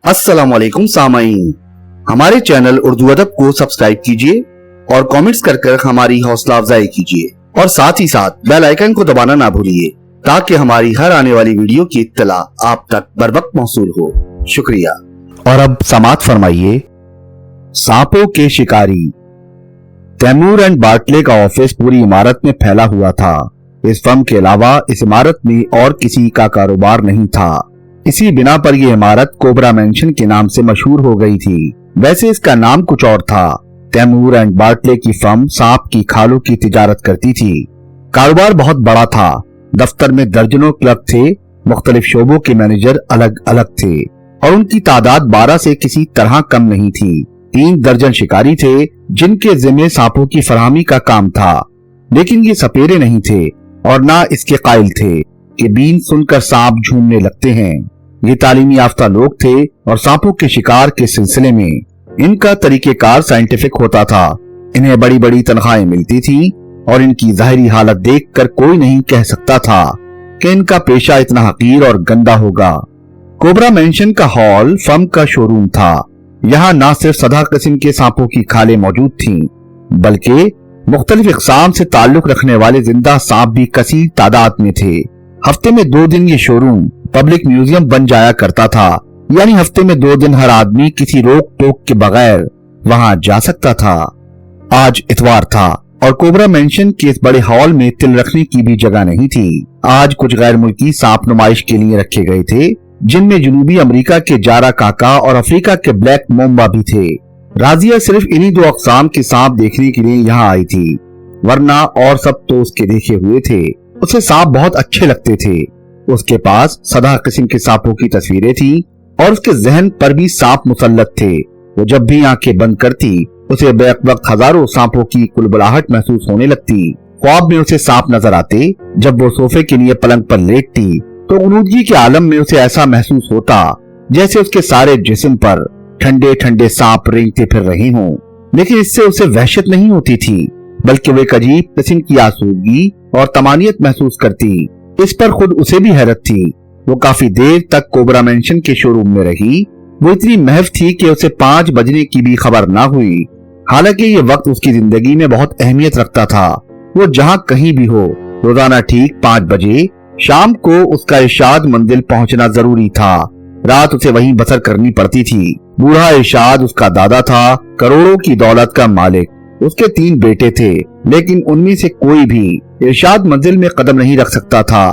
अस्सलाम वालेकुम सामाईन, हमारे चैनल उर्दू अदब को सब्सक्राइब कीजिए और कमेंट्स कर हमारी हौसला अफजाई कीजिए और साथ ही साथ बेल आइकन को दबाना ना भूलिए ताकि हमारी हर आने वाली वीडियो की इत्तला आप तक बर वक्त मौसूल हो। शुक्रिया। और अब समाअत फरमाइए। सांपों के शिकारी। तैमूर एंड बार्टले का ऑफिस पूरी इमारत में फैला हुआ था। इस फर्म के अलावा इस इमारत में और किसी का कारोबार नहीं था। इसी बिना पर यह इमारत कोबरा मैंशन के नाम से मशहूर हो गई थी। वैसे इसका नाम कुछ और था। तैमूर एंड बार्टले की फर्म सांप की खालों की तिजारत करती थी। कारोबार बहुत बड़ा था। दफ्तर में दर्जनों क्लर्क थे। मुख्तलिफ शोबों के मैनेजर अलग अलग थे और उनकी तादाद 12 से किसी तरह कम नहीं थी। 3 दर्जन शिकारी थे जिनके जिम्मे सांपों की फराहमी का काम था, लेकिन ये सपेरे नहीं थे और ना इसके कायल थे कि बीन सुनकर सांप झूमने लगते हैं। ये तालीमी याफ्ता लोग थे और सांपों के शिकार के सिलसिले में इनका तरीकेकार साइंटिफिक होता था। इन्हें बड़ी बड़ी तनख्वाहें मिलती थी और इनकी जाहिरी हालत देखकर कोई नहीं कह सकता था कि इनका पेशा इतना हकीर और गंदा होगा। कोबरा मैंशन का हॉल फर्म का शोरूम था। यहाँ न सिर्फ सदा किस्म के सांपों की खालें मौजूद थीं, बल्कि मुख्तलिफ इक़साम से ताल्लुक रखने वाले जिंदा सांप भी कसीर तादाद में थे। हफ्ते में 2 दिन ये शोरूम पब्लिक म्यूजियम बन जाया करता था, यानी हफ्ते में 2 दिन हर आदमी किसी रोक टोक के बगैर वहाँ जा सकता था। आज इतवार था और कोबरा मैंशन के इस बड़े हॉल में तिल रखने की भी जगह नहीं थी। आज कुछ गैर मुल्की सांप नुमाइश के लिए रखे गए थे, जिनमें जनूबी अमेरिका के जारा काका और अफ्रीका के ब्लैक मोम्बा भी थे। राजिया सिर्फ इन्हीं 2 अक़साम के सांप देखने के लिए यहाँ आई थी, वरना और सब तो उसके देखे हुए थे। उसे सांप बहुत अच्छे लगते थे। उसके पास सदा किस्म के सांपों की तस्वीरें थी और उसके जहन पर भी सांप मुसल्लत थे। वो जब भी आंखें बंद करती उसे बैक वक्त हजारों सांपों की कुलबुलाहट महसूस होने लगती। ख्वाब में उसे सांप नजर आते। जब वो सोफे के लिए पलंग पर लेटती तो उलूदगी के आलम में उसे ऐसा महसूस होता जैसे उसके सारे जिस्म पर ठंडे ठंडे सांप रेंगते फिर रहे हों। लेकिन इससे उसे वहशत नहीं होती थी, बल्कि वो एक अजीब किस्म की आसूदगी और तमानियत महसूस करती। इस पर खुद उसे भी हैरत थी। वो काफी देर तक कोबरा मैंशन के शोरूम में रही। वो इतनी महव थी कि उसे 5 बजने की भी खबर ना हुई। हालांकि ये वक्त उसकी जिंदगी में बहुत अहमियत रखता था। वो जहाँ कहीं भी हो, रोजाना ठीक 5 बजे शाम को उसका इरशाद मंजिल पहुंचना जरूरी था। रात उसे वहीं बसर करनी पड़ती थी। बूढ़ा इरशाद उसका दादा था, करोड़ों की दौलत का मालिक। उसके 3 बेटे थे, लेकिन उनमें से कोई भी इरशाद मंजिल में कदम नहीं रख सकता था,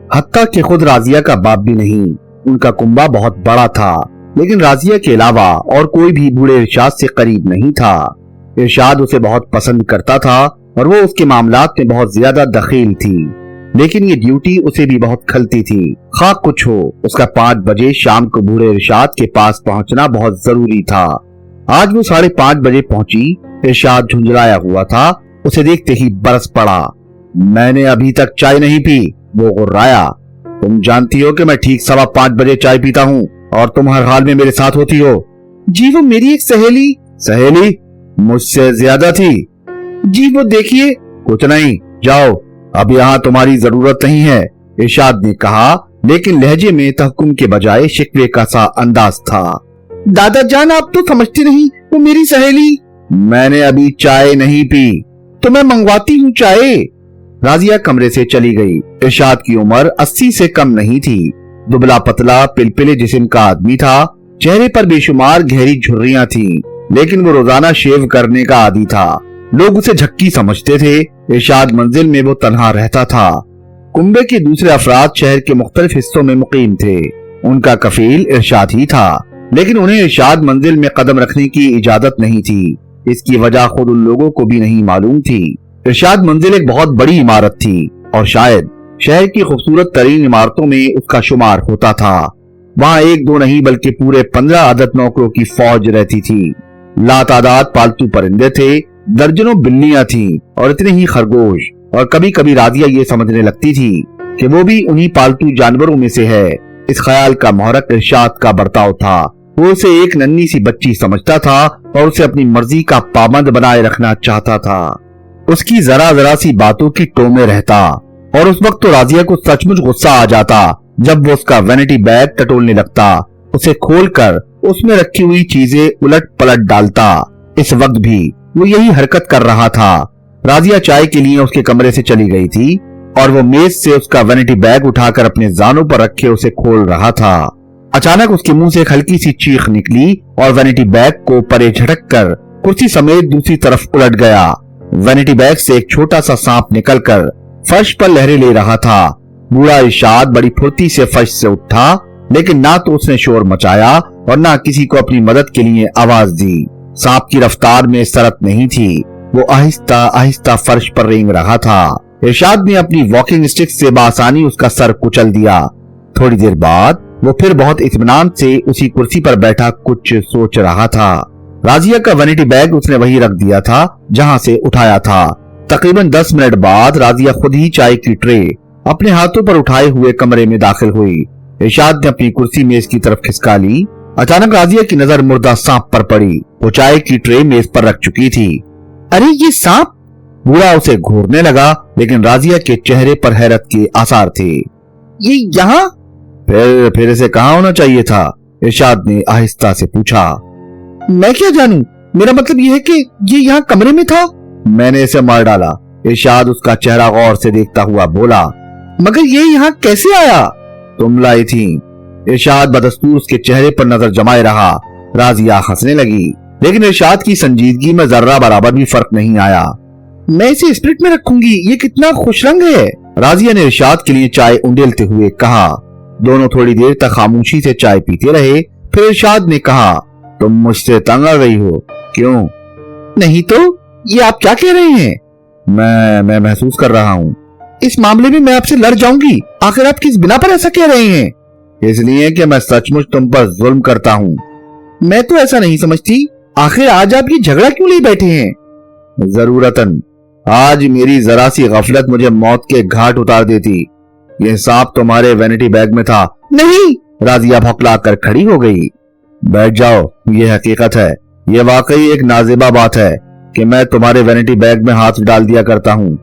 हत्ता कि खुद राजिया का बाप भी नहीं। उनका कुंबा बहुत बड़ा था, लेकिन राजिया के अलावा और कोई भी बूढ़े इरशाद से करीब नहीं था। इरशाद उसे बहुत पसंद करता था और वो उसके मामलात में बहुत ज्यादा दखील थी, लेकिन ये ड्यूटी उसे भी बहुत खलती थी। खा कुछ हो, उसका 5 बजे शाम को बूढ़े इरशाद के पास पहुंचना बहुत जरूरी था। आज वो 5:30 बजे पहुंची। इरशाद झुंझलाया हुआ था। उसे देखते ही बरस पड़ा। मैंने अभी तक चाय नहीं पी, वो गुर्राया। तुम जानती हो कि मैं ठीक 5:15 बजे चाय पीता हूँ और तुम हर हाल में मेरे साथ होती हो। जी वो मेरी एक सहेली। सहेली? मुझसे ज्यादा थी। जी वो देखिए। कुछ नहीं, जाओ, अब यहाँ तुम्हारी जरूरत नहीं है, इरशाद ने कहा, लेकिन लहजे में तहकुम के बजाय शिकवे का सा अंदाज था। दादा जान आप तो समझते नहीं, वो मेरी सहेली। मैंने अभी चाय नहीं पी। तो मैं मंगवाती हूँ चाय। राजिया कमरे से चली गई। इरशाद की उम्र 80 से कम नहीं थी। दुबला पतला पिलपिले जिस्म का आदमी था। चेहरे पर बेशुमार गहरी झुर्रियां थीं, लेकिन वो रोजाना शेव करने का आदी था। लोग उसे झक्की समझते थे। इरशाद मंजिल में वो तन्हा रहता था। कुंबे के दूसरे अफराद शहर के मुख्तलिफ हिस्सों में मुकीम थे। उनका कफील इरशाद ही था, लेकिन उन्हें इरशाद मंजिल में कदम रखने की इजाजत नहीं थी। इसकी वजह खुद उन लोगों को भी नहीं मालूम थी। इरशाद मंजिल एक बहुत बड़ी इमारत थी और शायद शहर की खूबसूरत तरीन इमारतों में उसका शुमार होता था। वहाँ 1-2 नहीं बल्कि पूरे 15 अदद नौकरों की फौज रहती थी। लातादाद पालतू परिंदे थे, दर्जनों बिल्लियां थीं और इतने ही खरगोश। और कभी कभी राजिया ये समझने लगती थी कि वो भी उन्हीं पालतू जानवरों में से है। इस ख्याल का महरक इरशाद का बर्ताव था। वो उसे एक नन्ही सी बच्ची समझता था और उसे अपनी मर्जी का पाबंद बनाए रखना चाहता था। उसकी जरा जरा सी बातों की टो में रहता और उस वक्त तो राजिया को सचमुच गुस्सा आ जाता जब वो उसका वैनिटी बैग टटोलने लगता उसे खोलकर उसमें रखी हुई चीजें उलट पलट डालता। इस वक्त भी वो यही हरकत कर रहा था। राजिया चाय के लिए उसके कमरे से चली गई थी और वो मेज से उसका वैनिटी बैग उठाकर अपने जानों पर रखे उसे खोल रहा था। अचानक उसके मुंह से एक हल्की सी चीख निकली और वैनिटी बैग को परे झटक कर कुर्सी समेत दूसरी तरफ उलट गया। वैनिटी बैग से एक छोटा सा सांप निकलकर फर्श पर लहरें ले रहा था। बूढ़ा इरशाद बड़ी फुर्ती से फर्श से उठा, लेकिन ना तो उसने शोर मचाया और ना किसी को अपनी मदद के लिए आवाज दी। सांप की रफ्तार में सरत नहीं थी, वो आहिस्ता आहिस्ता फर्श पर रेंग रहा था। इरशाद ने अपनी वॉकिंग स्टिक से बासानी उसका सर कुचल दिया। थोड़ी देर बाद वो फिर बहुत इत्मीनान से उसी कुर्सी पर बैठा कुछ सोच रहा था। राजिया का वैनिटी बैग उसने वहीं रख दिया था जहां से उठाया था। तकरीबन 10 मिनट बाद राजिया खुद ही चाय की ट्रे अपने हाथों पर उठाए हुए कमरे में दाखिल हुई। इरशाद ने अपनी कुर्सी मेज की तरफ खिसका ली। अचानक राजिया की नजर मुर्दा सांप पर पड़ी। वो चाय की ट्रे मेज पर रख चुकी थी। अरे ये सांप! बूढ़ा उसे घूरने लगा, लेकिन राजिया के चेहरे पर हैरत के आसार थे। ये यहाँ? फिर इसे कहाँ होना चाहिए था? इरशाद ने आहिस्ता से पूछा। मैं क्या जानूं? मेरा मतलब यह है कि ये यहाँ कमरे में था। मैंने इसे मार डाला। इरशाद उसका चेहरा गौर से देखता हुआ बोला। मगर ये यहाँ कैसे आया? तुम लाई थी। इरशाद बदस्तूर उसके चेहरे पर नजर जमाए रहा। राजिया हंसने लगी, लेकिन इरशाद की संजीदगी में जर्रा बराबर भी फर्क नहीं आया। मैं इसे स्प्रिट में रखूंगी, ये कितना खुश रंग है। राजिया ने इरशाद के लिए चाय उंडेलते हुए कहा। दोनों थोड़ी देर तक खामोशी से चाय पीते रहे। फिर इरशाद ने कहा, तुम मुझसे तंग आ गई हो? क्यों? नहीं तो ये आप क्या कह रहे हैं? मैं महसूस कर रहा हूँ इस मामले में मैं आपसे लड़ जाऊंगी। आखिर आप किस बिना पर ऐसा कह रहे हैं? इसलिए कि मैं सचमुच तुम पर जुल्म करता हूँ। मैं तो ऐसा नहीं समझती। आखिर आज आप ये झगड़ा क्यों ले बैठे हैं? जरूरतन। आज मेरी जरा सी गफलत मुझे मौत के घाट उतार देती। यह सांप तुम्हारे वैनिटी बैग में था। नहीं! राजिया भौंकला कर खड़ी हो गई। बैठ जाओ, ये हकीकत है। ये वाकई एक नाजिबा बात है कि मैं तुम्हारे वैनिटी बैग में हाथ डाल दिया करता हूँ।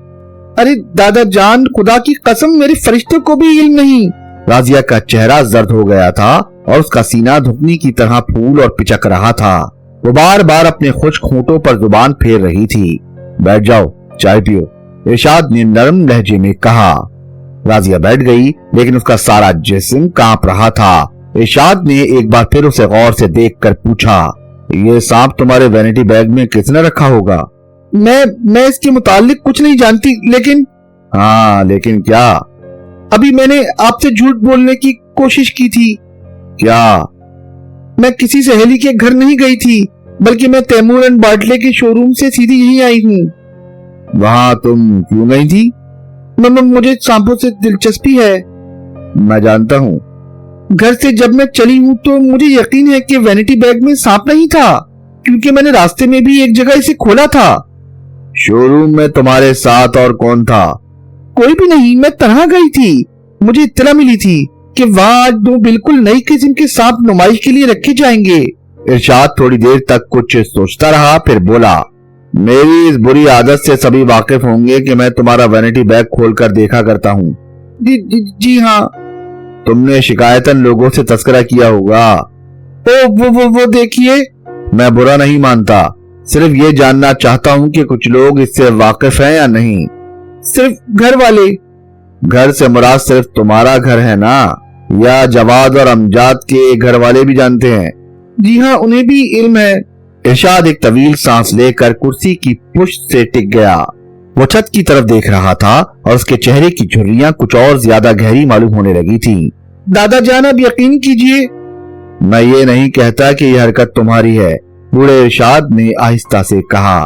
अरे दादा जान, खुदा की कसम मेरे फरिश्ते को भी इल्म नहीं। राजिया का चेहरा जर्द हो गया था और उसका सीना धुकनी की तरह फूल और पिचक रहा था। वो बार बार अपने खुश्क होंठों पर जुबान फेर रही थी। बैठ जाओ, चाय पियो, इरशाद ने नरम लहजे में कहा। राजिया बैठ गई, लेकिन उसका सारा जिस्म कांप रहा था। इरशाद ने एक बार फिर उसे गौर से देखकर पूछा, ये सांप तुम्हारे वैनिटी बैग में किसने रखा होगा? मैं इसके मुतालिक कुछ नहीं जानती, लेकिन। हाँ, लेकिन क्या? अभी मैंने आपसे झूठ बोलने की कोशिश की थी। क्या? मैं किसी सहेली के घर नहीं गई थी, बल्कि मैं तैमूर एंड बाटले के शोरूम से सीधी यहीं आई हूँ। वहाँ तुम क्यों गई थी? मुझे सांपों से दिलचस्पी है। मैं जानता हूँ। घर से जब मैं चली हूँ तो मुझे यकीन है कि वैनिटी बैग में सांप नहीं था, क्योंकि मैंने रास्ते में भी एक जगह इसे खोला था। शोरूम में तुम्हारे साथ और कौन था? कोई भी नहीं, मैं तन्हा गई थी। मुझे इत्तला मिली थी कि वहाँ आज 2 बिल्कुल नई किस्म के सांप नुमाइश के लिए रखे जाएंगे। इरशाद थोड़ी देर तक कुछ सोचता रहा, फिर बोला, मेरी इस बुरी आदत से सभी वाकिफ होंगे कि मैं तुम्हारा वैनिटी बैग खोलकर देखा करता हूँ। जी हाँ। तुमने शिकायतन लोगों से तस्करा किया होगा। वो देखिए। मैं बुरा नहीं मानता, सिर्फ ये जानना चाहता हूँ कि कुछ लोग इससे वाकिफ हैं या नहीं। सिर्फ घर वाले। घर से मुराद सिर्फ तुम्हारा घर है ना, या जवाद और अमजाद के घर वाले भी जानते हैं? जी हाँ, उन्हें भी इल्म है। इरशाद एक तवील सांस लेकर कुर्सी की पुश्त से टिक गया। वो छत की तरफ देख रहा था और उसके चेहरे की झुर्रियां कुछ और ज्यादा गहरी मालूम होने लगी थी। दादा जान, अब यकीन कीजिए। मैं ये नहीं कहता कि यह हरकत तुम्हारी है, बूढ़े इरशाद ने आहिस्ता से कहा।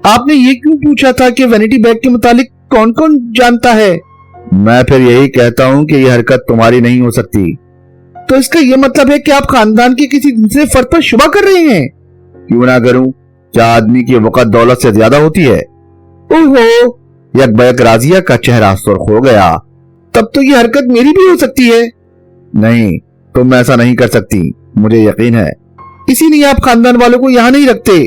आपने ये क्यों पूछा था कि वैनिटी बैग के मुतालिक कौन कौन जानता है? मैं फिर यही कहता हूँ कि यह हरकत तुम्हारी नहीं हो सकती। तो इसका यह मतलब है कि आप खानदान के किसी दूसरे फर्द पर शुबा कर रहे हैं? क्यों ना करूं? क्या आदमी की वक़्त दौलत से ज्यादा होती है? ओहो! यकबयक राजिया का चेहरा सुर्ख हो गया। तब तो ये हरकत मेरी भी हो सकती है। नहीं, तुम ऐसा नहीं कर सकती, मुझे यकीन है। इसीलिए आप खानदान वालों को यहाँ नहीं रखते?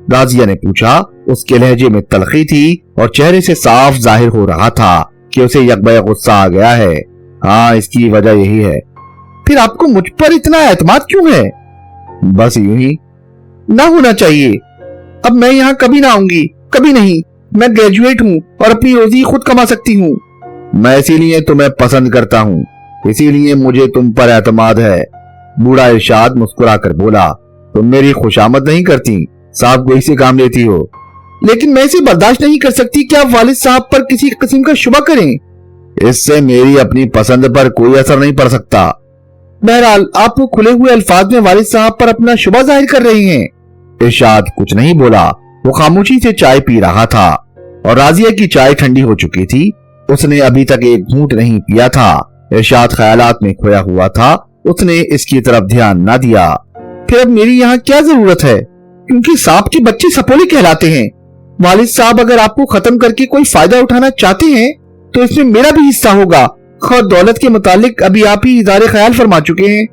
राजिया ने पूछा। उसके लहजे में तलखी थी और चेहरे से साफ जाहिर हो रहा था कि उसे यकबयक गुस्सा आ गया है। हाँ, इसकी वजह यही है। फिर आपको मुझ पर इतना एतमाद क्यों है? बस यूं ही। ना होना चाहिए। अब मैं यहाँ कभी ना आऊंगी, कभी नहीं। मैं ग्रेजुएट हूँ और अपनी रोजी खुद कमा सकती हूँ। मैं इसीलिए तुम्हें पसंद करता हूँ, इसीलिए मुझे तुम पर एतमाद है। बूढ़ा इरशाद मुस्कुराकर बोला, तुम मेरी खुशामद नहीं करती, साहब गोई से काम लेती हो। लेकिन मैं इसे बर्दाश्त नहीं कर सकती कि आप वालिद साहब पर किसी किस्म का शुबा करें। इससे मेरी अपनी पसंद पर कोई असर नहीं पड़ सकता। बहरहाल आप खुले हुए अल्फाज में वालिद साहब पर अपना शुबा जाहिर कर रहे हैं। इरशाद कुछ नहीं बोला। वो खामोशी से चाय पी रहा था और राजिया की चाय ठंडी हो चुकी थी। उसने अभी तक एक घूंट नहीं पिया था। इरशाद ख्यालात में खोया हुआ था। उसने इसकी तरफ ध्यान न दिया। फिर अब मेरी यहाँ क्या जरूरत है, क्योंकि सांप के बच्चे सपोले कहलाते हैं। वालिद साहब अगर आपको खत्म करके कोई फायदा उठाना चाहते हैं तो इसमें मेरा भी हिस्सा होगा। खैर दौलत के मुतालिक अभी आप ही इज़हार ख्याल फरमा चुके हैं।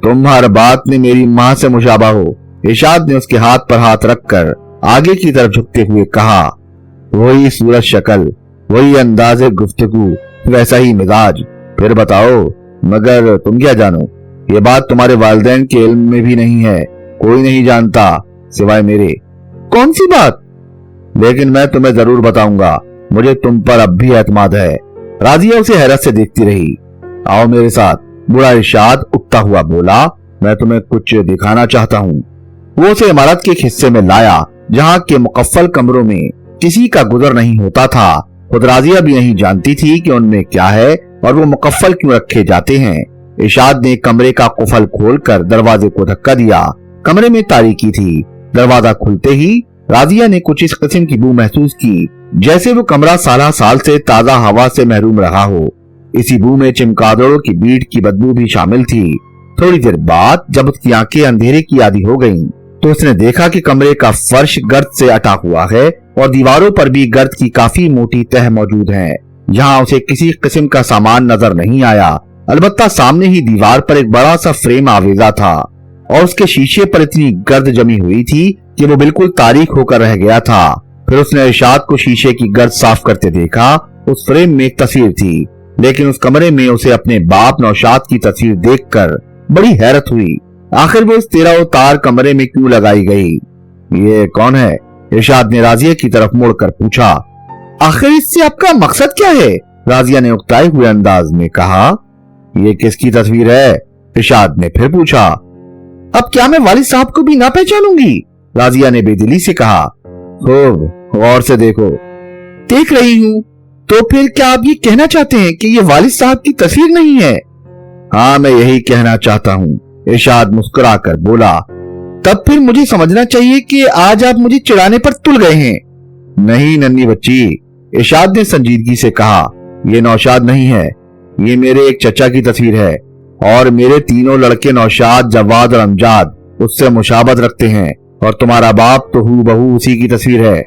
तुम हर बात में मेरी माँ से मुशाबा हो। इरशाद ने उसके हाथ पर हाथ रखकर आगे की तरफ झुकते हुए कहा, वही सूरत शक्ल, वही अंदाज़े गुफ्तगू, वैसा ही मिजाज। फिर बताओ, मगर तुम क्या जानो, ये बात तुम्हारे वालिदैन के इल्म में भी नहीं है। कोई नहीं जानता सिवाय मेरे। कौन सी बात? लेकिन मैं तुम्हें जरूर बताऊंगा। मुझे तुम पर अब भी एतमाद है। राजिया उसे हैरत से देखती रही। आओ मेरे साथ। बूढ़ा इरशाद उठता हुआ बोला, मैं तुम्हें कुछ दिखाना चाहता हूँ। वो उसे इमारत के एक हिस्से में लाया जहाँ के मुकफ्फल कमरों में किसी का गुजर नहीं होता था। खुद राजिया भी नहीं जानती थी कि उनमें क्या है और वो मुकफ्फल क्यों रखे जाते हैं। इरशाद ने कमरे का कुफल खोलकर दरवाजे को धक्का दिया। कमरे में तारीकी थी। दरवाजा खुलते ही राजिया ने कुछ इस किस्म की बू महसूस की जैसे वो कमरा साला साल से ताजा हवा से महरूम रहा हो। इसी बू में चमगादड़ों की बीट की बदबू भी शामिल थी। थोड़ी देर बाद जब उसकी आंखें अंधेरे की आदी हो गईं, तो उसने देखा कि कमरे का फर्श गर्द से अटा हुआ है और दीवारों पर भी गर्द की काफी मोटी तह मौजूद है। यहाँ उसे किसी किस्म का सामान नजर नहीं आया। अलबत्ता सामने ही दीवार पर एक बड़ा सा फ्रेम आवेजा था और उसके शीशे पर इतनी गर्द जमी हुई थी कि वो बिल्कुल तारीक होकर रह गया था। फिर उसने इरशाद को शीशे की गर्द साफ करते देखा। उस फ्रेम में एक तस्वीर थी, लेकिन उस कमरे में उसे अपने बाप नौशाद की तस्वीर देखकर बड़ी हैरत हुई। आखिर वो इस तेरह तार कमरे में क्यों लगाई गई? ये कौन है? इरशाद ने राजिया की तरफ मुड़कर पूछा। आखिर इससे आपका मकसद क्या है? राजिया ने उकताए हुए अंदाज में कहा। ये किसकी तस्वीर है? इरशाद ने फिर पूछा। अब क्या मैं वालिद साहब को भी ना पहचानूंगी? राजिया ने बेदिली से कहा। खूब गौर से देखो। देख रही हूँ। तो फिर क्या आप ये कहना चाहते हैं कि ये वालिद साहब की तस्वीर नहीं है? हाँ, मैं यही कहना चाहता हूँ। इरशाद मुस्कुराकर बोला। तब फिर मुझे समझना चाहिए कि आज आप मुझे चिढ़ाने पर तुल गए हैं। नहीं नन्ही बच्ची, इरशाद ने संजीदगी से कहा। ये नौशाद नहीं है, ये मेरे एक चचा की तस्वीर है और मेरे तीनों लड़के नौशाद, जवाद और अमजाद उससे मुशाबत रखते हैं और तुम्हारा बाप तो हूबहू उसी की तस्वीर है।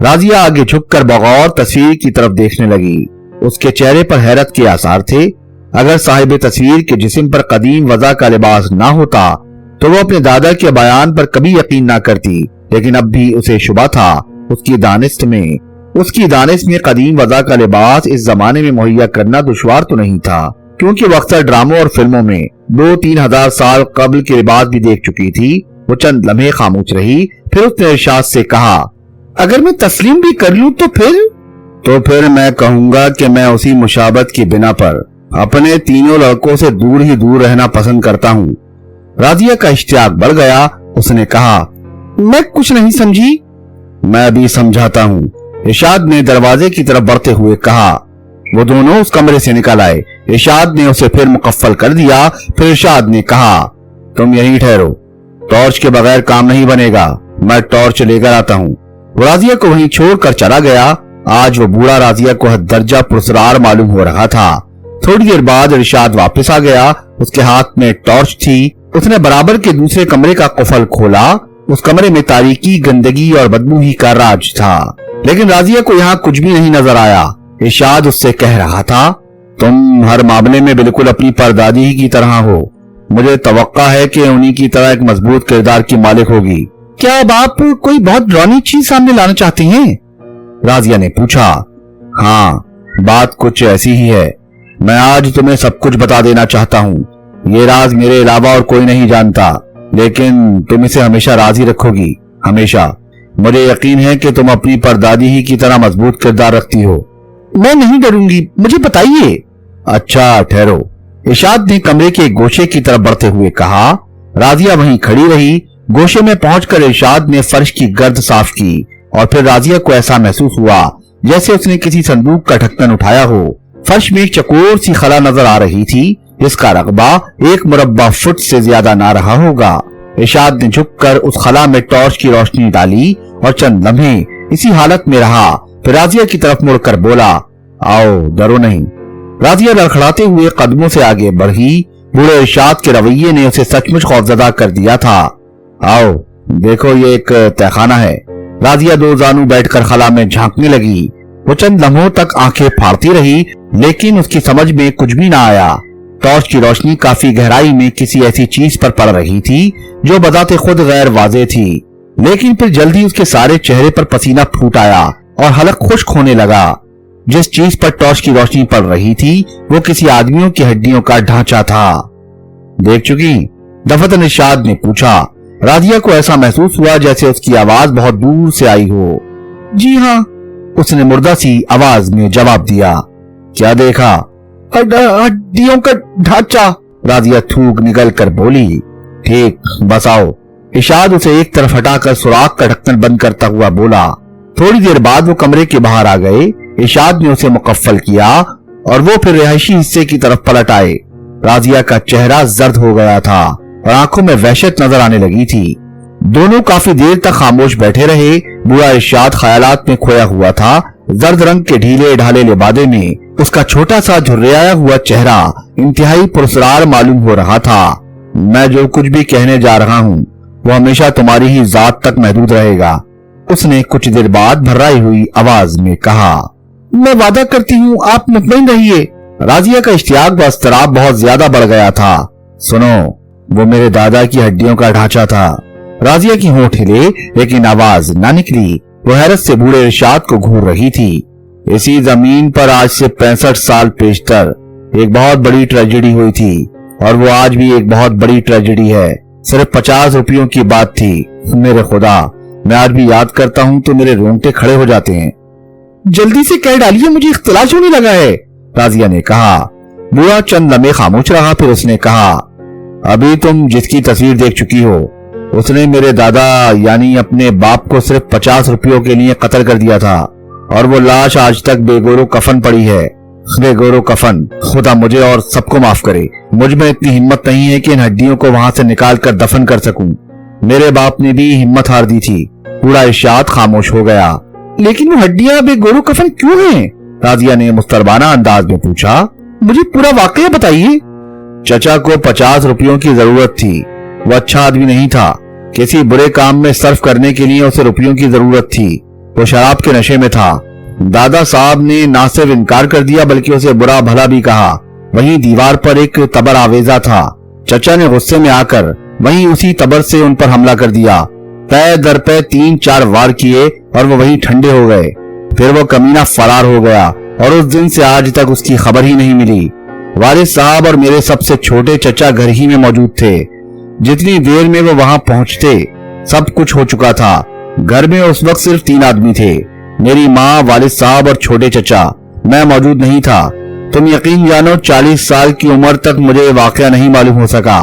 राजिया आगे झुककर बगौर तस्वीर की तरफ देखने लगी। उसके चेहरे पर हैरत के आसार थे। अगर साहिब तस्वीर के जिस्म पर कदीम वज़ा का लिबास ना होता तो वो अपने दादा के बयान पर कभी यकीन ना करती, लेकिन अब भी उसे शुबा था। उसकी दानिश में कदीम वज़ा का लिबास इस जमाने में मुहैया करना दुश्वार तो नहीं था, क्योंकि वो अक्सर ड्रामों और फिल्मों में 2-3 हजार साल कबल के लिबास भी देख चुकी थी। वो चंद लम्हे खामोश रही। फिर उसने इरशाद से कहा, अगर मैं तस्लीम भी कर लूं तो फिर मैं कहूंगा कि मैं उसी मुशाबत की बिना पर अपने तीनों लड़कों से दूर ही दूर रहना पसंद करता हूँ। राजिया का इश्तियाक बढ़ गया। उसने कहा, मैं कुछ नहीं समझी। मैं भी समझाता हूँ। इरशाद ने दरवाजे की तरफ बढ़ते हुए कहा। वो दोनों उस कमरे से निकल आए। इरशाद ने उसे फिर मुकफ्फल कर दिया। फिर इरशाद ने कहा, तुम यहीं ठहरो, टॉर्च के बगैर काम नहीं बनेगा, मैं टॉर्च लेकर आता हूँ। वो राजिया को वहीं छोड़कर चला गया। आज वो बूढ़ा राजिया को हद दर्जा पुरस्कार मालूम हो रहा था। थोड़ी देर बाद इरशाद वापस आ गया। उसके हाथ में टॉर्च थी। उसने बराबर के दूसरे कमरे का कुफल खोला। उस कमरे में तारीकी, गंदगी और बदबू ही का राज था, लेकिन राजिया को यहाँ कुछ भी नहीं नजर आया। इरशाद उससे कह रहा था, तुम हर मामले में बिल्कुल अपनी परदादी ही की तरह हो। मुझे तवक्का है कि उन्हीं की तरह एक मजबूत किरदार की मालिक होगी। क्या अब आप कोई बहुत डरावनी चीज सामने लाना चाहते हैं? राजिया ने पूछा। हाँ, बात कुछ ऐसी ही है। मैं आज तुम्हें सब कुछ बता देना चाहता हूँ, ये राज मेरे अलावा और कोई नहीं जानता, लेकिन तुम इसे हमेशा राज ही रखोगी, हमेशा। मुझे यकीन है कि तुम अपनी परदादी ही की तरह मजबूत किरदार रखती हो। मैं नहीं डरूंगी, मुझे बताइए। अच्छा ठहरो, इरशाद ने कमरे के गोशे की तरफ बढ़ते हुए कहा। राजिया वहीं खड़ी रही। गोशे में पहुंचकर इरशाद ने फर्श की गर्द साफ की और फिर राजिया को ऐसा महसूस हुआ जैसे उसने किसी संदूक का ढक्कन उठाया हो। फर्श में एक चकोर सी खला नजर आ रही थी जिसका रकबा 1 मुरब्बा फुट से ज्यादा ना रहा होगा। इरशाद ने झुककर उस खला में टॉर्च की रोशनी डाली और चंद लम्हे इसी हालत में रहा। फिर राजिया की तरफ मुड़कर बोला, आओ, डरो नहीं। राजिया लड़खड़ाते हुए कदमों से आगे बढ़ी। बूढ़े इरशाद के रवैये ने उसे सचमुच खौफजदा कर दिया था। आओ देखो, ये एक तहखाना है। राजिया 2 जानू बैठकर खला में झांकने लगी। वो चंद लम्हों तक आंखें फाड़ती रही, लेकिन उसकी समझ में कुछ भी ना आया। टॉर्च की रोशनी काफी गहराई में किसी ऐसी चीज पर पड़ रही थी जो बजाते खुद गैर वाज़ेह थी, लेकिन फिर जल्दी उसके सारे चेहरे पर पसीना फूट आया और हलक खुश्क होने लगा। जिस चीज पर टॉर्च की रोशनी पड़ रही थी वो किसी आदमियों की हड्डियों का ढांचा था। देख चुकी? दफतन इरशाद ने पूछा। राजिया को ऐसा महसूस हुआ जैसे उसकी आवाज बहुत दूर से आई हो। जी हाँ, उसने मुर्दा सी आवाज में जवाब दिया। क्या देखा? हड्डियों का ढांचा। राजिया थूक निकल कर बोली। ठीक, बस आओ। इरशाद उसे एक तरफ हटाकर सुराख का ढक्कन बंद करता हुआ बोला। थोड़ी देर बाद वो कमरे के बाहर आ गए। इरशाद ने उसे मुकफ्फल किया और वो फिर रिहायशी हिस्से की तरफ पलट आए। राजिया का चेहरा जर्द हो गया था और आंखों में वहशत नजर आने लगी थी। दोनों काफी देर तक खामोश बैठे रहे। बूढ़ा इरशाद ख्यालात में खोया हुआ था। जर्द रंग के ढीले ढाले लिबादे में उसका छोटा सा झुर्रियाया हुआ चेहरा इंतहाई पुरस्कार मालूम हो रहा था। मैं जो कुछ भी कहने जा रहा हूँ वो हमेशा तुम्हारी ही जात तक महदूद रहेगा, उसने कुछ देर बाद भर्राई हुई आवाज में कहा। मैं वादा करती हूँ, आप मुतमईन रहिए। राजिया का इश्तियाक व अस्तराब बहुत ज्यादा बढ़ गया था। सुनो, वो मेरे दादा की हड्डियों का ढांचा था। राजिया की होंठ हिले लेकिन आवाज ना निकली। वो हैरत से बूढ़े इरशाद को घूर रही थी। इसी जमीन पर आज से 65 साल पेशतर एक बहुत बड़ी ट्रेजेडी हुई थी और वो आज भी एक बहुत बड़ी ट्रेजेडी है। सिर्फ 50 रुपयों की बात थी। मेरे खुदा, मैं आज भी याद करता हूँ तो मेरे रोंगटे खड़े हो जाते हैं। जल्दी से कह डालिए, मुझे इख्तिलाश होने लगा है, राजिया ने कहा। बूढ़ा चंद लम्हे खामोश रहा, फिर उसने कहा, अभी तुम जिसकी तस्वीर देख चुकी हो उसने मेरे दादा यानी अपने बाप को सिर्फ 50 रुपयों के लिए कत्ल कर दिया था और वो लाश आज तक बेगोरो कफन पड़ी है। बेगोरो कफन। खुदा मुझे और सबको माफ करे। मुझ में इतनी हिम्मत नहीं है कि इन हड्डियों को वहां से निकाल कर दफन कर सकूं। मेरे बाप ने भी हिम्मत हार दी थी। बूढ़ा इरशाद खामोश हो गया। लेकिन वो हड्डियां बेगोरो कफन क्यों हैं? राजिया ने मुस्तरबाना अंदाज में पूछा। मुझे पूरा वाकया बताइए। चचा को 50 रुपयों की जरूरत थी। वो अच्छा आदमी नहीं था। किसी बुरे काम में सर्फ करने के लिए उसे रुपयों की जरूरत थी। वो शराब के नशे में था। दादा साहब ने ना सिर्फ इनकार कर दिया बल्कि उसे बुरा भला भी कहा। वहीं दीवार पर एक तबर आवेजा था। चचा ने गुस्से में आकर वहीं उसी तबर से उन पर हमला कर दिया। तय दर पे 3-4 वार किए और वो वहीं ठंडे हो गए। फिर वो कमीना फरार हो गया और उस दिन से आज तक उसकी खबर ही नहीं मिली। वालिद साहब और मेरे सबसे छोटे चचा घर ही में मौजूद थे। जितनी देर में वो वहां पहुंचते सब कुछ हो चुका था। घर में उस वक्त सिर्फ 3 आदमी थे, मेरी माँ, वालिद साहब और छोटे चचा। मैं मौजूद नहीं था। तुम यकीन जानो 40 साल की उम्र तक मुझे वाकया नहीं मालूम हो सका।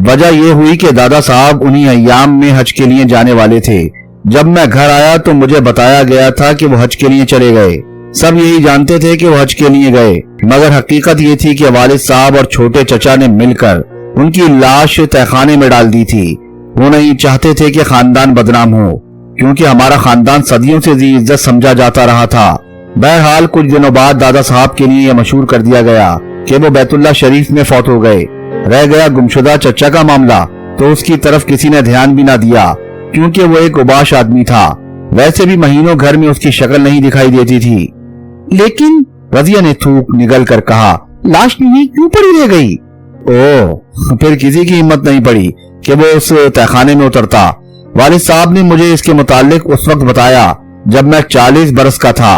वजह यह हुई कि दादा साहब उन्हीं अय्याम में हज के लिए जाने वाले थे। जब मैं घर आया तो मुझे बताया गया था कि वो हज के लिए चले गए। सब यही जानते थे कि वो हज के लिए गए, मगर हकीकत ये थी कि वालिद साहब और छोटे चचा ने मिलकर उनकी लाश तहखाने में डाल दी थी। वो नहीं चाहते थे कि खानदान बदनाम हो, क्योंकि हमारा खानदान सदियों से इज्जत समझा जाता रहा था। बहरहाल कुछ दिनों बाद दादा साहब के लिए यह मशहूर कर दिया गया कि वो बैतुल्लाह शरीफ में फौत हो गए। रह गया गुमशुदा चचा का मामला, तो उसकी तरफ किसी ने ध्यान भी ना दिया, क्योंकि वो एक उबाश आदमी था। वैसे भी महीनों घर में उसकी शक्ल नहीं दिखाई देती थी। लेकिन रजिया ने थूक निगल कर कहा, लाश नहीं क्यों पड़ी रह गई? ओह, फिर किसी की हिम्मत नहीं पड़ी कि वो उस तहखाने में उतरता। वालिद साहब ने मुझे इसके मुतालिक उस वक्त बताया जब मैं 40 बरस का था,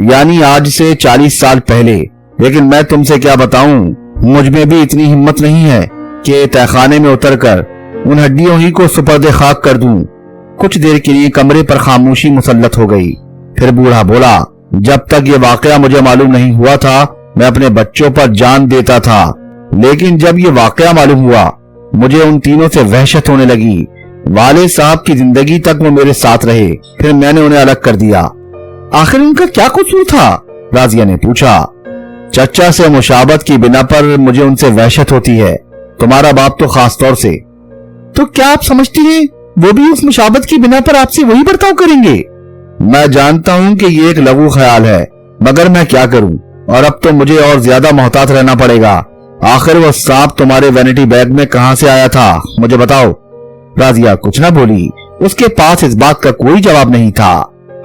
यानी आज से 40 साल पहले। लेकिन मैं तुमसे क्या बताऊं, मुझ में भी इतनी हिम्मत नहीं है। कि तहखाने में उतरकर उन हड्डियों ही को सुपर्दे खाक कर दूं। कुछ देर के लिए कमरे पर खामोशी मुसल्लत हो गई। फिर बूढ़ा बोला, जब तक ये वाकया मुझे मालूम नहीं हुआ था मैं अपने बच्चों पर जान देता था, लेकिन जब ये वाकया मालूम हुआ मुझे उन तीनों से वहशत होने लगी। वालिद साहब की जिंदगी तक वो मेरे साथ रहे, फिर मैंने उन्हें अलग कर दिया। आखिर उनका क्या कसूर था? राजिया ने पूछा। चचा से मुशाबत की बिना पर मुझे उनसे वहशत होती है, तुम्हारा बाप तो खास तौर से। तो क्या आप समझते हैं वो भी उस मुशाबत की बिना पर आपसे वही बर्ताव करेंगे? मैं जानता हूं कि ये एक लघु ख्याल है, मगर मैं क्या करूं, और अब तो मुझे और ज्यादा मोहतात रहना पड़ेगा। आखिर वो सांप तुम्हारे वैनिटी बैग में कहां से आया था, मुझे बताओ। राजिया कुछ न बोली। उसके पास इस बात का कोई जवाब नहीं था।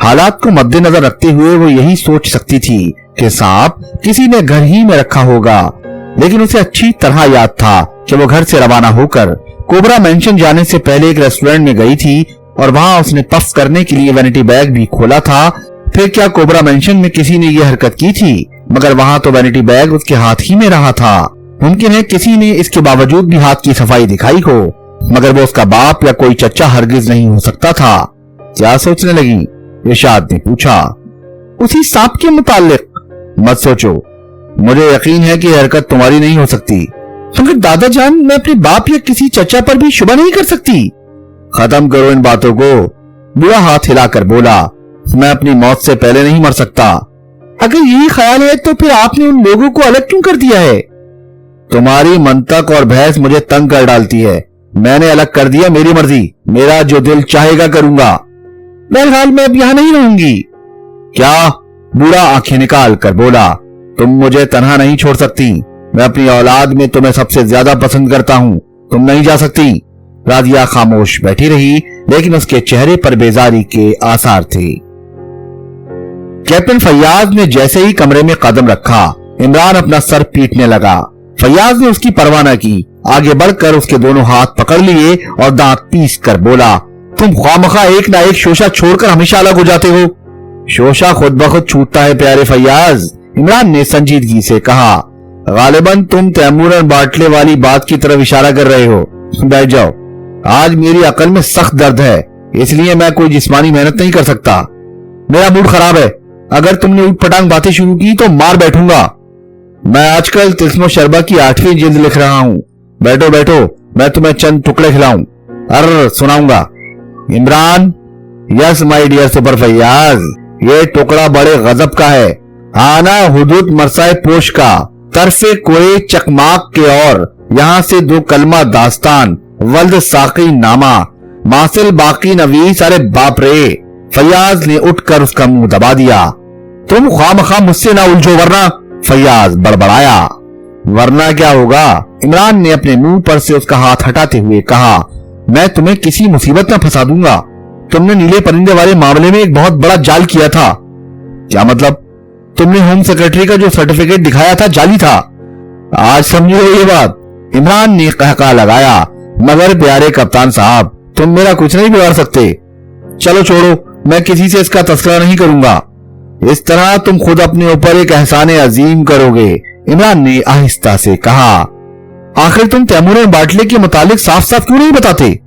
हालात को मद्देनजर रखते हुए वो यही सोच सकती थी कि सांप किसी ने घर ही में रखा होगा, लेकिन उसे अच्छी तरह याद था कि वो घर से रवाना होकर कोबरा मेंशन जाने से पहले एक रेस्टोरेंट में गई थी और वहां उसने पफ करने के लिए वैनिटी बैग भी खोला था। फिर क्या कोबरा मेंशन में किसी ने ये हरकत की थी? मगर वहां तो वैनिटी बैग उसके हाथ ही में रहा था। मुमकिन है किसी ने इसके बावजूद भी हाथ की सफाई दिखाई हो, मगर वो उसका बाप या कोई चचा हरगिज नहीं हो सकता था। क्या सोचने लगी? इरशाद ने पूछा। उसी सांप के मुतालिक। मत सोचो, मुझे यकीन है कि हरकत तुम्हारी नहीं हो सकती। मगर दादा जान, मैं अपने बाप या किसी चचा पर भी शुबा नहीं कर सकती। खत्म करो इन बातों को। बुरा हाथ हिलाकर बोला, मैं अपनी मौत से पहले नहीं मर सकता। अगर यही ख्याल है तो फिर आपने उन लोगों को अलग क्यों कर दिया है? तुम्हारी मंतक और बहस मुझे तंग कर डालती है। मैंने अलग कर दिया, मेरी मर्जी, मेरा जो दिल चाहेगा करूंगा। बहरहाल मैं अब यहां नहीं रहूंगी। क्या? बूढ़ा आंखें निकाल कर बोला, तुम मुझे तन्हा नहीं छोड़ सकती। मैं अपनी औलाद में तुम्हें सबसे ज्यादा पसंद करता हूं, तुम नहीं जा सकती। राजिया खामोश बैठी रही, लेकिन उसके चेहरे पर बेजारी के आसार थे। कैप्टन फैयाज ने जैसे ही कमरे में कदम रखा, इमरान अपना सर पीटने लगा। फैयाज ने उसकी परवाह न की, आगे बढ़कर उसके दोनों हाथ पकड़ लिए और दांत पीस कर बोला, तुम ख्वामखा एक ना एक शोशा छोड़कर हमेशा अलग हो जाते हो। शोशा खुद ब खुद छूटता है प्यारे फैयाज, इमरान ने संजीदगी से कहा। गालिबन तुम तैमूरन बाटले वाली बात की तरफ इशारा कर रहे हो। बैठ जाओ, आज मेरी अकल में सख्त दर्द है, इसलिए मैं कोई जिस्मानी मेहनत नहीं कर सकता। मेरा मूड खराब है, अगर तुमने ऊटपटांग बातें शुरू की तो मार बैठूंगा। मैं आजकल तिस्मो शरबा की 8वीं जिल्द लिख रहा हूँ। बैठो बैठो, मैं तुम्हें चंद टुकड़े खिलाऊं। सुनाऊंगा। Imran, yes my dear super Fayyaz, ये टुकड़ा बड़े गजब का है। आना हुदूद मरसाए पोश का, तरफे कोए चकमाक के, और यहाँ से 2 कलमा दास्तान, वल्द साकी नामा, मासिल बाकी नवीस। अरे बाप रे! फैयाज ने उठकर उसका मुंह दबा दिया। तुम ख्वामखा मुझसे ना उलझो वरना। फैयाज बड़बड़ाया। वरना क्या होगा? इमरान ने अपने मुंह पर से उसका हाथ हटाते हुए कहा, मैं तुम्हें किसी मुसीबत में फंसा दूंगा। तुमने नीले परिंदे वाले मामले में एक बहुत बड़ा जाल किया था। क्या मतलब? तुमने होम सेक्रेटरी का जो सर्टिफिकेट दिखाया था जाली था। आज समझो ये बात। इमरान ने कहका लगाया, मगर प्यारे कप्तान साहब, तुम मेरा कुछ नहीं बिगाड़ सकते। चलो छोड़ो, मैं किसी से इसका तस्करा नहीं करूंगा। इस तरह तुम खुद अपने ऊपर एक एहसान अजीम करोगे, इमरान ने आहिस्ता से कहा। आखिर तुम तैमूरन बाटले के मुतालिक साफ साफ क्यों नहीं बताते?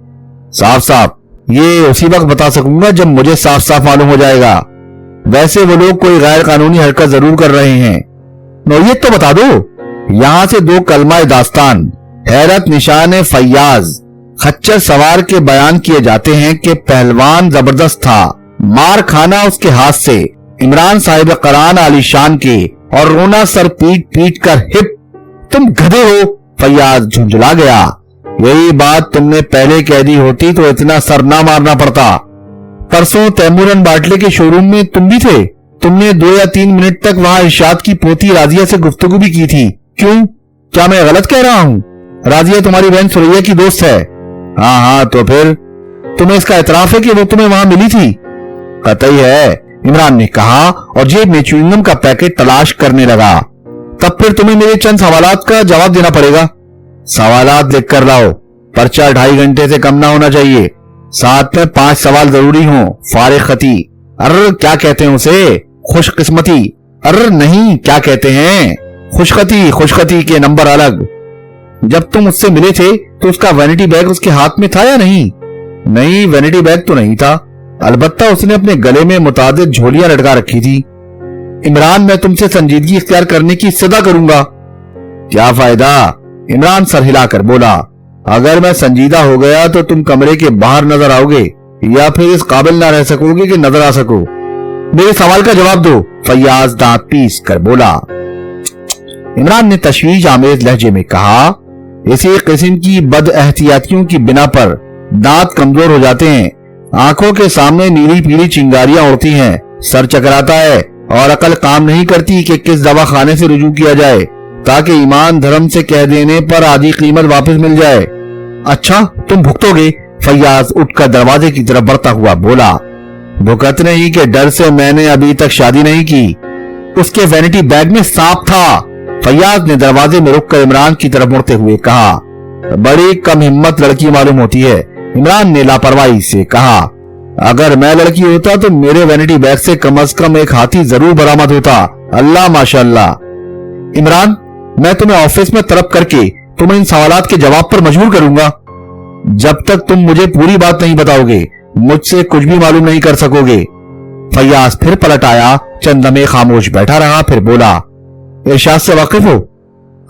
साफ साफ ये उसी वक्त बता सकूंगा जब मुझे साफ साफ मालूम हो जाएगा। वैसे वो लोग कोई गैर कानूनी हरकत जरूर कर रहे हैं। नौयत तो बता दो। यहाँ से 2 कलमाए दास्तान, हैरत निशान फैयाज, खच्चर सवार के बयान किए जाते हैं कि पहलवान जबरदस्त था, मार खाना उसके हाथ से, इमरान साहिब करान आलीशान के, और रोना सर पीट पीट कर हिप। तुम गधे हो! फैयाज झुंझुला गया। यही बात तुमने पहले कह दी होती तो इतना सर ना मारना पड़ता। परसों तैमूरन बाटले के शोरूम में तुम भी थे। तुमने 2 या 3 मिनट तक वहां इरशाद की पोती राजिया से गुफ्तगू भी की थी। क्यों? क्या मैं गलत कह रहा हूँ? राजिया तुम्हारी बहन सुरैया की दोस्त है। हाँ, तो फिर तुम्हें इसका एतराफ है कि वो तुम्हें वहां मिली थी? कतई है, इमरान ने कहा और जेब में च्युइंगम का पैकेट तलाश करने लगा। तब फिर तुम्हें मेरे चंद सवालात का जवाब देना पड़ेगा। सवालात लिख कर लाओ, पर्चा 2.5 घंटे से कम ना होना चाहिए, साथ में 5 सवाल जरूरी हों। फारिग खती, क्या कहते हैं उसे? खुशकिस्मती। नहीं, क्या कहते हैं? खुशखती के नंबर अलग। जब तुम उससे मिले थे तो उसका वैनिटी बैग उसके हाथ में था या नहीं? नहीं, वैनिटी बैग तो नहीं था, अलबत्ता उसने अपने गले में मुतादिद झोलियां लटका रखी थी। इमरान, मैं तुमसे संजीदगी इख्तियार करने की सदा करूंगा। क्या फायदा? इमरान सर हिलाकर बोला, अगर मैं संजीदा हो गया तो तुम कमरे के बाहर नजर आओगे या फिर इस काबिल ना रह सकोगे कि नजर आ सको। मेरे सवाल का जवाब दो, फैयाज दांत पीस कर बोला। इमरान ने तशवीश आमेज लहजे में कहा, इसी किस्म की बद एहतियातियों की बिना पर दांत कमजोर हो जाते हैं, आंखों के सामने नीली पीली चिंगारियां उड़ती हैं, सर चकराता है और अकल काम नहीं करती कि किस दवाखाने से रुजू किया जाए ताकि ईमान धर्म से कह देने पर आधी कीमत वापस मिल जाए। अच्छा, तुम भुगतोगे? फैयाज उठकर दरवाजे की तरफ बढ़ता हुआ बोला। भुगतने ही के डर से मैंने अभी तक शादी नहीं की। उसके वैनिटी बैग में सांप था। फैयाज ने दरवाजे में रुककर इमरान की तरफ मुड़ते हुए कहा। बड़ी कम हिम्मत लड़की मालूम होती है, इमरान ने लापरवाही से कहा। अगर मैं लड़की होता तो मेरे वैनिटी बैग से कम एक हाथी जरूर बरामद होता। अल्लाह माशाअल्लाह। इमरान, मैं तुम्हें ऑफिस में तलब करके तुम्हें इन सवालात के जवाब पर मजबूर करूंगा। जब तक तुम मुझे पूरी बात नहीं बताओगे मुझसे कुछ भी मालूम नहीं कर सकोगे। फैयाज फिर पलट आया, चंद लम्हे खामोश बैठा रहा, फिर बोला, इरशाद से वाकिफ हो?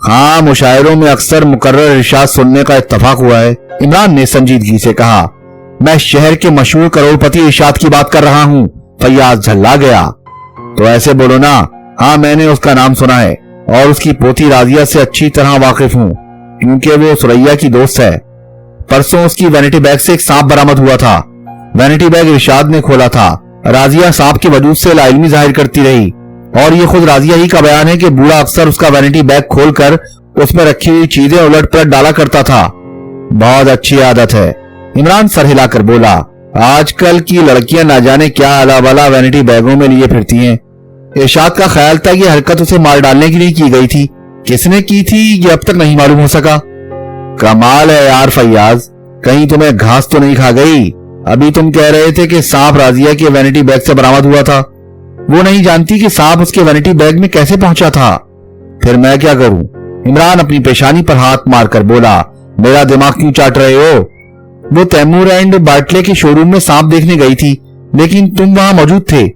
हाँ, मुशायरों में अक्सर मुकर्रर इरशाद सुनने का इत्तफाक हुआ है, इमरान ने संजीदगी से कहा। मैं शहर के मशहूर करोड़पति इरशाद की बात कर रहा हूँ। फैयाज झल्ला गया। तो ऐसे बोलो ना, हाँ मैंने उसका नाम सुना है और उसकी पोती राजिया से अच्छी तरह वाकिफ हूँ क्योंकि वो सुरैया की दोस्त है। परसों उसकी वैनिटी बैग से एक सांप बरामद हुआ था। वैनिटी बैग इरशाद ने खोला था। राजिया सांप के वजूद से लाइल्मी जाहिर करती रही और ये खुद राजिया ही का बयान है कि बूढ़ा अक्सर उसका वैनिटी बैग खोलकर उसमें रखी हुई चीजें उलट पलट डाला करता था। बहुत अच्छी आदत है, इमरान सर हिलाकर बोला। आजकल की लड़कियां ना जाने क्या अला वाला वैनिटी बैगों में लिए फिरती हैं। इरशाद का ख्याल था कि हरकत उसे मार डालने के लिए की गई थी। किसने की थी ये अब तक नहीं मालूम हो सका। कमाल है यार फैयाज, कहीं तुम्हें घास तो नहीं खा गई? अभी तुम कह रहे थे कि सांप राजिया के वैनिटी बैग से बरामद हुआ था। वो नहीं जानती कि सांप उसके वैनिटी बैग में कैसे पहुंचा था। फिर मैं क्या करूं? इमरान अपनी पेशानी पर हाथ मारकर बोला। मेरा दिमाग क्यों चाट रहे हो? वो तैमूर एंड बाटले के शोरूम में सांप देखने गई थी लेकिन तुम वहां मौजूद थे।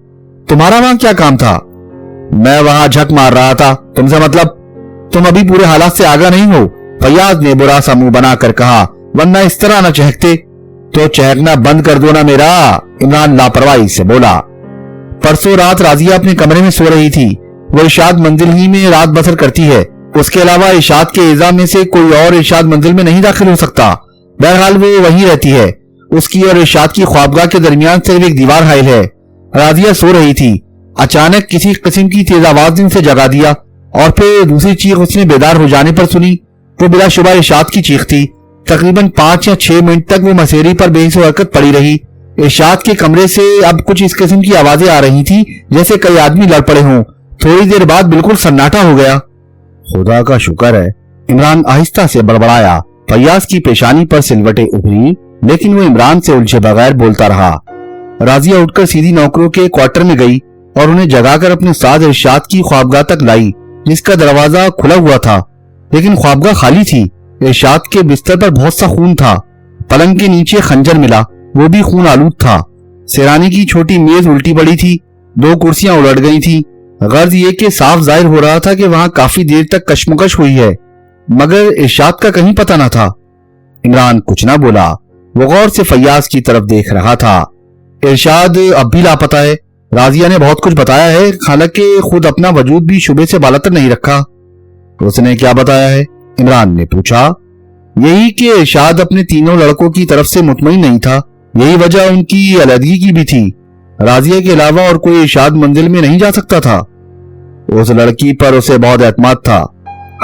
तुम्हारा वहां क्या काम था? मैं वहां झक मार रहा था। तुमसे मतलब? तुम अभी पूरे हालात से आगा नहीं हो, फैयाज ने बुरा सा मुंह बनाकर कहा, वरना इस तरह न चहकते। तो चहकना बंद कर दो ना मेरा, इमरान लापरवाही से बोला। परसों रात राजिया अपने कमरे में सो रही थी। वो इरशाद मंजिल ही में रात बसर करती है। उसके अलावा इरशाद के एज़ा में से कोई और इरशाद मंजिल में नहीं दाखिल हो सकता। बहरहाल वो वहीं रहती है। उसकी और इरशाद की ख्वाबगाह के दरमियान सिर्फ एक दीवार हाइल है। राजिया सो रही थी। अचानक किसी किस्म की तेज आवाज ने उसे जगा दिया और फिर दूसरी चीख उसने बेदार हो जाने पर सुनी। वो बिलाशुबा इरशाद की चीख थी। तकरीबन 5 या 6 मिनट तक वो मसेरी पर बेहिस हरकत पड़ी रही। इरशाद के कमरे से अब कुछ इस किस्म की आवाजें आ रही थी जैसे कई आदमी लड़ पड़े हों। थोड़ी देर बाद बिल्कुल सन्नाटा हो गया। खुदा का शुक्र है, इमरान आहिस्ता से बड़बड़ाया। फैयाज की पेशानी पर सिलवटें उभरी लेकिन वो इमरान से उलझे बगैर बोलता रहा। राजिया उठकर सीधी नौकरों के क्वार्टर में गई और उन्हें जगाकर अपने साथ इरशाद की ख्वाबगाह तक लाई जिसका दरवाजा खुला हुआ था लेकिन ख्वाबगाह खाली थी। इरशाद के बिस्तर पर बहुत सा खून था। पलंग के नीचे खंजर मिला, वो भी खून आलूद था। सिरानी की छोटी मेज उल्टी पड़ी थी। 2 कुर्सियां उलट गई थी। गर्ज ये कि साफ जाहिर हो रहा था कि वहां काफी देर तक कशमकश हुई है मगर इरशाद का कहीं पता न था। इमरान कुछ ना बोला। वो गौर से फैयाज की तरफ देख रहा था। इरशाद अब भी लापता है। राजिया ने बहुत कुछ बताया है, हालांकि खुद अपना वजूद भी शुबे से बालातर नहीं रखा। उसने क्या बताया है? इमरान ने पूछा। यही कि इरशाद अपने तीनों लड़कों की तरफ से मुतमईन नहीं था। यही वजह उनकी अलहदगी की भी थी। राजिया के अलावा और कोई इरशाद मंजिल में नहीं जा सकता था। उस लड़की पर उसे बहुत एतमाद था।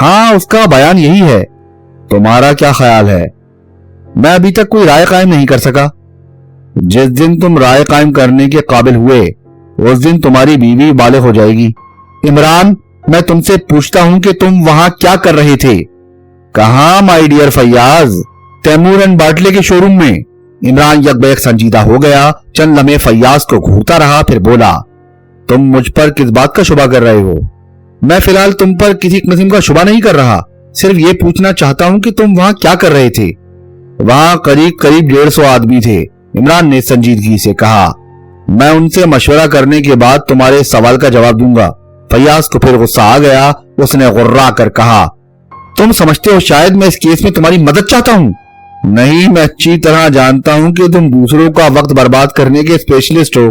हाँ, उसका बयान यही है। तुम्हारा क्या ख्याल है? मैं अभी तक कोई राय कायम नहीं कर सका। जिस दिन तुम राय कायम करने के काबिल हुए उस दिन तुम्हारी बीवी बालिग हो जाएगी। इमरान, मैं तुमसे पूछता हूं कि तुम वहां क्या कर रहे थे? कहा my dear Fayyaz? Taimur and बाटले के शोरूम में। इमरान यकबैक संजीदा हो गया। चंद लम्हे फैयाज को घूरता रहा, फिर बोला, तुम मुझ पर किस बात का शुबा कर रहे हो? मैं फिलहाल तुम पर किसी किस्म का शुबा नहीं कर रहा। सिर्फ ये पूछना चाहता हूँ कि तुम वहाँ क्या कर रहे थे? वहाँ करीब करीब 150 आदमी थे, इमरान ने संजीदगी से कहा। मैं उनसे मशवरा करने के बाद तुम्हारे सवाल का जवाब दूंगा। फैयाज को फिर गुस्सा आ गया। उसने गुर्रा कर कहा, तुम समझते हो शायद मैं इस केस में तुम्हारी मदद चाहता हूँ? नहीं, मैं अच्छी तरह जानता हूँ कि तुम दूसरों का वक्त बर्बाद करने के स्पेशलिस्ट हो।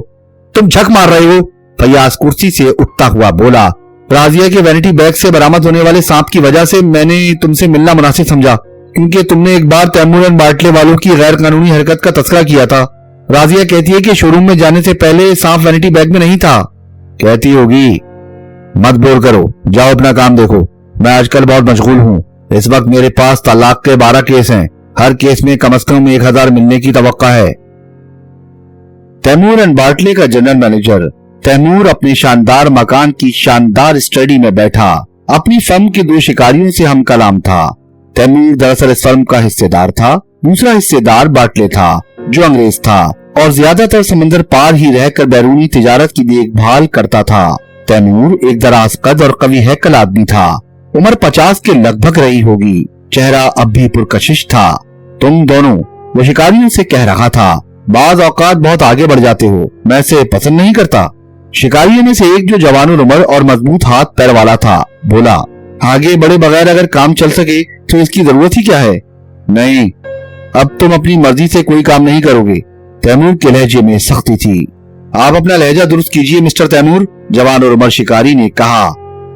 तुम झक मार रहे हो। फैयाज कुर्सी से उठता हुआ बोला। राजिया के वैनिटी बैग से बरामद होने वाले सांप की वजह से मैंने तुमसे मिलना मुनासिब समझा, क्योंकि तुमने एक बार तैमूर एंड बाटले वालों की गैर कानूनी हरकत का तस्करा किया था। राजिया कहती है कि शोरूम में जाने से पहले सांप वैनिटी बैग में नहीं था। कहती होगी। मत बोर करो, जाओ अपना काम देखो। मैं आजकल बहुत मशगूल हूँ। इस वक्त मेरे पास तलाक के 12 केस हैं। हर केस में कम से कम 1000 मिलने की तवक्का है। तैमूर एंड बाटले का जनरल मैनेजर तैमूर अपने शानदार मकान की शानदार स्टडी में बैठा अपनी फर्म के 2 शिकारियों से हम कलाम था। तैमूर दरअसल इस फर्म का हिस्सेदार था। दूसरा हिस्सेदार बाटले था, जो अंग्रेज था और ज्यादातर समंदर पार ही रहकर बैरूनी तिजारत की देखभाल करता था। तैमूर एक दराज कद और कवि हैकल आदमी था। उम्र 50 के लगभग रही होगी। चेहरा अब भी पुरकशिश था। तुम दोनों, वो शिकारियों से कह रहा था, बाज औकात बहुत आगे बढ़ जाते हो। मैं इसे पसंद नहीं करता। शिकारियों में से एक, जो जवान उम्र और मजबूत हाथ पैर वाला था, बोला, आगे बढ़े बगैर अगर काम चल सके तो इसकी जरूरत ही क्या है? नहीं, अब तुम अपनी मर्जी से कोई काम नहीं करोगे। तैमूर के लहजे में सख्ती थी। आप अपना लहजा दुरुस्त कीजिए मिस्टर तैमूर, जवान और उम्र शिकारी ने कहा।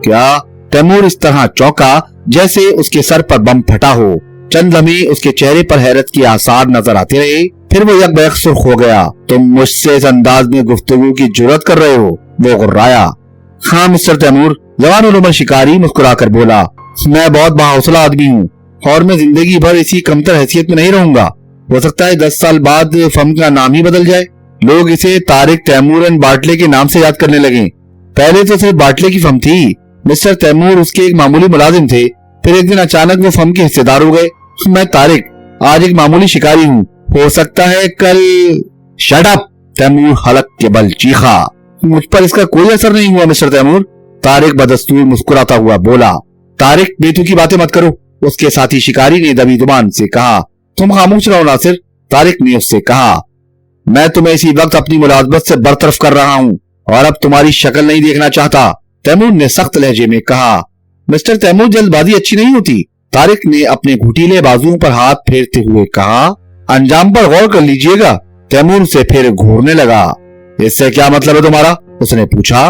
क्या? तैमूर इस तरह चौंका जैसे उसके सर पर बम फटा हो। चंद लम्हे उसके चेहरे पर हैरत के आसार नजर आते रहे, फिर वो यकबैक सुर्ख हो गया। तुम मुझसे इस अंदाज में गुफ्तगू की जुर्रत कर रहे हो? वो गुर्राया। हाँ मिस्टर तैमूर, जवान और उम्र शिकारी मुस्कुराकर बोला, मैं बहुत बाहौसला आदमी हूँ और मैं जिंदगी भर इसी कमतर हैसियत में नहीं रहूंगा। हो सकता है 10 साल बाद फर्म का नाम ही बदल जाए। लोग इसे तारिक तैमूर एंड बाटले के नाम से याद करने लगे। पहले तो सिर्फ बाटले की फर्म थी। मिस्टर तैमूर उसके एक मामूली मुलाजिम थे। फिर एक दिन अचानक वो फर्म के हिस्सेदार हो गए। मैं तारिक आज एक मामूली शिकारी हूँ। हो सकता है कल। Shut up! तैमूर हलक के बल चीखा। मुझ पर इसका कोई असर नहीं हुआ मिस्टर तैमूर, तारिक बदस्तूर मुस्कुराता हुआ बोला। तारिक बेतु की बातें मत करो, उसके साथी शिकारी ने दबी जुबान से कहा। तुम खामोश रहो नासिर, तारिक ने उससे कहा। मैं तुम्हें इसी वक्त अपनी मुलाजमत से बरतरफ कर रहा हूँ और अब तुम्हारी शक्ल नहीं देखना चाहता। तैमूर ने सख्त लहजे में कहा। मिस्टर तैमूर, जल्दबाजी अच्छी नहीं होती, तारिक ने अपने घुटीले बाजुओं पर हाथ फेरते हुए कहा। अंजाम पर गौर कर लीजिएगा। तैमूर से फिर घूरने लगा। इससे क्या मतलब है तुम्हारा? उसने पूछा।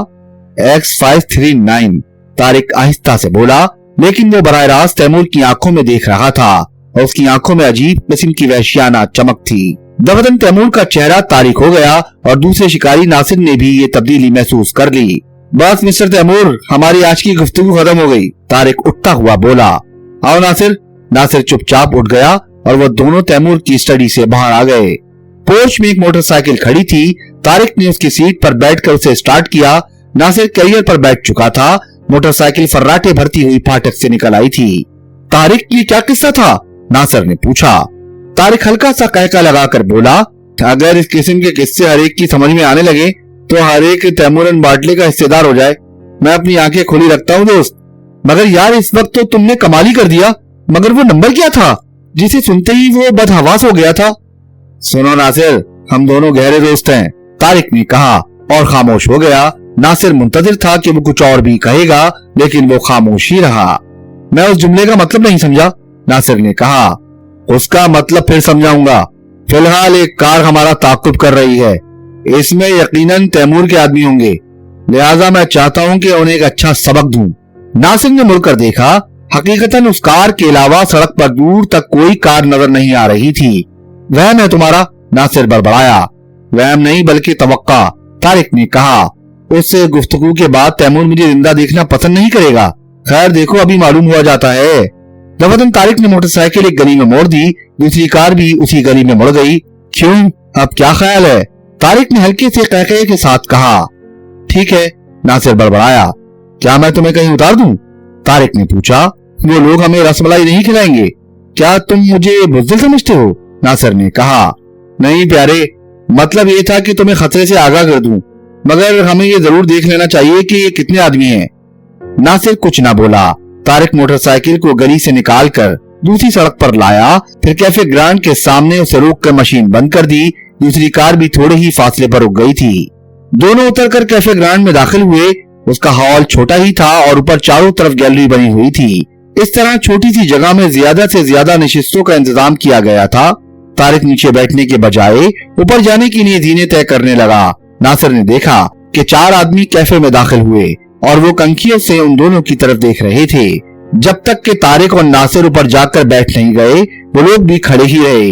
X539, तारिक आहिस्ता से बोला, लेकिन वो बराह रास्त तैमूर की आंखों में देख रहा था और उसकी आंखों में अजीब किस्म की वहशियाना चमक थी। दफतन तैमूर का चेहरा तारिक हो गया और दूसरे शिकारी नासिर ने भी ये तब्दीली महसूस कर ली। बस मिस्टर तैमूर, हमारी आज की गुफ्तगू खत्म हो गई, तारिक उठता हुआ बोला। आओ नासिर। नासिर चुपचाप उठ गया और वो दोनों तैमूर की स्टडी से बाहर आ गए। पोर्च में एक मोटरसाइकिल खड़ी थी। तारिक ने उसकी सीट पर बैठकर उसे स्टार्ट किया। नासिर कैरियर पर बैठ चुका था। मोटरसाइकिल फर्राटे भरती हुई फाटक से निकल आई थी। तारिक, ये क्या किस्सा था? नासिर ने पूछा। तारिक हल्का सा कहका लगाकर बोला, अगर इस किस्म के किस्से हर एक की समझ में आने लगे तो हर एक तैमूर एंड बाटले का हिस्सेदार हो जाए। मैं अपनी आंखें खुली रखता हूँ दोस्त। मगर यार, इस वक्त तो तुमने कमाल ही कर दिया। मगर वो नंबर क्या था जिसे सुनते ही वो बदहवास हो गया था? सुनो नासिर, हम दोनों गहरे दोस्त हैं, तारिक ने कहा और खामोश हो गया। नासिर मुंतजिर था कि वो कुछ और भी कहेगा, लेकिन वो खामोश ही रहा। मैं उस जुमले का मतलब नहीं समझा, नासिर ने कहा। उसका मतलब फिर समझाऊंगा। फिलहाल एक कार हमारा ताकुब कर रही है। इसमें यकीनन तैमूर के आदमी होंगे, लिहाजा मैं चाहता हूं कि उन्हें एक अच्छा सबक दूं। नासिर ने मुड़कर देखा। हकीकतन उस कार के अलावा सड़क पर दूर तक कोई कार नजर नहीं आ रही थी। वहम है तुम्हारा, नासिर बड़बड़ाया। वहम नहीं बल्कि तवक्का, तारिक ने कहा। उस गुफ्तगू के बाद तैमूर मुझे जिंदा देखना पसंद नहीं करेगा। खैर देखो, अभी मालूम हुआ जाता है। दफतन तारिक ने मोटरसाइकिल एक गली में मोड़ दी। दूसरी कार भी उसी गली में मुड़ गई। क्यों, अब क्या ख्याल है? तारिक ने हल्के से कहकहे के साथ कहा। ठीक है, नासिर बड़बड़ाया। क्या मैं तुम्हें कहीं उतार दूं? तारिक ने पूछा। वो लोग हमें रसमलाई नहीं खिलाएंगे। क्या तुम मुझे बुज़दिल समझते हो? नासिर ने कहा। नहीं प्यारे, मतलब ये था कि तुम्हें खतरे से आगाह कर दूं, मगर हमें ये जरूर देख लेना चाहिए कि ये कितने आदमी हैं। नासिर कुछ ना बोला। तारिक मोटरसाइकिल को गली से निकालकर दूसरी सड़क पर लाया, फिर कैफे ग्रांड के सामने उसे रोककर मशीन बंद कर दी। दूसरी कार भी थोड़े ही फासले पर रुक गई थी। दोनों उतरकर कैफे ग्रांड में दाखिल हुए। उसका हॉल छोटा ही था और ऊपर चारों तरफ गैलरी बनी हुई थी। इस तरह छोटी सी जगह में ज्यादा से ज्यादा नशिस्तों का इंतजाम किया गया था। तारिक नीचे बैठने के बजाय ऊपर जाने के लिए जीने तय करने लगा। नासिर ने देखा कि 4 आदमी कैफे में दाखिल हुए और वो कंखियों से उन दोनों की तरफ देख रहे थे। जब तक कि तारिक और नासिर ऊपर जाकर बैठ नहीं गए, वो लोग भी खड़े ही रहे।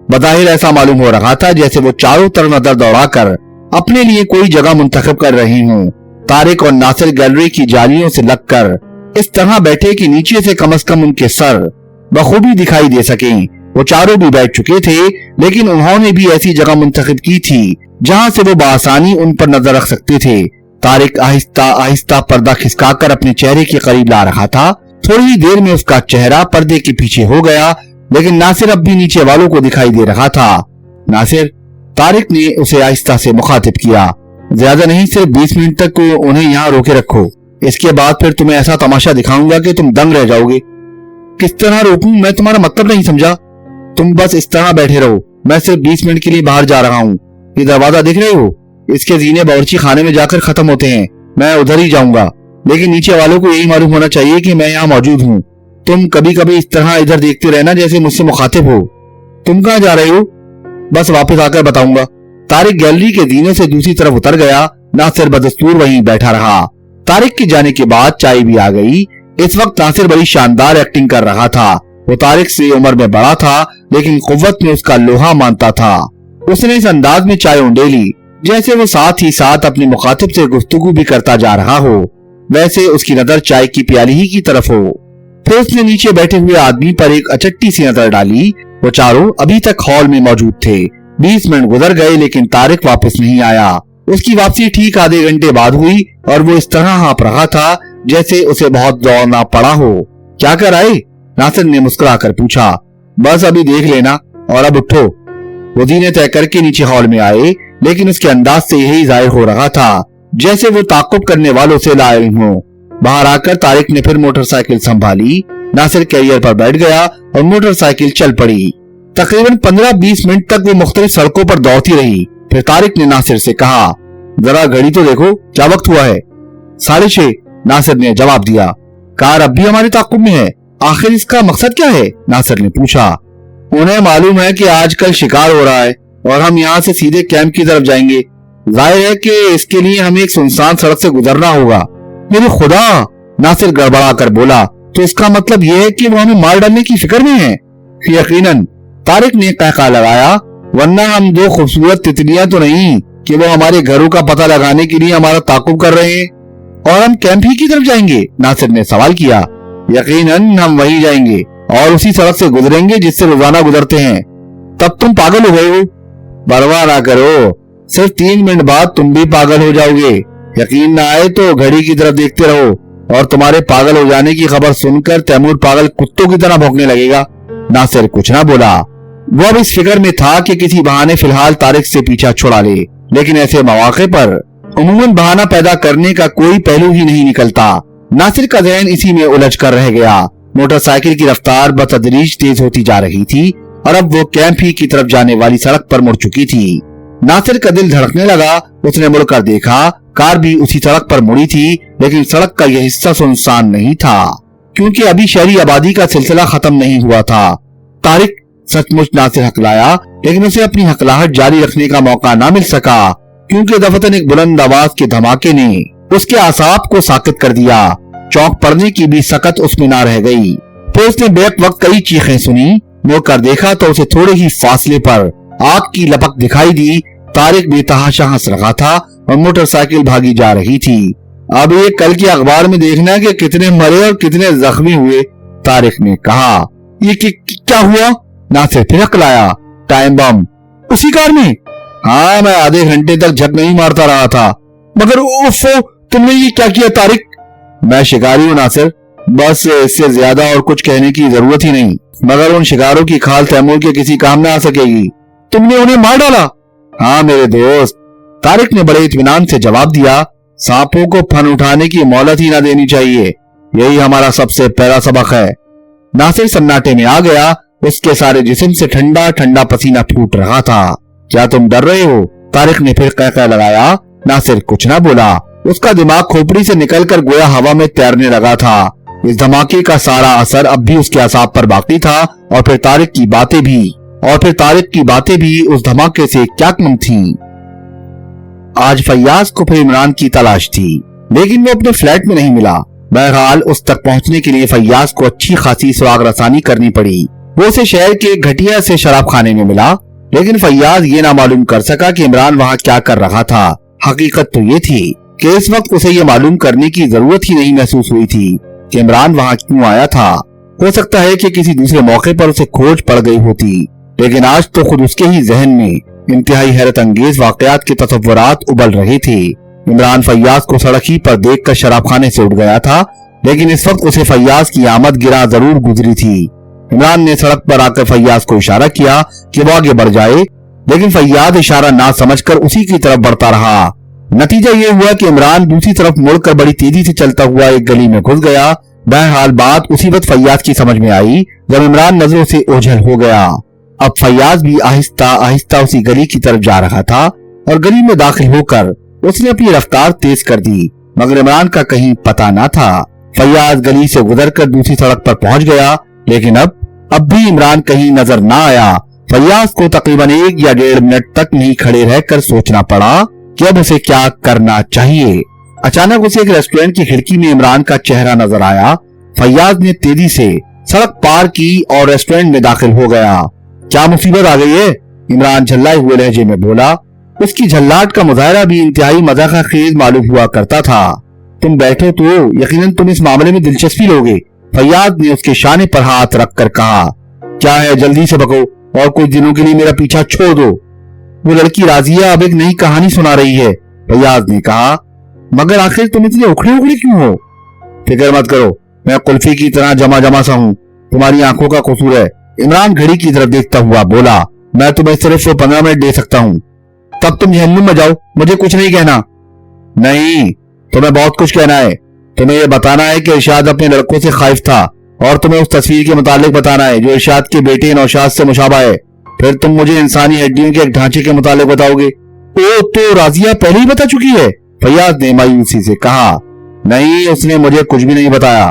बज़ाहिर ऐसा मालूम हो रहा था जैसे वो चारों तरफ नजर दौड़ाकर अपने लिए कोई जगह मुंतखब कर रही हूँ। तारिक और नासिर गैलरी की जालियों से लगकर इस तरह बैठे कि नीचे से कम उनके सर बखूबी दिखाई दे सकें। वो चारों भी बैठ चुके थे, लेकिन उन्होंने भी ऐसी जगह मुंतखब की थी जहाँ से वो बआसानी उन पर नजर रख सकते थे। तारिक आहिस्ता आहिस्ता पर्दा खिसकाकर अपने चेहरे के करीब ला रहा था। थोड़ी ही देर में उसका चेहरा पर्दे के पीछे हो गया, लेकिन नासिर अब भी नीचे वालों को दिखाई दे रहा था। नासिर, तारिक ने उसे आहिस्ता से मुखातिब किया, ज्यादा नहीं, सिर्फ 20 मिनट तक उन्हें यहाँ रोके रखो। इसके बाद फिर तुम्हें ऐसा तमाशा दिखाऊंगा कि तुम दंग रह जाओगे। किस तरह रोकूं, मैं तुम्हारा मतलब नहीं समझा। तुम बस इस तरह बैठे रहो, मैं सिर्फ 20 मिनट के लिए बाहर जा रहा हूँ। ये दरवाजा देख रहे हो, इसके जीने बावर्ची खाने में जाकर खत्म होते हैं। मैं उधर ही जाऊंगा, लेकिन नीचे वालों को यही मालूम होना चाहिए कि मैं यहाँ मौजूद हूँ। तुम कभी कभी इस तरह इधर देखते रहना जैसे मुझसे मुखातिब हो। तुम कहाँ जा रहे हो? बस वापस आकर बताऊंगा। तारिक गैलरी के जीने से दूसरी तरफ उतर गया। नासिर बदस्तूर वहीं बैठा रहा। तारिक के जाने के बाद चाय भी आ गई। इस वक्त नासिर बड़ी शानदार एक्टिंग कर रहा था। वो तारिक से उम्र में बड़ा था, लेकिन कुव्वत में उसका लोहा मानता था। उसने इस अंदाज में चाय उंडेली जैसे वो साथ ही साथ अपने मुखातिब से गुफ्तगू भी करता जा रहा हो, वैसे उसकी नजर चाय की प्याली ही की तरफ हो। फिर उसने नीचे बैठे हुए आदमी पर एक अचट्टी सी नजर डाली। वो चारों अभी तक हॉल में मौजूद थे। 20 मिनट गुजर गए, लेकिन तारिक वापस नहीं आया। उसकी वापसी ठीक आधे घंटे बाद हुई और वो इस तरह हाँप रहा था जैसे उसे बहुत दौड़ना पड़ा हो। क्या कर आए? नासिर ने मुस्कुराकर पूछा। बस अभी देख लेना और अब उठो। वो जीने तय करके नीचे हॉल में आए, लेकिन उसके अंदाज से यही जाहिर हो रहा था जैसे वो ताक़ुब करने वालों से लाइल हो। बाहर आकर तारिक ने फिर मोटरसाइकिल संभाली। नासिर कैरियर पर बैठ गया और मोटरसाइकिल चल पड़ी। तकरीबन 15-20 मिनट तक वो मुख्तलिफ सड़कों पर दौड़ती रही। फिर तारिक ने नासिर से कहा, जरा घड़ी तो देखो, क्या वक्त हुआ है? 6:30। नासिर ने जवाब दिया। कार अब भी हमारे ताक़ुब में है। आखिर इसका मकसद क्या है? नासिर ने पूछा। उन्हें मालूम है कि आजकल शिकार हो रहा है और हम यहाँ से सीधे कैंप की तरफ जाएंगे। जाहिर है कि इसके लिए हमें एक सुनसान सड़क से गुजरना होगा। मेरे खुदा, नासिर गड़बड़ा कर बोला, तो इसका मतलब यह है कि वो हमें मार डालने की फिक्र में है? यकीनन, तारिक ने कहका लगाया, वरना हम 2 खूबसूरत तितलियां तो नहीं कि वो हमारे घरों का पता लगाने के लिए हमारा ताक़ुब कर रहे हैं और हम कैंप ही की तरफ जाएंगे। नासिर ने सवाल किया। यकीनन हम वही जाएंगे और उसी सड़क से गुजरेंगे जिससे रोजाना गुजरते हैं। तब तुम पागल हो गए हो? परवाह ना करो, सिर्फ 3 मिनट बाद तुम भी पागल हो जाओगे। यकीन ना आए तो घड़ी की तरफ देखते रहो और तुम्हारे पागल हो जाने की खबर सुनकर तैमूर पागल कुत्तों की तरह भौंकने लगेगा। नासिर कुछ ना बोला। वो अब इस फिक्र में था कि किसी बहाने फिलहाल तारिक से पीछा छुड़ा ले, लेकिन ऐसे मौके पर उम्मन बहाना पैदा करने का कोई पहलू ही नहीं निकलता। नासिर का ज़हन इसी में उलझ कर रह गया। मोटरसाइकिल की रफ्तार बतदरीज तेज होती जा रही थी और अब वो कैंप ही की तरफ जाने वाली सड़क पर मुड़ चुकी थी। नासिर का दिल धड़कने लगा। उसने मुड़कर देखा, कार भी उसी सड़क पर मुड़ी थी, लेकिन सड़क का यह हिस्सा सुनसान नहीं था क्योंकि अभी शहरी आबादी का सिलसिला खत्म नहीं हुआ था। तारिक सचमुच नासिर हकलाया, लेकिन उसे अपनी हकलाहट जारी रखने का मौका न मिल सका क्योंकि दफतन एक बुलंद आवाज के धमाके ने उसके आसाब को साकित कर दिया। चौंक पड़ने की भी सकत उसमें ना रह गई। फिर उसने बेक वक्त कई चीखें सुनी। मुड़कर देखा तो उसे थोड़े ही फासले पर आग की लपक दिखाई दी। तारिक बेतहाशा हंस रहा था और मोटरसाइकिल भागी जा रही थी। अब ये कल के अखबार में देखना कि कितने मरे और कितने जख्मी हुए, तारिक ने कहा। ये क्या हुआ? नासिर फिर हकलाया। टाइम बम उसी कार में? हाँ, मैं आधे घंटे तक झक नहीं मारता रहा था। मगर उफ़ो, तुमने ये क्या किया तारिक? मैं शिकारी हूँ नासिर, बस इससे ज्यादा और कुछ कहने की जरूरत ही नहीं। मगर उन शिकारों की खाल तैमूर के किसी काम में आ सकेगी। तुमने उन्हें मार डाला? हाँ मेरे दोस्त, तारिक ने बड़े इत्मीनान से जवाब दिया। सांपों को फन उठाने की मोहलत ही ना देनी चाहिए। यही हमारा सबसे पहला सबक है। नासिर सन्नाटे में आ गया। उसके सारे जिस्म से ठंडा ठंडा पसीना फूट रहा था। क्या तुम डर रहे हो? तारिक ने फिर कहकर लगाया। नासिर कुछ ना बोला। उसका दिमाग खोपड़ी से निकलकर गोया हवा में तैरने लगा था। इस धमाके का सारा असर अब भी उसके असाब पर बाकी था और फिर तारिक की बातें भी उस धमाके से क्या कम थीं। आज फैयाज को फिर इमरान की तलाश थी, लेकिन वो अपने फ्लैट में नहीं मिला। बहरहाल उस तक पहुंचने के लिए फैयाज को अच्छी खासी सुराग रसानी करनी पड़ी। वो उसे शहर के एक घटिया से शराब खाने में मिला, लेकिन फैयाज ये ना मालूम कर सका कि इमरान वहाँ क्या कर रहा था। हकीकत तो ये थी कि इस वक्त उसे ये मालूम करने की जरूरत ही नहीं महसूस हुई थी कि इमरान वहाँ क्यों आया था। हो सकता है कि किसी दूसरे मौके पर उसे खोज पड़ गई होती, लेकिन आज तो खुद उसके ही जहन में इंतहाई हैरत अंगेज वाकयात के तसव्वुरात उबल रहे थे। इमरान फैयाज को सड़क ही पर देखकर शराब खाने से उठ गया था, लेकिन इस वक्त उसे फैयाज की आमद गिरा जरूर गुजरी थी। इमरान ने सड़क पर आकर फैयाज को इशारा किया कि वो आगे बढ़ जाए, लेकिन फैयाज इशारा ना समझकर उसी की तरफ बढ़ता रहा। नतीजा ये हुआ कि इमरान दूसरी तरफ मुड़कर बड़ी तेजी से चलता हुआ एक गली में घुस गया। बहरहाल बात उसी वक्त फैयाज की समझ में आई जब इमरान नजरों से ओझल हो गया। अब फैयाज भी आहिस्ता आहिस्ता उसी गली की तरफ जा रहा था और गली में दाखिल होकर उसने अपनी रफ्तार तेज कर दी, मगर इमरान का कहीं पता न था। फैयाज गली से गुजरकर दूसरी सड़क पर पहुंच गया, लेकिन अब भी इमरान कहीं नजर न आया। फैयाज को तकरीबन 1 या 1.5 मिनट तक नहीं खड़े रहकर सोचना पड़ा कि अब उसे क्या करना चाहिए। अचानक उसे एक रेस्टोरेंट की खिड़की में इमरान का चेहरा नजर आया। फैयाज ने तेजी से सड़क पार की और रेस्टोरेंट में दाखिल हो गया। क्या मुसीबत आ गई है? इमरान झल्लाए हुए लहजे में बोला। उसकी झल्लाहट का मुजाहरा भी इंतहाई मजाकखेज मालूम हुआ करता था। तुम बैठो तो यकीनन तुम इस मामले में दिलचस्पी लोगे, फैयाज ने उसके शाने पर हाथ रखकर कहा। क्या है, जल्दी से बको और कुछ दिनों के लिए मेरा पीछा छोड़ दो। वो लड़की राजिया अब एक नई कहानी सुना रही है, फैयाज ने कहा। मगर आखिर तुम इतने उखड़े उखड़े क्यों हो? फिक्र मत करो, मैं कुल्फी की तरह जमा सा हूँ, तुम्हारी आंखों का कसूर है। इमरान घड़ी की तरफ देखता हुआ बोला। मैं तुम्हें सिर्फ 15 मिनट दे सकता हूँ, तब तुम जहन्नुम में जाओ, मुझे कुछ नहीं कहना। नहीं, तुम्हें बहुत कुछ कहना है। तुम्हें यह बताना है कि इरशाद अपने लड़कों से खाइफ था और तुम्हें उस तस्वीर के मुतालिक बताना है जो इरशाद के बेटे नौशाद से मुशाबा है। फिर तुम मुझे इंसानी हड्डियों के एक ढांचे के मुतालिक बताओगे। ओ, तो राजिया पहले ही बता चुकी है, फैयाज ने मायूसी से कहा। नहीं, उसने मुझे कुछ भी नहीं बताया।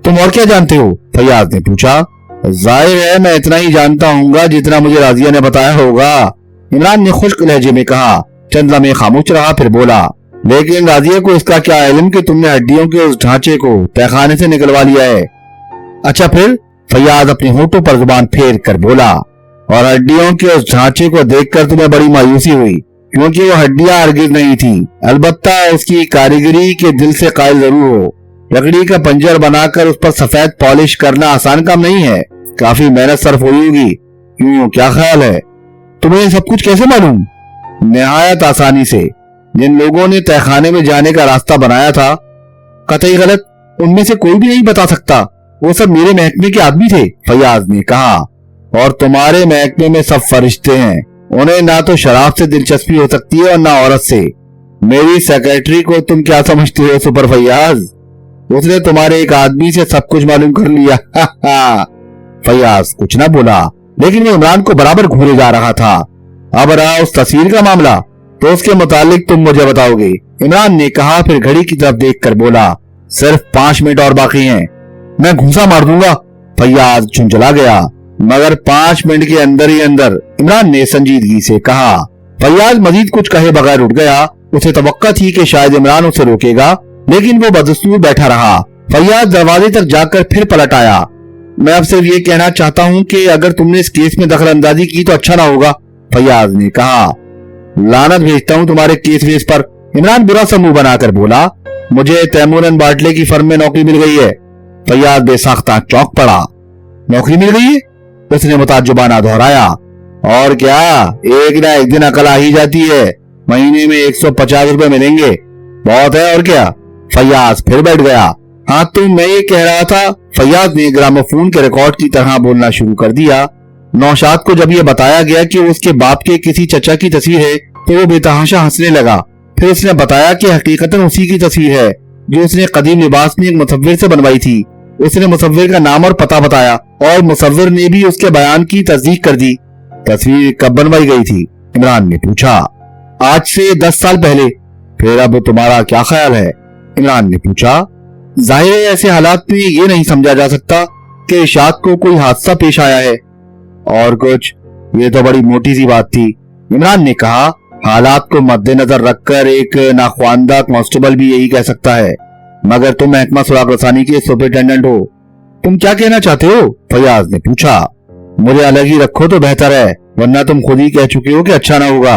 तुम और क्या जानते हो? फैयाज ने पूछा। जाहिर है मैं इतना ही जानता हूँगा जितना मुझे राजिया ने बताया होगा, इमरान ने खुश्क लहजे में कहा। चंद लम्हे खामोश रहा, फिर बोला। लेकिन राजिया को इसका क्या इल्म कि तुमने हड्डियों के उस ढांचे को तहखाने से निकलवा लिया है? अच्छा फिर? फैयाज अपने होठों पर जुबान फेर कर बोला। और हड्डियों के उस ढांचे को देखकर तुम्हें बड़ी मायूसी हुई, क्योंकि वो हड्डियां हरगिज नहीं थी, अलबत्ता उसकी कारीगरी के दिल से कायल जरूर हो। लकड़ी का पंजर बनाकर उस पर सफेद पॉलिश करना आसान काम नहीं है, काफी मेहनत सर्फ हुई होगी। क्यों, क्या ख्याल है? तुम्हें सब कुछ कैसे मालूम? निहायत आसानी से। जिन लोगों ने तहखाने में जाने का रास्ता बनाया था, कतई गलत, उनमें से कोई भी नहीं बता सकता। वो सब मेरे महकमे के आदमी थे, फैयाज ने कहा। और तुम्हारे महकमे में सब फरिश्ते हैं, उन्हें ना तो शराब से दिलचस्पी हो सकती है और ना औरत से। मेरी सेक्रेटरी को तुम क्या समझते हो सुपर फैयाज? उसने तुम्हारे एक आदमी से सब कुछ मालूम कर लिया। फैयाज कुछ ना बोला, लेकिन वो इमरान को बराबर घूरे जा रहा था। अब रहा उस तस्वीर का मामला, तो उसके मुतालिक तुम मुझे बताओगे, इमरान ने कहा। फिर घड़ी की तरफ देखकर बोला। सिर्फ 5 मिनट और बाकी हैं, मैं घूंसा मार दूंगा। फैयाज झुंझला गया। मगर 5 मिनट के अंदर ही अंदर, इमरान ने संजीदगी से कहा। फैयाज मजीद कुछ कहे बगैर उठ गया। उसे तवक्का थी कि शायद इमरान उसे रोकेगा, लेकिन वो बदस्तूर बैठा रहा। फैयाज दरवाजे तक जाकर फिर पलट आया। मैं अब सिर्फ ये कहना चाहता हूँ कि अगर तुमने इस केस में दखल अंदाजी की तो अच्छा ना होगा, फैयाज ने कहा। लानत भेजता हूँ तुम्हारे केस वेस पर, इमरान बुरा सा मुंह बनाकर बोला। मुझे तैमूरन बाटले की फर्म में नौकरी मिल गई है। फैयाज बेसाख्ता चौंक पड़ा। नौकरी मिल गई है? उसने मुताज्जुबाना दोहराया। और क्या, एक ना एक दिन अकल आ ही जाती है। महीने में 150 रुपए मिलेंगे, बहुत है और क्या। फैयाज फिर बैठ गया। हाँ तो मैं ये कह रहा था, फैयाज ने ग्रामोफोन के रिकॉर्ड की तरह बोलना शुरू कर दिया। नौशाद को जब ये बताया गया कि उसके बाप के किसी चचा की तस्वीर है, तो वो बेतहाशा हंसने लगा। फिर उसने बताया कि हकीकतन उसी की तस्वीर है। जो उसने कदीम लिबास में एक मुसव्विर से बनवाई थी। उसने मुसव्विर का नाम और पता बताया और मुसव्विर ने भी उसके बयान की तस्दीक कर दी। तस्वीर कब बनवाई गई थी? इमरान ने पूछा। आज से 10 साल पहले। फिर अब तुम्हारा क्या ख्याल है? इमरान ने पूछा। जाहिर है ऐसे हालात में ये नहीं समझा जा सकता कि इरशाद को कोई हादसा पेश आया है। और कुछ? ये तो बड़ी मोटी सी बात थी। इमरान ने कहा। हालात को मद्देनजर रखकर एक नाख्वानदा कांस्टेबल भी यही कह सकता है, मगर तुम महकमा सुराग रसानी के सुपरिटेंडेंट हो, तुम क्या कहना चाहते हो? फैयाज ने पूछा। मुझे अलग ही रखो तो बेहतर है, वरना तुम खुद ही कह चुके हो कि अच्छा ना होगा।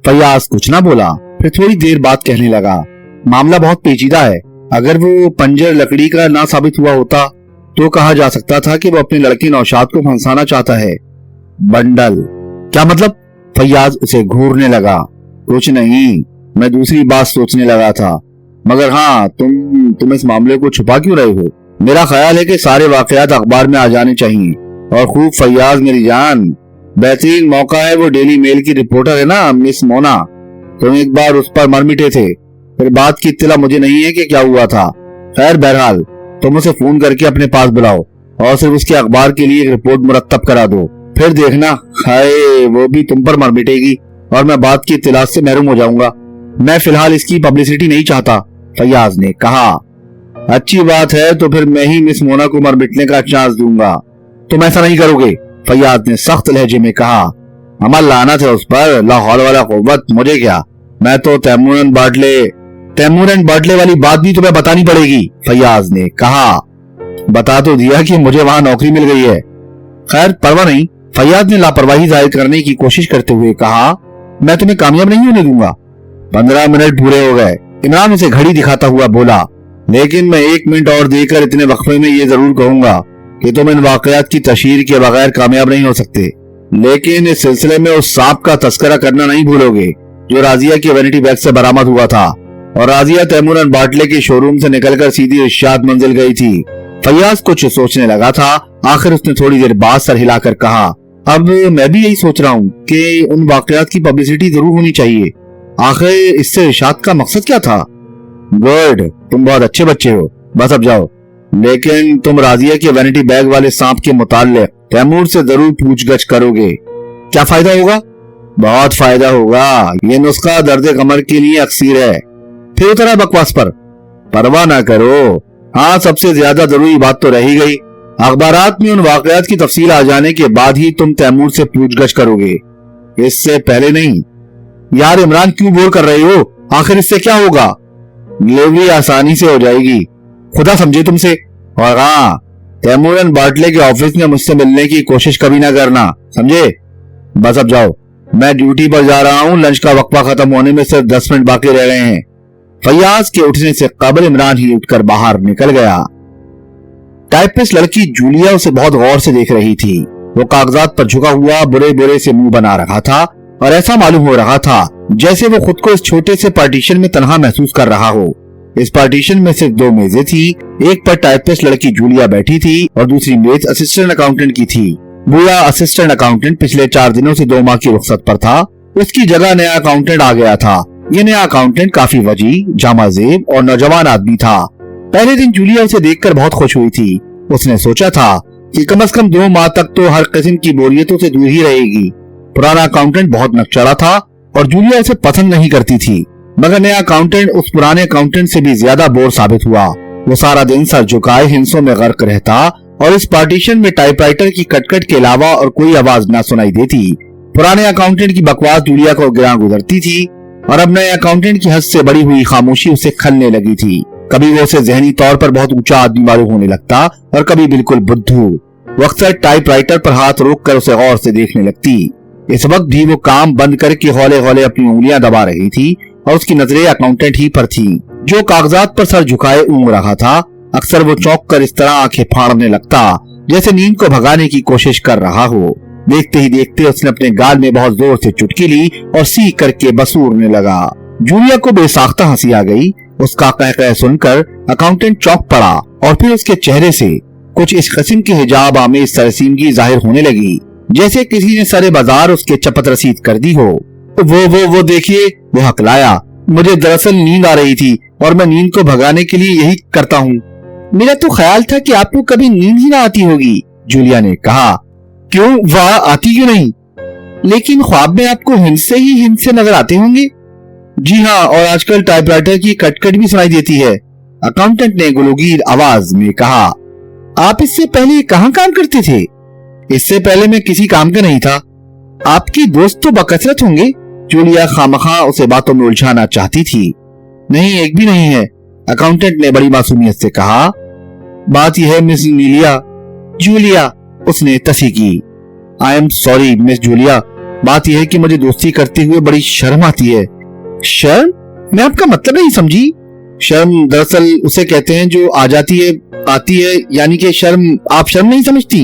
फैयाज कुछ ना बोला, फिर थोड़ी देर बाद कहने लगा। मामला बहुत पेचीदा है। अगर वो पंजर लकड़ी का ना साबित हुआ होता तो कहा जा सकता था कि वो अपने लड़के नौशाद को फंसाना चाहता है। बंडल? क्या मतलब? फैयाज उसे घूरने लगा। कुछ नहीं, मैं दूसरी बात सोचने लगा था। मगर हाँ, तुम इस मामले को छुपा क्यों रहे हो? मेरा ख्याल है कि सारे वाकयात अखबार में आ जाने चाहिए। और खूब फैयाज मेरी जान, बेहतरीन मौका है। वो डेली मेल की रिपोर्टर है ना, मिस मोना, तुम एक बार उस पर मर मिटे थे, फिर बात की इत्तला मुझे नहीं है कि क्या हुआ था। खैर बहरहाल, तुम उसे फोन करके अपने पास बुलाओ और सिर्फ उसके अखबार के लिए एक रिपोर्ट मुरत्तब करा दो। फिर देखना, हाय, वो भी तुम पर मर मिटेगी और मैं बात की इत्तला से महरूम हो जाऊंगा। मैं फिलहाल इसकी पब्लिसिटी नहीं चाहता, फैयाज ने कहा। अच्छी बात है, तो फिर मैं ही मिस मोना को मर मिटने का चांस दूंगा। तुम ऐसा नहीं करोगे, फैयाज ने सख्त लहजे में कहा। अमल लानत है उस पर, ला हौल वला कुव्वत, मुझे क्या, मैं तो तैमूर एंड बाटले वाली बात भी तुम्हें बतानी पड़ेगी, फैयाज ने कहा। बता तो दिया कि मुझे वहां नौकरी मिल गई है। खैर परवाह नहीं, फैयाज ने लापरवाही जाहिर करने की कोशिश करते हुए कहा। मैं तुम्हें कामयाब नहीं होने दूंगा। 15 मिनट पूरे हो गए, इमरान उसे घड़ी दिखाता हुआ बोला। लेकिन मैं 1 मिनट और देकर इतने वक्फे में ये जरूर कहूंगा कि तुम इन वाकयात की तशहीर के बगैर कामयाब नहीं हो सकते। लेकिन इस सिलसिले में उस सांप का तस्करा करना नहीं भूलोगे जो राजिया के वैनिटी बैग से बरामद हुआ था। और राजिया तैमूर एंड बाटले के शोरूम से निकलकर सीधी इरशाद मंजिल गई थी। फैयाज कुछ सोचने लगा था। आखिर उसने थोड़ी देर बाद सर हिलाकर कहा, अब मैं भी यही सोच रहा हूँ कि उन वाकयात की पब्लिसिटी जरूर होनी चाहिए। आखिर इससे इरशाद का मकसद क्या था? गुड, तुम बहुत अच्छे बच्चे हो, बस अब जाओ। लेकिन तुम राजिया के वैनिटी बैग वाले सांप के मुताल्लिक तैमूर से जरूर पूछगछ करोगे। क्या फायदा होगा? बहुत फायदा होगा। ये नुस्खा दर्द कमर के लिए अक्सीर है। फिर उतरा बकवास पर। परवाह ना करो। हाँ, सबसे ज्यादा जरूरी बात तो रही गई। अखबारात में उन वाकयात की तफसील आ जाने के बाद ही तुम तैमूर से पूछगछ करोगे, इससे पहले नहीं। यार इमरान, क्यों बोर कर रहे हो? आखिर इससे क्या होगा? डिलीवरी आसानी से हो जाएगी, खुदा समझे तुमसे। और हाँ, तैमूर एंड बाटले के ऑफिस में मुझसे मिलने की कोशिश कभी ना करना, समझे? बस अब जाओ, मैं ड्यूटी पर जा रहा हूँ। लंच का वक्फा खत्म होने में सिर्फ 10 मिनट बाकी रह गए हैं। फैयाज के उठने से कबल इमरान ही उठकर बाहर निकल गया। टाइपिस्ट लड़की जूलिया उसे बहुत गौर से देख रही थी। वो कागजात पर झुका हुआ बुरे बुरे से मुंह बना रहा था और ऐसा मालूम हो रहा था जैसे वो खुद को इस छोटे से पार्टीशन में तन्हा महसूस कर रहा हो। इस पार्टीशन में सिर्फ 2 मेजें थी। एक पर टाइपिस्ट लड़की जूलिया बैठी थी और दूसरी मेज असिस्टेंट अकाउंटेंट की थी। बुरा असिस्टेंट अकाउंटेंट पिछले 4 दिनों से 2 माह की रुखसत पर था। उसकी जगह नया अकाउंटेंट आ गया था। ये नया अकाउंटेंट काफी वजी, जामाजेब और नौजवान आदमी था। पहले दिन जूलिया उसे देखकर बहुत खुश हुई थी। उसने सोचा था कि कम से कम 2 माह तक तो हर किस्म की बोरियतों से दूर ही रहेगी। पुराना अकाउंटेंट बहुत नकचड़ा था और जूलिया इसे पसंद नहीं करती थी। मगर नया अकाउंटेंट उस पुराने अकाउंटेंट से भी ज्यादा बोर साबित हुआ। वो सारा दिन सर झुकाए हिंसों में गर्क रहता और इस पार्टीशन में टाइपराइटर की कटकट के अलावा और कोई आवाज न सुनाई देती। पुराने अकाउंटेंट की बकवास जूलिया को गिरा गुजरती थी और अब नए अकाउंटेंट की हद से बड़ी हुई खामोशी उसे खलने लगी थी। कभी वो उसे जहनी तौर पर बहुत ऊंचा आदमी मालूम होने लगता और कभी बिल्कुल बुद्धू। वो अक्सर टाइपराइटर पर हाथ रोक कर उसे गौर से देखने लगती। इस वक्त भी वो काम बंद करके हौले हौले अपनी उंगलियां दबा रही थी और उसकी नजरें अकाउंटेंट ही पर थी जो कागजात पर सर झुकाए ऊँग रहा था। अक्सर वो चौंक कर इस तरह आंखें फाड़ने लगता जैसे नींद को भगाने की कोशिश कर रहा हो। देखते ही देखते उसने अपने गाल में बहुत जोर से चुटकी ली और सीख करके बसूरने लगा। जूलिया को बेसाख्ता हंसी आ गई। उसका कहकह सुनकर अकाउंटेंट चौंक पड़ा और फिर उसके चेहरे से कुछ इस किस्म की हिजाब आमेज सरसीमगी जाहिर होने लगी जैसे किसी ने सारे बाजार उसके चपत रसीद कर दी हो। वो देखिए, वो हकलाया। मुझे दरअसल नींद आ रही थी और मैं नींद को भगाने के लिए यही करता हूँ। मेरा तो ख्याल था कि आपको कभी नींद ही ना आती होगी, जूलिया ने कहा। क्यों, वाह, आती क्यों नहीं? लेकिन ख्वाब में आपको हिंद से नजर आते होंगे। जी हाँ, और आजकल टाइपराइटर की कटकट भी सुनाई देती है, अकाउंटेंट ने गुलूगीर आवाज में कहा। आप इससे पहले कहाँ काम करते थे? इससे पहले मैं किसी काम का नहीं था। आपके दोस्त तो बकसरत होंगे। जूलिया खामखा उसे बातों में उलझाना चाहती थी। नहीं, एक भी नहीं है, अकाउंटेंट ने बड़ी मासूमियत से कहा। बात यह है मिस नीलिया, जूलिया, उसने तसी की। I am sorry miss Julia, बात यह है कि मुझे दोस्ती करते हुए बड़ी शर्म आती है। शर्म? मैं आपका मतलब नहीं समझी। शर्म दरअसल उसे कहते हैं जो आ जाती है, आती है, यानी कि शर्म। आप शर्म नहीं समझती?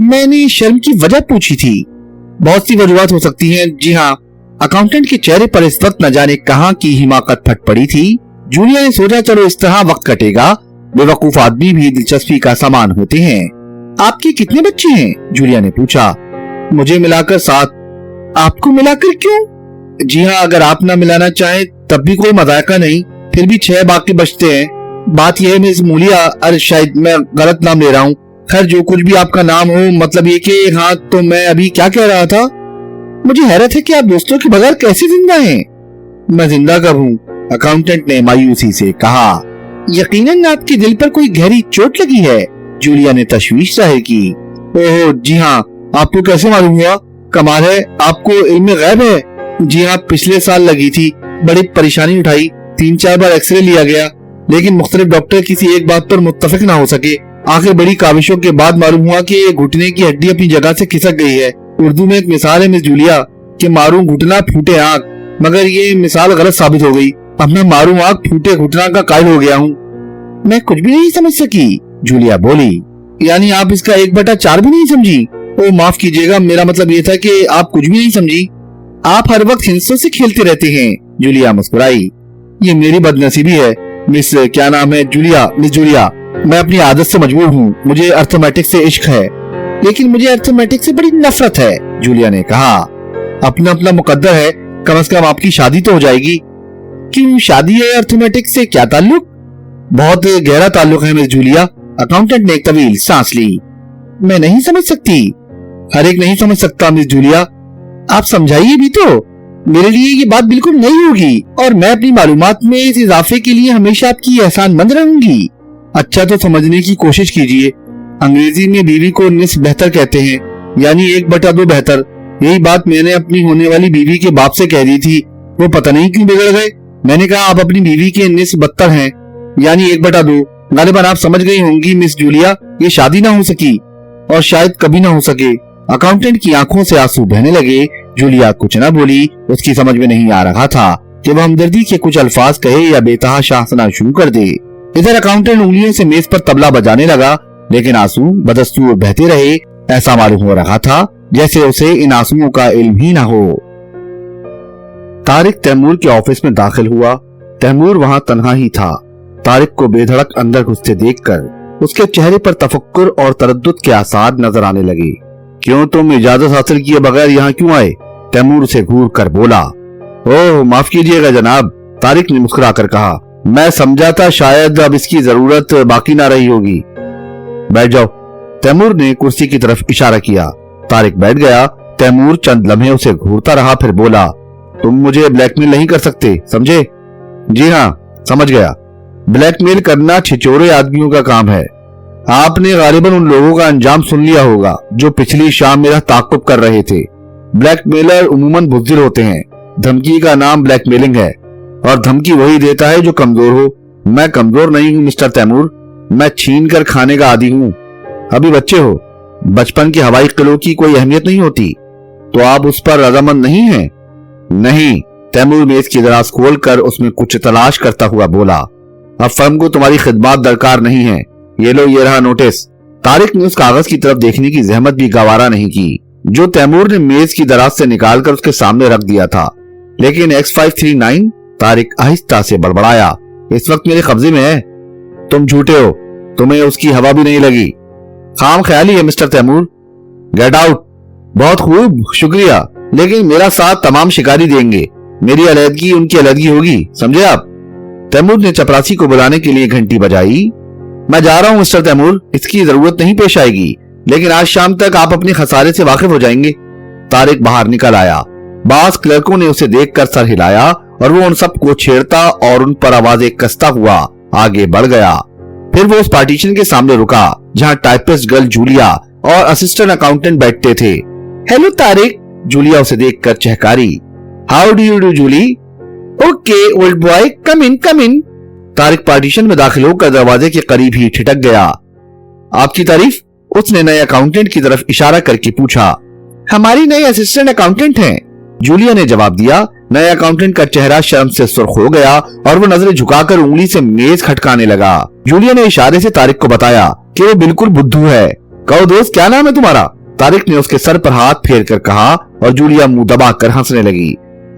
मैंने शर्म की वजह पूछी थी। बहुत सी वजूहत हो सकती हैं। जी हाँ, अकाउंटेंट के चेहरे पर इस वक्त न जाने कहां की हिमाकत फट पड़ी थी। जूलिया ने सोचा चलो इस तरह वक्त कटेगा, बेवकूफ आदमी भी दिलचस्पी का सामान होते हैं। आपके कितने बच्चे हैं? जूलिया ने पूछा। मुझे मिलाकर 7। आपको मिलाकर क्यों? जी हाँ, अगर आप ना मिलाना चाहें तब भी कोई मजाका नहीं, फिर भी 6 बाकी बचते हैं। बात यह है मिस मूलिया, अरे शायद मैं गलत नाम ले रहा हूँ। खैर जो कुछ भी आपका नाम हो, मतलब ये कि हाँ, तो मैं अभी क्या कह रहा था? मुझे हैरत है कि आप दोस्तों के बगैर कैसे जिंदा हैं? मैं जिंदा कब हूँ? अकाउंटेंट ने मायूसी से कहा। यकीनन आपके दिल पर कोई गहरी चोट लगी है, जूलिया ने तशवीश जाहिर की। ओह जी हाँ, आपको कैसे मालूम हुआ? कमाल है, आपको इल्म गैब है। जी हाँ, पिछले साल लगी थी, बड़ी परेशानी उठाई, 3-4 बार एक्सरे लिया गया, लेकिन मुख्तलिफ डॉक्टर किसी एक बात पर मुत्तफिक ना हो सके। आखिर बड़ी काविशों के बाद मालूम हुआ कि ये घुटने की हड्डी अपनी जगह से खिसक गई है। उर्दू में एक मिसाल है मिस जूलिया कि मारूं घुटना फूटे आंख, मगर ये मिसाल गलत साबित हो गई। अब मैं मारूं आंख फूटे घुटना का कायल हो गया हूँ। मैं कुछ भी नहीं समझ सकी, जूलिया बोली। यानी आप इसका 1/4 भी नहीं समझी? ओ माफ कीजिएगा, मेरा मतलब ये था कि आप कुछ भी नहीं समझी। आप हर वक्त हिंसों से खेलते रहते हैं, जूलिया मुस्कुराई। ये मेरी बदनसीबी है मिस, क्या नाम है, जूलिया, मिस जूलिया। मैं अपनी आदत से मजबूर हूँ, मुझे अर्थमेटिक्स से इश्क है। लेकिन मुझे अर्थमेटिक्स से बड़ी नफरत है, जूलिया ने कहा। अपना अपना मुकद्दर है, कम से कम आपकी शादी तो हो जाएगी। क्यों, शादी है अर्थमेटिक्स से क्या ताल्लुक? बहुत गहरा ताल्लुक है मिस जूलिया। अकाउंटेंट ने एक तवील सांस ली। मैं नहीं समझ सकती। हर एक नहीं समझ सकता मिस जूलिया, आप समझाइए भी तो। मेरे लिए ये बात बिल्कुल नई होगी और मैं अपनी मालूमात में इस इजाफे के लिए हमेशा आपकी एहसानमंद रहूंगी। अच्छा तो समझने की कोशिश कीजिए। अंग्रेजी में बीवी को निस्फ बेहतर कहते हैं, यानी 1/2 बेहतर। यही बात मैंने अपनी होने वाली बीवी के बाप से कह दी थी, वो पता नहीं क्यों बिगड़ गए। मैंने कहा आप अपनी बीवी के निस्फ बदतर हैं, यानी 1/2। गालिबन आप समझ गई होंगी मिस जूलिया, ये शादी ना हो सकी और शायद कभी ना हो सके। अकाउंटेंट की आंखों से आंसू बहने लगे। जूलिया कुछ न बोली, उसकी समझ में नहीं आ रहा था कि वह हमदर्दी के कुछ अल्फाज कहे या बेतहाशा हंसना शुरू कर दे। इधर अकाउंटेंट उंगलियों से मेज पर तबला बजाने लगा, लेकिन आंसू बदस्तूर बहते रहे। ऐसा मालूम हो रहा था जैसे उसे इन आंसुओं का इल्म ही ना हो। तारिक तैमूर के ऑफिस में दाखिल हुआ। तैमूर वहां तन्हा ही था। तारिक को बेधड़क अंदर घुसते देखकर उसके चेहरे पर तफक्कुर और तरद्दुद के आसार नजर आने लगे। क्यों, तुम इजाजत हासिल किए बगैर यहाँ क्यों आए? तैमूर उसे घूर कर बोला। ओह माफ कीजिएगा जनाब, तारिक ने मुस्कुराकर कहा। मैं समझा था शायद अब इसकी जरूरत बाकी ना रही होगी। बैठ जाओ, तैमूर ने कुर्सी की तरफ इशारा किया। तारिक बैठ गया। तैमूर चंद लम्हे उसे घूरता रहा, फिर बोला, तुम मुझे ब्लैकमेल नहीं कर सकते, समझे? जी हाँ, समझ गया। ब्लैकमेल करना छिचोरे आदमियों का काम है। आपने गालिबन उन लोगों का अंजाम सुन लिया होगा जो पिछली शाम मेरा ताक़ुब कर रहे थे। ब्लैकमेलर उमूमन बुज़दिल होते हैं। धमकी का नाम ब्लैकमेलिंग है और धमकी वही देता है जो कमजोर हो। मैं कमजोर नहीं हूँ मिस्टर तैमूर, मैं छीन कर खाने का आदी हूँ। अभी बच्चे हो, बचपन के हवाई किलों की कोई अहमियत नहीं होती, तो आप उस पर रजामंद नहीं हैं? नहीं, तैमूर मेज की दराज खोल कर उसमें कुछ तलाश करता हुआ बोला। अब फर्म को तुम्हारी खिदमत दरकार नहीं है। ये लो, ये रहा नोटिस। तारिक ने उस कागज की तरफ देखने की जहमत भी गवारा नहीं की जो तैमूर ने मेज की दराज से निकालकर उसके सामने रख दिया था। लेकिन X539, तारिक आहिस्ता से बड़बड़ाया, इस वक्त मेरे कब्जे में है। तुम झूठे हो, तुम्हें उसकी हवा भी नहीं लगी। खाम ख्याली है मिस्टर तैमूर। Get out. बहुत खूब, शुक्रिया, लेकिन मेरा साथ तमाम शिकारी देंगे। मेरी अलहदगी उनकी अलहदगी होगी, समझे आप? तैमूर ने चपरासी को बुलाने के लिए घंटी बजाई। मैं जा रहा हूं मिस्टर तैमूर, इसकी जरूरत नहीं पेश आएगी, लेकिन आज शाम तक आप अपने खसारे से वाकिफ हो जाएंगे। तारिक बाहर निकल आया। बास क्लर्कों ने उसे देखकर सर हिलाया और वो उन सबको छेड़ता और उन पर आवाजें कसता हुआ आगे बढ़ गया। फिर वो उस पार्टीशन के सामने रुका जहां टाइपिस्ट गर्ल जूलिया और असिस्टेंट अकाउंटेंट बैठते थे। हेलो तारिक, जूलिया उसे देखकर चहकारी। How do you do Julie? Okay old boy, come in come in. Tariq partition में दाखिल होकर दरवाजे के करीब ही ठिठक गया। आपकी तारीफ? उसने नए अकाउंटेंट की तरफ इशारा करके पूछा। हमारी नई असिस्टेंट अकाउंटेंट हैं, जूलिया ने जवाब दिया। नए अकाउंटेंट का चेहरा शर्म से सुर्ख हो गया और वो नजरें झुकाकर उंगली से मेज खटकाने लगा। जूलिया ने इशारे से तारिक को बताया कि वो बिल्कुल बुद्धू है। कहो दोस्त, क्या नाम है तुम्हारा? तारिक ने उसके सर पर हाथ फेर कर कहा और जूलिया मुंह दबाकर हंसने लगी।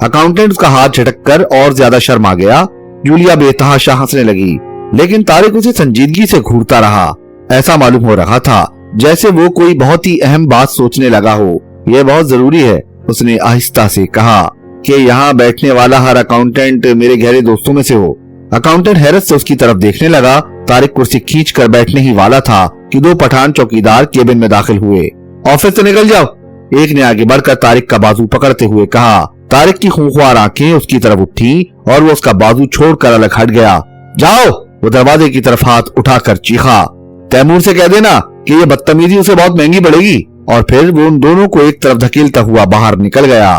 अकाउंटेंट उसका हाथ झटक कर और ज्यादा शर्मा गया। जूलिया बेतहाशा हंसने लगी, लेकिन तारिक उसे संजीदगी से घूरता रहा। ऐसा मालूम हो रहा था जैसे वो कोई बहुत ही अहम बात सोचने लगा हो। यह बहुत जरूरी है, उसने आहिस्ता से कहा, कि यहाँ बैठने वाला हर अकाउंटेंट मेरे गहरे दोस्तों में से हो। अकाउंटेंट हैरत से उसकी तरफ देखने लगा। तारिक कुर्सी खींच कर बैठने ही वाला था कि दो पठान चौकीदार केबिन में दाखिल हुए। ऑफिस से निकल जाओ, एक ने आगे बढ़कर तारिक का बाजू पकड़ते हुए कहा। तारिक की खूंखार आंखें उसकी तरफ उठी और वो उसका बाजू छोड़कर अलग हट गया। जाओ, वो दरवाजे की तरफ हाथ उठाकर चीखा। तैमूर से कह देना कि ये बदतमीजी उसे बहुत महंगी पड़ेगी। और फिर वो उन दोनों को एक तरफ धकेलता हुआ बाहर निकल गया।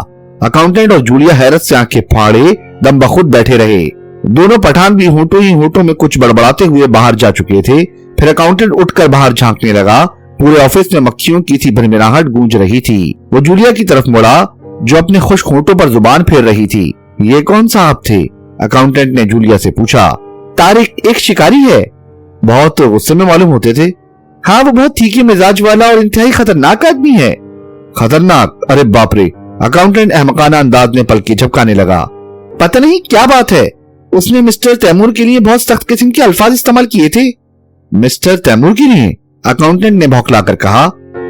अकाउंटेंट और जूलिया हैरत से आंखें फाड़े दम बखुद बैठे रहे। दोनों पठान भी होठों ही होठों में कुछ बड़बड़ाते हुए बाहर जा चुके थे। फिर अकाउंटेंट उठकर बाहर झांकने लगा। पूरे ऑफिस में मक्खियों की सी भरमिराहट गूंज रही थी। वो जूलिया की तरफ मुड़ा जो अपने खुश्क होठों पर जुबान फेर रही थी। ये कौन सा आप थे? अकाउंटेंट ने जूलिया से पूछा। तारिक एक शिकारी है, बहुत गुस्से में मालूम होते थे। हाँ, वो बहुत तीखे मिजाज वाला और इंतहाई खतरनाक आदमी है। खतरनाक? अरे बाप रे! अकाउंटेंट अहमकाना अंदाज में पलके झपकाने लगा। पता नहीं क्या बात है, उसने मिस्टर तैमूर के लिए बहुत सख्त किस्म के अल्फाज इस्तेमाल किए थे। मिस्टर तैमूर के लिए? अकाउंटेंट ने भौंकला कर कहा।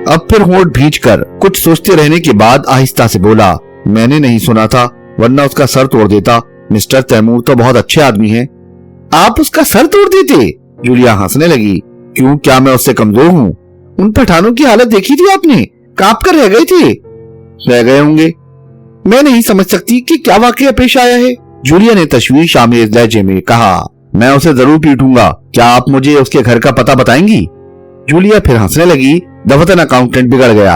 अब फिर होंठ भींचकर कुछ सोचते रहने के बाद आहिस्ता से बोला, मैंने नहीं सुना था, वरना उसका सर तोड़ देता। मिस्टर तैमूर तो बहुत अच्छे आदमी हैं। आप उसका सर तोड़ देते? जूलिया हंसने लगी। क्यों, क्या मैं उससे कमजोर हूँ? उन पठानों की हालत देखी थी आपने? कांप कर रह गए थे। रह गए होंगे। मैं नहीं समझ सकती कि क्या वाकया पेश आया है, जूलिया ने तशवीश आमेज लहजे में कहा। मैं उसे जरूर पीटूंगा, क्या आप मुझे उसके घर का पता बताएंगी? जूलिया फिर हंसने लगी। दफतन अकाउंटेंट बिगड़ गया।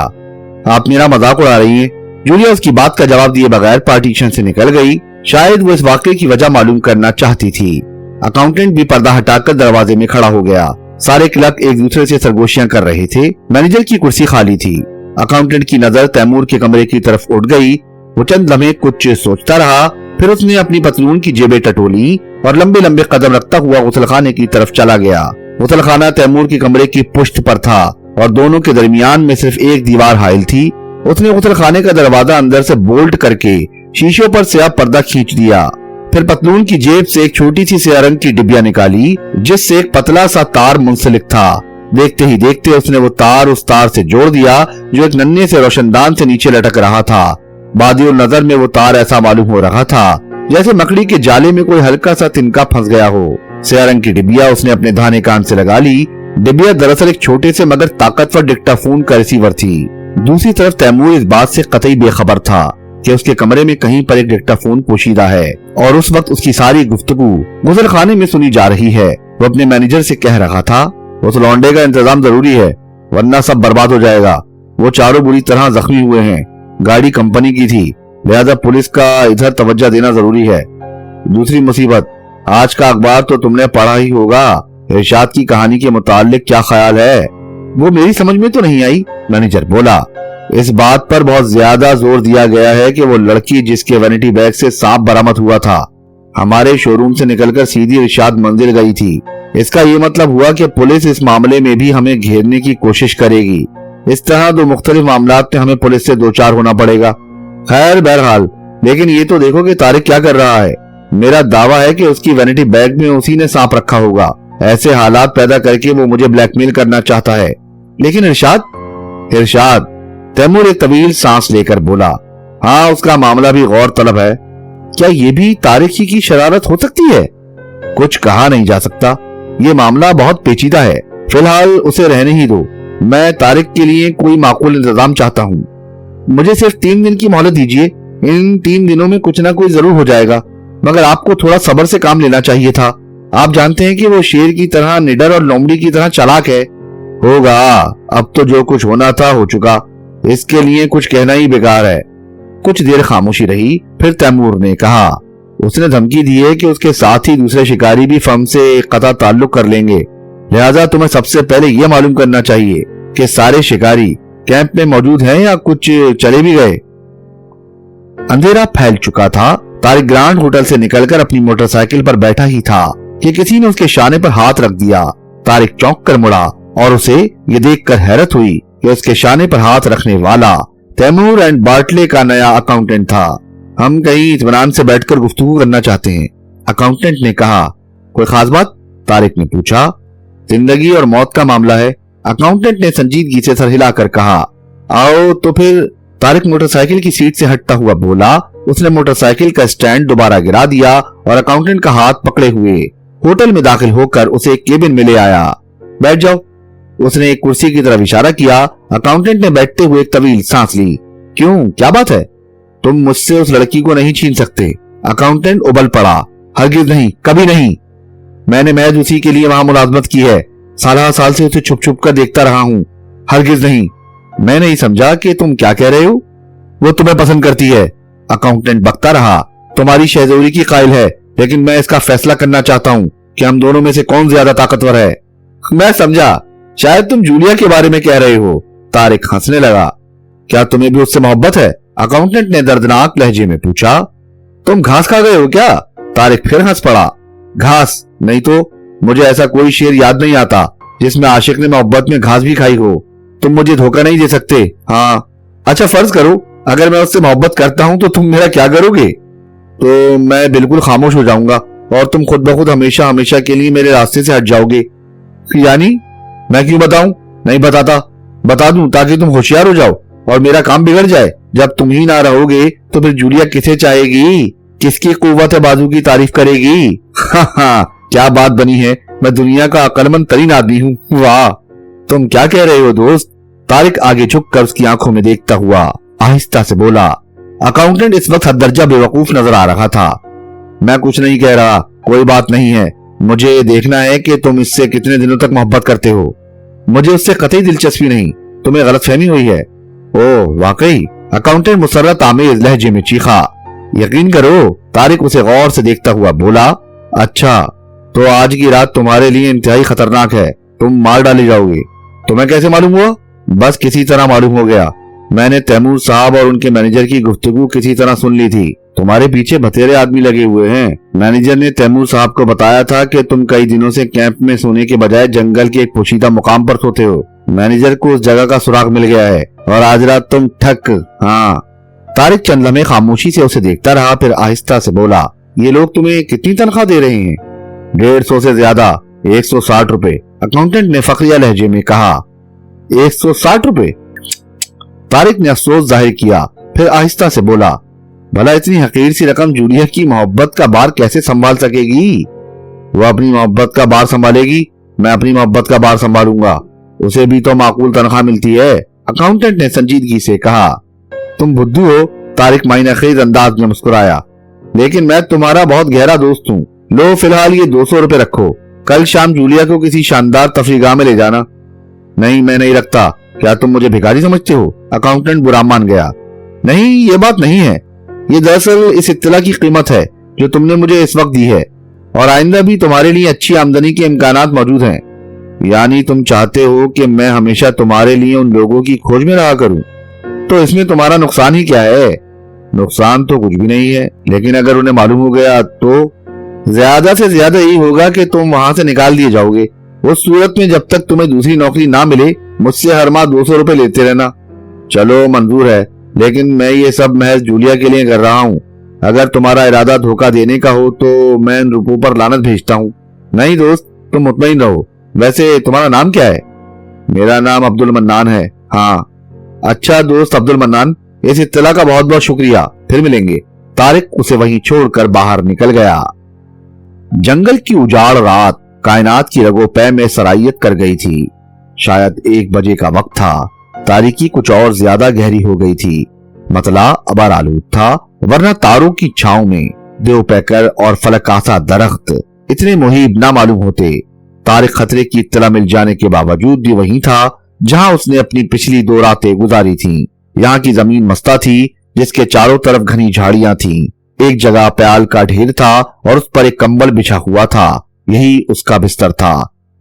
आप मेरा मजाक उड़ा रही हैं। जूलिया उसकी बात का जवाब दिए बगैर पार्टीशन से निकल गई। शायद वो इस वाकये की वजह मालूम करना चाहती थी। अकाउंटेंट भी पर्दा हटाकर दरवाजे में खड़ा हो गया। सारे क्लर्क एक दूसरे से सरगोशियां कर रहे थे। मैनेजर की कुर्सी खाली थी। अकाउंटेंट की नजर तैमूर के कमरे की तरफ उठ गई। वो चंद लम्हे कुछ सोचता रहा, फिर उसने अपनी पतलून की जेबें टटोली और लंबे लंबे कदम रखता हुआ गुसलखाने की तरफ चला गया। गुसलखाना तैमूर के कमरे की पुष्ट पर था और दोनों के दरमियान में सिर्फ एक दीवार हाइल थी। उसने गुसलखाने का दरवाजा अंदर से बोल्ट करके शीशों पर स्याह पर्दा खींच दिया। फिर पतलून की जेब से एक छोटी सी स्याह रंग की डिबिया निकाली जिससे एक पतला सा तार मुंसलिक था। देखते ही देखते उसने वो तार उस तार से जोड़ दिया जो एक नन्हे से रोशनदान से नीचे लटक रहा था। बादियों नजर में वो तार ऐसा मालूम हो रहा था जैसे मकड़ी के जाले में कोई हल्का सा तिनका फंस गया हो। स्याह रंग की डिबिया उसने अपने दाहिने कान से लगा ली। डिबिया दरअसल एक छोटे से मगर ताकतवर डिक्टाफोन का रिसीवर थी। दूसरी तरफ तैमूर इस बात से कतई बेखबर था कि उसके कमरे में कहीं पर एक डिक्टाफोन पोशीदा है और उस वक्त उसकी सारी गुफ्तगू गुसलखाने में सुनी जा रही है। वो अपने मैनेजर से कह रहा था, उस लौंडे का इंतजाम जरूरी है वरना सब बर्बाद हो जाएगा। वो चारों बुरी तरह जख्मी हुए हैं। गाड़ी कंपनी की थी, लिहाजा पुलिस का इधर तवज्जो देना जरूरी है। दूसरी मुसीबत, आज का अखबार तो तुमने पढ़ा ही होगा। इरशाद की कहानी के मुताल्लिक क्या ख्याल है? वो मेरी समझ में तो नहीं आई, मैनेजर बोला। इस बात पर बहुत ज्यादा जोर दिया गया है कि वो लड़की जिसके वैनिटी बैग से सांप बरामद हुआ था हमारे शोरूम से निकलकर सीधी इरशाद मंजिल गई थी। इसका ये मतलब हुआ कि पुलिस इस मामले में भी हमें घेरने की कोशिश करेगी। इस तरह दो मुख्तलिफ मामलात में हमें पुलिस से दो चार होना पड़ेगा। खैर बहरहाल, लेकिन ये तो देखो कि तारिक क्या कर रहा है। मेरा दावा है कि उसकी वैनिटी बैग में उसी ने सांप रखा होगा। ऐसे हालात पैदा करके वो मुझे ब्लैकमेल करना चाहता है। लेकिन इरशाद, तैमूर एक तवील सांस लेकर बोला, हाँ उसका मामला भी गौर तलब है। क्या ये भी तारिक ही की शरारत हो सकती है? कुछ कहा नहीं जा सकता। ये मामला बहुत पेचीदा है। फिलहाल उसे रहने ही दो। मैं तारिक के लिए कोई माकूल इंतजाम चाहता हूँ। मुझे सिर्फ 3 दिन की मोहलत दीजिए। इन 3 दिनों में कुछ ना कुछ जरूर हो जाएगा, मगर आपको थोड़ा सब्र से काम लेना चाहिए था। आप जानते हैं कि वो शेर की तरह निडर और लोमड़ी की तरह चालाक है। होगा, अब तो जो कुछ होना था हो चुका, इसके लिए कुछ कहना ही बेकार है। कुछ देर खामोशी रही, फिर तैमूर ने कहा, उसने धमकी दी है कि उसके साथ ही दूसरे शिकारी भी फर्म से कता ताल्लुक कर लेंगे, लिहाजा तुम्हें सबसे पहले यह मालूम करना चाहिए कि सारे शिकारी कैंप में मौजूद हैं या कुछ चले भी गए। अंधेरा फैल चुका था। तारिक ग्रांड होटल से निकलकर अपनी मोटरसाइकिल पर बैठा ही था कि किसी ने उसके शाने पर हाथ रख दिया। तारिक चौंक कर मुड़ा और उसे ये देखकर हैरत हुई कि उसके शाने पर हाथ रखने वाला तैमूर एंड बार्टले का नया अकाउंटेंट था। हम कहीं इत्मीनान से बैठकर गुफ्तगू करना चाहते हैं, अकाउंटेंट ने कहा। कोई खास बात? तारिक ने पूछा। जिंदगी और मौत का मामला है, अकाउंटेंट ने संजीदगी से सर हिलाकर कहा। आओ तो फिर, तारिक मोटरसाइकिल की सीट से हटता हुआ बोला। उसने मोटरसाइकिल का स्टैंड दोबारा गिरा दिया और अकाउंटेंट का हाथ पकड़े हुए होटल में दाखिल होकर उसे एक केबिन में ले आया। बैठ जाओ, उसने एक कुर्सी की तरफ इशारा किया। अकाउंटेंट ने बैठते हुए एक तवील सांस ली। क्यों, क्या बात है? तुम मुझसे उस लड़की को नहीं छीन सकते। अकाउंटेंट उबल पड़ा। हरगिज नहीं, कभी नहीं। मैंने महज उसी के लिए वहां मुलाजमत की है। साल से उसे छुप छुप कर देखता रहा हूं। हरगिज नहीं। मैं नहीं समझा कि तुम क्या कह रहे हो। वो तुम्हें पसंद करती है, अकाउंटेंट बकता रहा। तुम्हारी शहजोरी की कायल है, लेकिन मैं इसका फैसला करना चाहता हूं कि हम दोनों में से कौन ज्यादा ताकतवर है। मैं समझा, शायद तुम जूलिया के बारे में कह रहे हो। तारिक हंसने लगा। क्या तुम्हें भी उससे मोहब्बत है? अकाउंटेंट ने दर्दनाक लहजे में पूछा। तुम घास खा गए हो क्या? तारिक फिर हंस पड़ा। घास नहीं तो मुझे ऐसा कोई शेर याद नहीं आता जिसमें आशिक ने मोहब्बत में घास भी खाई हो। तुम मुझे धोखा नहीं दे सकते। हाँ, अच्छा फर्ज करो अगर मैं उससे मोहब्बत करता हूं तो तुम मेरा क्या करोगे? तो मैं बिल्कुल खामोश हो जाऊंगा और तुम खुद ब खुद हमेशा हमेशा के लिए मेरे रास्ते से हट जाओगे। यानी मैं क्यों बताऊं? नहीं बताता। बता दूं ताकि तुम होशियार हो जाओ और मेरा काम बिगड़ जाए। जब तुम ही ना रहोगे तो फिर जूलिया किसे चाहेगी? किसकी कुव्वत बाजू की तारीफ करेगी? हाँ, क्या बात बनी है। मैं दुनिया का अक्लमंद तरीन आदमी हूँ। वाह, तुम क्या कह रहे हो दोस्त? तारिक आगे झुककर उसकी आंखों में देखता हुआ आहिस्ता से बोला। अकाउंटेंट इस वक्त हददर्जा बेवकूफ नजर आ रहा था। मैं कुछ नहीं कह रहा, कोई बात नहीं है। मुझे देखना है कि तुम इससे कितने दिनों तक मोहब्बत करते हो। मुझे उससे कतई दिलचस्पी नहीं। तुम्हें गलतफहमी हुई है। ओह वाकई? अकाउंटेंट मुसर्रत आमेज लहजे में चीखा। यकीन करो, तारिक उसे गौर से देखता हुआ बोला। अच्छा, तो आज की रात तुम्हारे लिए इंतहाई खतरनाक है। तुम मार डाले जाओगे। तुम्हें कैसे मालूम हुआ? बस किसी तरह मालूम हो गया। मैंने तैमूर साहब और उनके मैनेजर की गुफ्तगू किसी तरह सुन ली थी। तुम्हारे पीछे बतेरे आदमी लगे हुए हैं। मैनेजर ने तैमूर साहब को बताया था कि तुम कई दिनों से कैंप में सोने के बजाय जंगल के एक पोशीदा मुकाम पर सोते हो। मैनेजर को उस जगह का सुराग मिल गया है और आज रात तुम ठक। हाँ। तारिक चंद लम्हे खामोशी से उसे देखता रहा, फिर आहिस्ता से बोला। ये लोग तुम्हें कितनी तनख्वाह दे रहे हैं? 150 से ज्यादा, 160 रुपए, अकाउंटेंट ने फखरिया लहजे में कहा। 160 रुपए? तारिक ने अफसोस जाहिर किया, फिर आहिस्ता से बोला। भला इतनी हकीर सी रकम जूलिया की मोहब्बत का बार कैसे संभाल सकेगी? वो अपनी मोहब्बत का बार संभालेगी, मैं अपनी मोहब्बत का बार संभालूंगा। उसे भी तो माकूल तनख्वाह मिलती है, अकाउंटेंट ने संजीदगी से कहा। तुम बुद्धू हो, तारिक मायनेखेज अंदाज में मुस्कुराया। लेकिन मैं तुम्हारा बहुत गहरा दोस्त हूँ। लो फिलहाल ये 200 रुपए रखो। कल शाम जूलिया को किसी शानदार तफरीगाह में ले जाना। नहीं, मैं नहीं रखता। क्या तुम मुझे भिखारी समझते हो? अकाउंटेंट बुरा मान गया। नहीं, ये बात नहीं है। ये दरअसल इस इत्तला की कीमत है जो तुमने मुझे इस वक्त दी है, और आइंदा भी तुम्हारे लिए अच्छी आमदनी के इम्कानात मौजूद हैं। यानी तुम चाहते हो कि मैं हमेशा तुम्हारे लिए उन लोगों की खोज में रहा करूं? तो इसमें तुम्हारा नुकसान ही क्या है? नुकसान तो कुछ भी नहीं है, लेकिन अगर उन्हें मालूम हो गया तो ज्यादा से ज्यादा यही होगा कि तुम वहां से निकाल दिए जाओगे। उस सूरत में जब तक तुम्हें दूसरी नौकरी ना मिले, मुझसे हर माह 200 रुपए लेते रहना। चलो मंजूर है, लेकिन मैं ये सब महज जूलिया के लिए कर रहा हूँ। अगर तुम्हारा इरादा धोखा देने का हो तो मैं इन रुपयों पर लानत भेजता हूँ। नहीं दोस्त, तुम मुतमईन रहो। वैसे तुम्हारा नाम क्या है? मेरा नाम अब्दुल मन्नान है। हाँ, अच्छा दोस्त अब्दुल मन्नान, इस इत्तला का बहुत बहुत शुक्रिया। फिर मिलेंगे। तारिक उसे वहीं छोड़कर बाहर निकल गया। जंगल की उजाड़ रात कायनात की रगो पै में सरायत कर गई थी। शायद 1 बजे का वक्त था। तारीकी कुछ और ज्यादा गहरी हो गई थी। मतला अबर आलूद था, वरना तारों की छांव में देव पैकर और फलकासा दरख्त इतने मुहीब ना मालूम होते। तारिक खतरे की इत्तला मिल जाने के बावजूद भी वहीं था जहां उसने अपनी पिछली 2 रातें गुजारी थीं। यहाँ की जमीन मस्ता थी, जिसके चारों तरफ घनी झाड़ियां थीं। एक जगह प्याल का ढेर था और उस पर एक कंबल बिछा हुआ था। यही उसका बिस्तर था।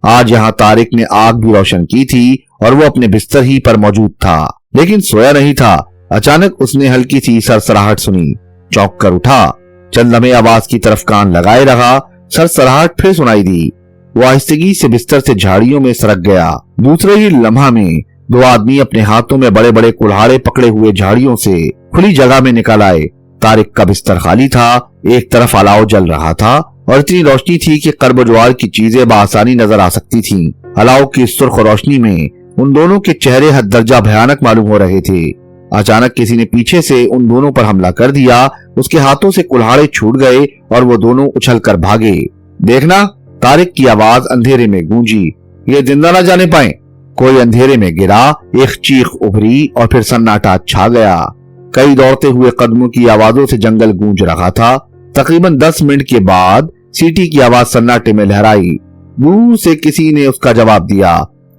आज यहाँ तारिक ने आग भी रोशन की थी और वो अपने बिस्तर ही पर मौजूद था, लेकिन सोया नहीं था। अचानक उसने हल्की सी सरसराहट सुनी। चौंक कर उठा। चंद लम्हे आवाज की तरफ कान लगाए रहा। सरसराहट फिर सुनाई दी। वो आहिस्तगी से बिस्तर से झाड़ियों में सरक गया। दूसरे ही लम्हा में 2 आदमी अपने हाथों में बड़े बड़े कुल्हाड़े पकड़े हुए झाड़ियों से खुली जगह में निकल आए। तारिक का बिस्तर खाली था। एक तरफ अलाव जल रहा था और इतनी रोशनी थी कि कर्बज्वार की चीजें बआसानी नजर आ सकती थीं। अलाव की सुर्ख रोशनी में उन दोनों के चेहरे हद दर्जा भयानक मालूम हो रहे थे। अचानक किसी ने पीछे से उन दोनों पर हमला कर दिया। उसके हाथों से कुल्हाड़े छूट गए और वो दोनों उछल कर भागे। देखना, तारिक की आवाज अंधेरे में गूंजी। ये जिंदा न जाने पाए। कोई अंधेरे में गिरा। एक चीख उभरी और फिर सन्नाटा छा गया। कई दौड़ते हुए कदमों की आवाजों से जंगल गूंज रहा था। तकरीबन 10 मिनट के बाद सीटी की आवाज सन्नाटे में लहराई। दूर से किसी ने उसका जवाब दिया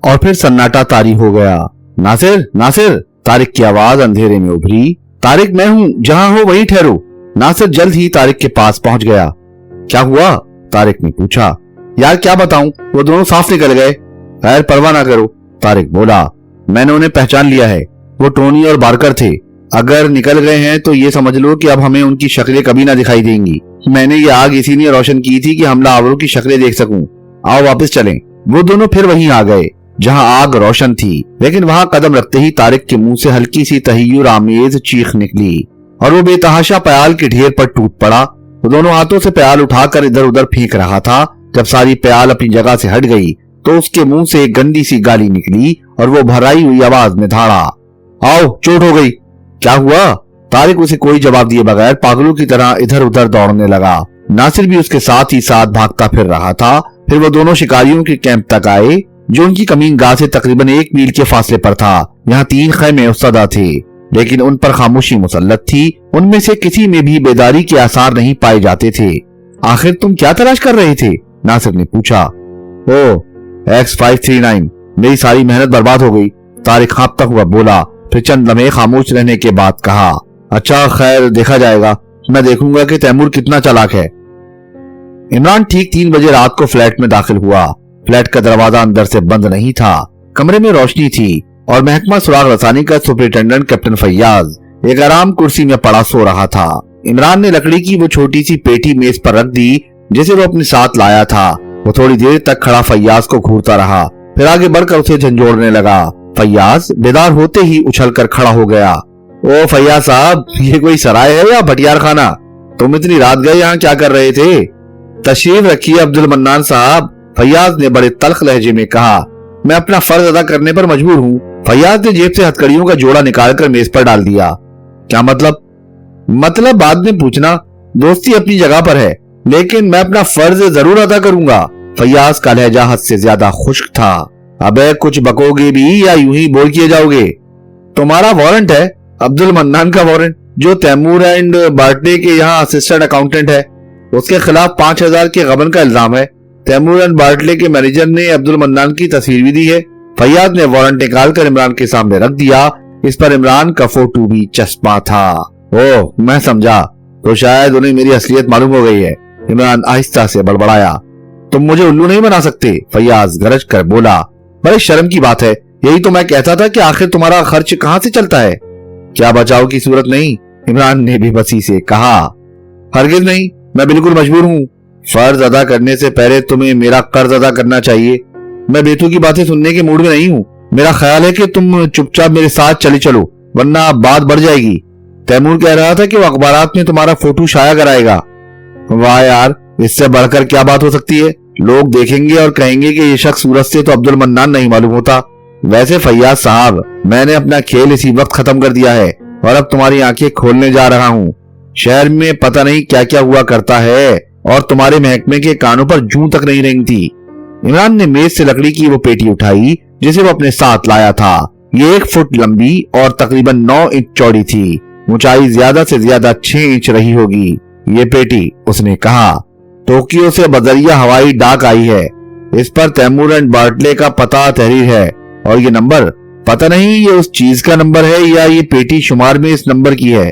और फिर सन्नाटा तारी हो गया। नासिर, नासिर, तारिक की आवाज अंधेरे में उभरी। तारिक, मैं हूँ, जहां हो वहीं ठहरो। नासिर जल्द ही तारिक के पास पहुंच गया। क्या हुआ? तारिक ने पूछा। यार क्या बताऊं, वो दोनों साफ निकल गए। खैर परवाह ना करो, तारिक बोला। मैंने उन्हें पहचान लिया है। वो टोनी और बारकर थे। अगर निकल गए हैं तो ये समझ लो कि अब हमें उनकी शक्लें कभी ना दिखाई देंगी। मैंने ये आग इसीलिए रोशन की थी कि हमला आवरों की शक्लें देख सकूं। आओ वापस चलें। वो दोनों फिर वहीं आ गए जहां आग रोशन थी, लेकिन वहां कदम रखते ही तारिक के मुंह से हल्की सी तहय्युर आमेज चीख निकली और वो बेतहाशा प्याल के ढेर पर टूट पड़ा। वो दोनों हाथों से प्याल उठाकर इधर उधर फेंक रहा था। जब सारी प्याल अपनी जगह से हट गई तो उसके मुंह से एक गंदी सी गाली निकली और वो भराई हुई आवाज में धाड़ा, आओ चोट हो गई। क्या हुआ? तारिक उसे कोई जवाब दिए बगैर पागलों की तरह इधर उधर दौड़ने लगा। नासिर भी उसके साथ ही साथ भागता फिर रहा था। फिर वो दोनों शिकारियों के कैंप तक आए जो उनकी कमीन गाह से तकरीबन 1 मील के फासले पर था। यहाँ 3 खैमे उस्तदा थे, लेकिन उन पर खामोशी मुसल्लत थी। उनमें से किसी में भी बेदारी के आसार नहीं पाए जाते थे। आखिर तुम क्या तलाश कर रहे थे? नासिर ने पूछा। ओ, X539, मेरी सारी मेहनत बर्बाद हो गई, तारिक कांपता हुआ बोला। फिर चंद लम्हे खामोश रहने के बाद कहा, अच्छा खैर देखा जाएगा। मैं देखूंगा कि तैमूर कितना चालाक है। इमरान ठीक 3 बजे रात को फ्लैट में दाखिल हुआ। फ्लैट का दरवाजा अंदर से बंद नहीं था। कमरे में रोशनी थी और महकमा सुराग रसानी का सुपरिटेंडेंट कैप्टन फैयाज एक आराम कुर्सी में पड़ा सो रहा था। इमरान ने लकड़ी की वो छोटी सी पेटी मेज पर रख दी जिसे वो अपने साथ लाया था। वो थोड़ी देर तक खड़ा फैयाज को घूरता रहा, फिर आगे बढ़कर उसे झंझोड़ने लगा। फैयाज बेदार होते ही उछलकर खड़ा हो गया। ओ फैयाज साहब, ये कोई सराय है या भटियार खाना? तुम इतनी रात गए यहाँ क्या कर रहे थे? तशरीफ रखिए अब्दुल मन्नान साहब, फैयाज ने बड़े तल्ख लहजे में कहा। मैं अपना फर्ज अदा करने पर मजबूर हूँ। फैयाज ने जेब से हथकड़ियों का जोड़ा निकालकर मेज पर डाल दिया। क्या मतलब? मतलब बाद में पूछना, दोस्ती अपनी जगह पर है, लेकिन मैं अपना फर्ज जरूर अदा करूंगा। फैयाज का लहजा हद से ज्यादा खुश्क था। अबे कुछ बकोगे भी या यूं ही बोल किए जाओगे? तुम्हारा वारंट है, अब्दुल मन्नान का वारंट, जो तैमूर एंड बार्टे के यहाँ असिस्टेंट अकाउंटेंट है। उसके खिलाफ 5000 के गबन का इल्जाम है। तैमूर एंड बार्टले के मैनेजर ने अब्दुल मन्नान की तस्वीर भी दी है। फैयाज ने वारंट निकालकर इमरान के सामने रख दिया। इस पर इमरान का फोटो भी चस्पा था। ओह, मैं समझा, तो शायद उन्हें मेरी असलियत मालूम हो गई है। इमरान आहिस्ता से बड़बड़ाया। तुम मुझे उल्लू नहीं बना सकते, फैयाज गरज कर बोला। बड़े शर्म की बात है। यही तो मैं कहता था कि आखिर तुम्हारा खर्च कहाँ से चलता है? क्या बचाव की सूरत नहीं? इमरान ने बेबसी से कहा। हरगिज नहीं, मैं बिल्कुल मजबूर हूँ। फर्ज अदा करने से पहले तुम्हें मेरा कर्ज अदा करना चाहिए। मैं बेतु की बातें सुनने के मूड में नहीं हूँ। मेरा ख्याल है कि तुम चुपचाप मेरे साथ चले चलो, वरना बात बढ़ जाएगी। तैमूर कह रहा था कि वो अखबारात में तुम्हारा फोटो शाया कराएगा। वाह यार, इससे बढ़कर क्या बात हो सकती है? लोग देखेंगे और कहेंगे कि ये शख्स सूरत से तो अब्दुल मन्नान नहीं मालूम होता। वैसे फैयाज साहब, मैंने अपना खेल इसी वक्त खत्म कर दिया है और अब तुम्हारी आंखें खोलने जा रहा हूँ। शहर में पता नहीं क्या क्या हुआ करता है। और तुम्हारे महकमे के कानों पर जूं तक नहीं रेंगती। इमरान ने मेज से लकड़ी की वो पेटी उठाई जिसे वो अपने साथ लाया था। ये 1 फुट लंबी और तकरीबन 9 इंच चौड़ी थी। ऊंचाई ज्यादा से ज्यादा 6 इंच रही होगी। ये पेटी, उसने कहा, टोक्यो से बजरिया हवाई डाक आई है। इस पर तैमूर एंड बार्टले का पता तहरीर है और ये नंबर, पता नहीं ये उस चीज का नंबर है या ये पेटी शुमार में इस नंबर की है,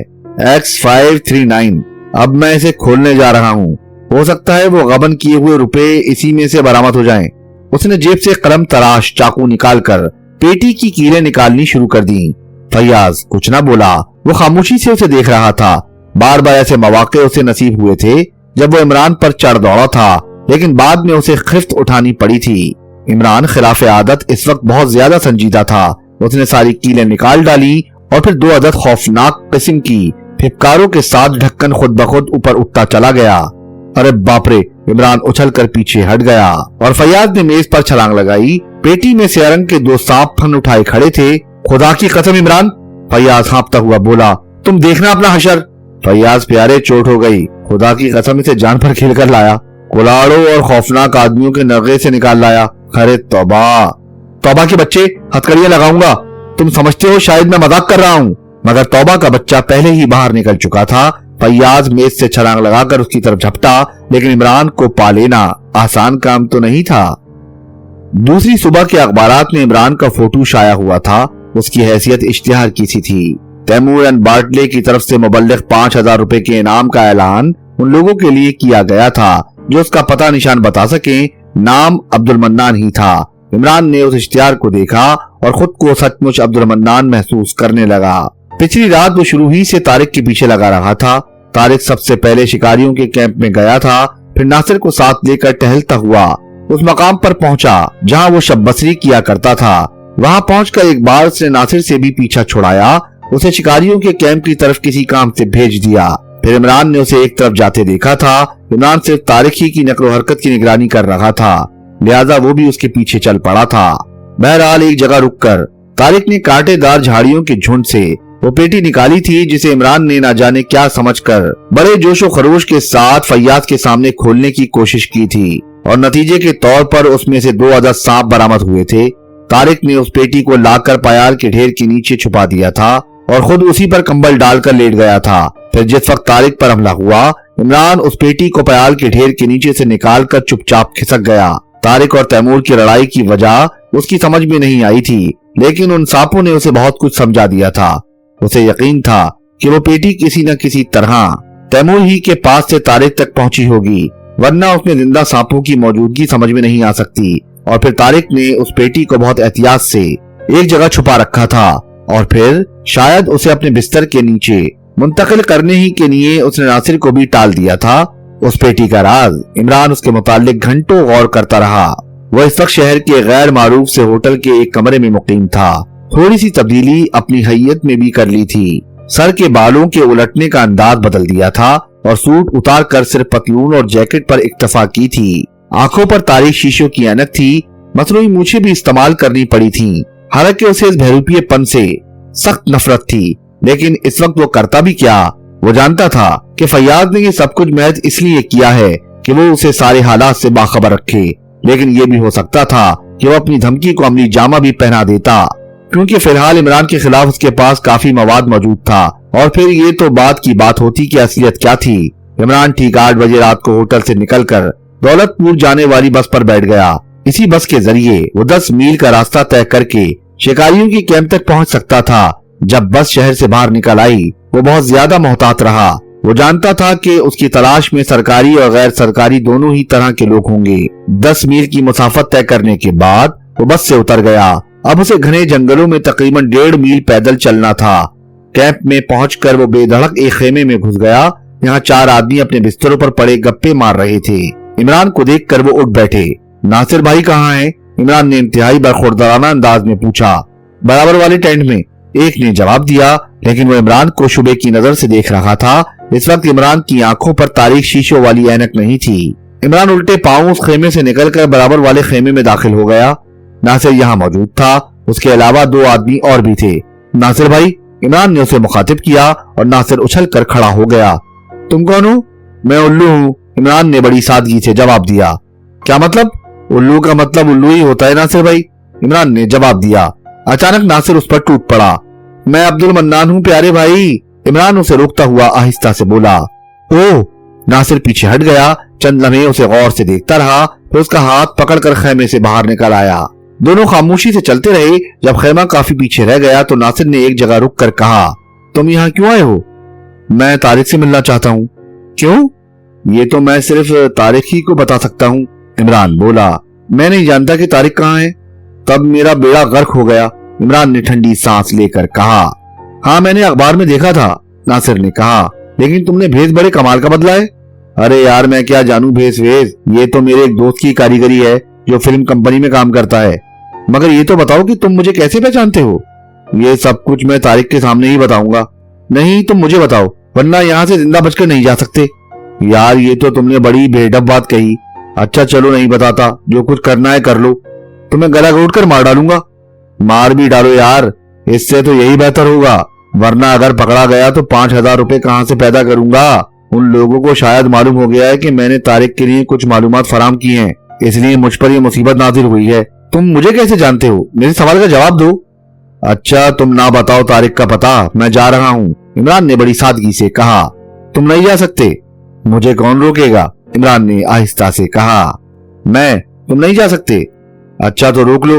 X539। अब मैं इसे खोलने जा रहा हूँ। हो सकता है वो गबन किए हुए रुपए इसी में से बरामद हो जाएं। उसने जेब से कलम तराश चाकू निकालकर पेटी की कीलें निकालनी शुरू कर दी। फैयाज कुछ न बोला। वो खामोशी से उसे देख रहा था। बार बार ऐसे मौके उसे नसीब हुए थे जब वो इमरान पर चढ़ दौड़ा था, लेकिन बाद में उसे खिफ्त उठानी पड़ी थी। इमरान खिलाफ आदत इस वक्त बहुत ज्यादा संजीदा था। उसने सारी कीलें निकाल डाली और फिर 2 अदद खौफनाक किस्म की फिपकारों के साथ ढक्कन खुद ब खुद ऊपर उठता चला गया। अरे बाप रे! इमरान उछल कर पीछे हट गया और फैयाज ने मेज पर छलांग लगाई। पेटी में से रंग के 2 सांप फन उठाए खड़े थे। खुदा की कसम इमरान, फैयाज हाँफता हुआ बोला, तुम देखना अपना हशर। फैयाज प्यारे, चोट हो गई। खुदा की कसम इसे जान पर खेल कर लाया। कुलाड़ों और खौफनाक आदमियों के नगे से निकाल लाया। अरे तौबा, तौबा के बच्चे, हथकड़ियां लगाऊंगा। तुम समझते हो शायद मैं मजाक कर रहा हूँ, मगर तौबा का बच्चा पहले ही बाहर निकल चुका था। फैयाज मेज से छलांग लगाकर उसकी तरफ झपटा, लेकिन इमरान को पा लेना आसान काम तो नहीं था। दूसरी सुबह के अखबारात में इमरान का फोटो शाया हुआ था। उसकी हैसियत इश्तिहार की सी थी। तैमूर एंड बार्टले की तरफ से मुबल्लिग 5000 रुपए के इनाम का ऐलान उन लोगों के लिए किया गया था जो उसका पता निशान बता सके। नाम अब्दुल मन्नान ही था। इमरान ने उस इश्तिहार को देखा और खुद को सचमुच अब्दुल मन्नान महसूस करने लगा। पिछली रात वो शुरू ही से तारिक के पीछे लगा रहा था। तारिक सबसे पहले शिकारियों के कैंप में गया था, फिर नासिर को साथ लेकर टहलता हुआ उस मकाम पर पहुंचा जहां वो शब बसरी किया करता था। वहां पहुंचकर एक बार उसने नासिर से भी पीछा छुड़ाया। उसे शिकारियों के कैंप की तरफ किसी काम से भेज दिया। फिर इमरान ने उसे एक तरफ जाते देखा था। इमरान सिर्फ तारिक ही की नकलो हरकत की निगरानी कर रहा था, लिहाजा वो भी उसके पीछे चल पड़ा था। बहरहाल एक जगह रुककर तारिक ने कांटेदार झाड़ियों के झुंड से वो पेटी निकाली थी जिसे इमरान ने ना जाने क्या समझकर बड़े जोशो खरोश के साथ फैयाज के सामने खोलने की कोशिश की थी और नतीजे के तौर पर उसमें से 2 अदद सांप बरामद हुए थे। तारिक ने उस पेटी को लाकर प्याल के ढेर के नीचे छुपा दिया था और खुद उसी पर कंबल डालकर लेट गया था। फिर जिस वक्त तारिक पर हमला हुआ, इमरान उस पेटी को प्याल के ढेर के नीचे से निकालकर चुपचाप खिसक गया। तारिक और तैमूर की लड़ाई की वजह उसकी समझ में नहीं आई थी, लेकिन उन सांपों ने उसे बहुत कुछ समझा दिया था। उसे यकीन था कि वो पेटी किसी न किसी तरह तैमूर ही के पास से तारिक तक पहुंची होगी, वरना उसमें जिंदा सांपों की मौजूदगी समझ में नहीं आ सकती। और फिर तारिक ने उस पेटी को बहुत एहतियात से एक जगह छुपा रखा था और फिर शायद उसे अपने बिस्तर के नीचे मुंतकिल करने ही के लिए उसने नासिर को भी टाल दिया था। उस पेटी का राज इमरान उसके मुतालिक घंटों गौर करता रहा। वह इस वक्त शहर के गैर मारूफ से होटल के एक कमरे में मुकीम था। थोड़ी सी तब्दीली अपनी हैयत में भी कर ली थी। सर के बालों के उलटने का अंदाज बदल दिया था और सूट उतार कर सिर्फ पतलून और जैकेट पर इक्तफा की थी। आंखों पर तारीख शीशों की ऐनक थी। मसनूई मूछें भी इस्तेमाल करनी पड़ी थी। हालांकि उसे इस बहरूपीपन से सख्त नफरत थी, लेकिन इस वक्त वो करता भी क्या। वो जानता था कि फैयाज ने ये सब कुछ महज इसलिए किया है कि वो उसे सारे हालात से बाखबर रखे, लेकिन ये भी हो सकता था कि वो अपनी धमकी को अमली जामा भी पहना देता, क्योंकि फिलहाल इमरान के खिलाफ उसके पास काफी मवाद मौजूद था। और फिर ये तो बात की बात होती कि असलियत क्या थी। इमरान ठीक 8 बजे रात को होटल से निकलकर दौलतपुर जाने वाली बस पर बैठ गया। इसी बस के जरिए वो 10 मील का रास्ता तय करके शिकारियों की कैंप तक पहुंच सकता था। जब बस शहर से बाहर निकल आई, वो बहुत ज्यादा मोहतात रहा। वो जानता था कि उसकी तलाश में सरकारी और गैर सरकारी दोनों ही तरह के लोग होंगे। 10 मील की मुसाफत तय करने के बाद वो बस से उतर गया। अब उसे घने जंगलों में तकरीबन 1.5 मील पैदल चलना था। कैंप में पहुंचकर वो बेधड़क एक खेमे में घुस गया। यहाँ 4 आदमी अपने बिस्तरों पर पड़े गप्पे मार रहे थे। इमरान को देखकर वो उठ बैठे। नासिर भाई कहाँ हैं? इमरान ने इंतहाई बरखुरदाराना अंदाज में पूछा। बराबर वाले टेंट में, एक ने जवाब दिया, लेकिन वो इमरान को शुबे की नजर से देख रहा था। इस वक्त इमरान की आंखों पर तारीख शीशों वाली ऐनक नहीं थी। इमरान उल्टे पांव उस खेमे से निकलकर बराबर वाले खेमे में दाखिल हो गया। नासिर यहाँ मौजूद था। उसके अलावा 2 आदमी और भी थे। नासिर भाई, इमरान ने उसे मुखातिब किया और नासिर उछल कर खड़ा हो गया। तुम कौन हो? मैं उल्लू हूँ, इमरान ने बड़ी सादगी से जवाब दिया। क्या मतलब? उल्लू का मतलब उल्लू ही होता है नासिर भाई, इमरान ने जवाब दिया। अचानक नासिर उस पर टूट पड़ा। मैं अब्दुल मन्नान हूँ प्यारे भाई, इमरान उसे रोकता हुआ आहिस्ता से बोला। ओह, नासिर पीछे हट गया। चंद लम्हे उसे गौर से देखता रहा, फिर उसका हाथ पकड़कर खैमे से बाहर निकल आया। दोनों खामोशी से चलते रहे। जब खैमा काफी पीछे रह गया तो नासिर ने एक जगह रुक कर कहा, तुम यहाँ क्यों आए हो? मैं तारिक से मिलना चाहता हूँ। क्यों? ये तो मैं सिर्फ तारिक ही को बता सकता हूँ, इमरान बोला। मैं नहीं जानता कि तारिक कहाँ है। तब मेरा बेड़ा गर्क हो गया, इमरान ने ठंडी सांस लेकर कहा। हाँ, मैंने अखबार में देखा था, नासिर ने कहा, लेकिन तुमने भेस बड़े कमाल का बदला है। अरे यार, मैं क्या जानू भेस वेस, ये तो मेरे एक दोस्त की कारीगरी है जो फिल्म कंपनी में काम करता है। मगर ये तो बताओ कि तुम मुझे कैसे पहचानते हो? ये सब कुछ मैं तारिक के सामने ही बताऊंगा। नहीं, तुम मुझे बताओ, वरना यहाँ से जिंदा बचकर नहीं जा सकते। यार, ये तो तुमने बड़ी बेढब बात कही। अच्छा चलो, नहीं बताता, जो कुछ करना है कर लो। तुम्हें गला घोट कर मार डालूंगा। मार भी डालो यार, इससे तो यही बेहतर होगा, वरना अगर पकड़ा गया तो 5,000 रुपए कहाँ से पैदा करूंगा। उन लोगों को शायद मालूम हो गया है कि मैंने तारिक के लिए कुछ मालूमात फराम की हैं, इसलिए मुझ पर यह मुसीबत नाजिल हुई है। तुम मुझे कैसे जानते हो? मेरे सवाल का जवाब दो। अच्छा, तुम ना बताओ तारिक का पता, मैं जा रहा हूँ, इमरान ने बड़ी सादगी से कहा। तुम नहीं जा सकते। मुझे कौन रोकेगा? इमरान ने आहिस्ता से कहा। तुम नहीं जा सकते? अच्छा तो रोक लो।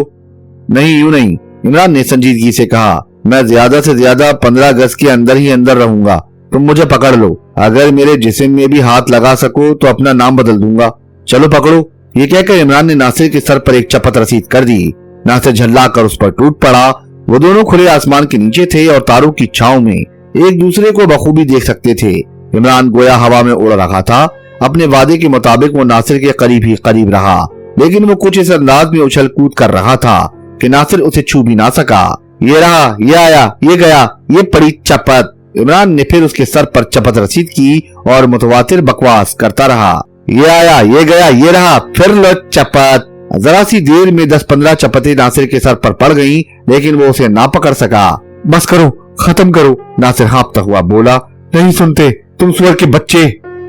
नहीं, यूं नहीं, इमरान ने संजीदगी से कहा। मैं ज्यादा से ज्यादा 15 गज के अंदर ही अंदर रहूंगा। तुम मुझे पकड़ लो, अगर मेरे जिस्म में भी हाथ लगा सको तो अपना नाम बदल दूंगा। चलो पकड़ो। ये कहकर इमरान ने नासिर के सर पर एक चपत रसीद कर दी। नासिर झल्लाकर उस पर टूट पड़ा। वो दोनों खुले आसमान के नीचे थे और तारों की छांव में एक दूसरे को बखूबी देख सकते थे। इमरान गोया हवा में उड़ रहा था। अपने वादे के मुताबिक वो नासिर के करीब ही करीब रहा, लेकिन वो कुछ इस अंदाज में उछल कूद कर रहा था कि नासिर उसे छू भी ना सका। ये रहा, ये आया, ये गया, ये पड़ी चपत। इमरान ने फिर उसके सर पर चपत रसीद की और मुतवातिर बकवास करता रहा। ये आया, ये गया, ये रहा, फिर लो चपत। जरा सी देर में 10-15 चपतें नासिर के सर पर पड़ गईं, लेकिन वो उसे ना पकड़ सका। बस करो, खत्म करो, नासिर हाँफता हुआ बोला। नहीं सुनते, तुम सुअर के बच्चे।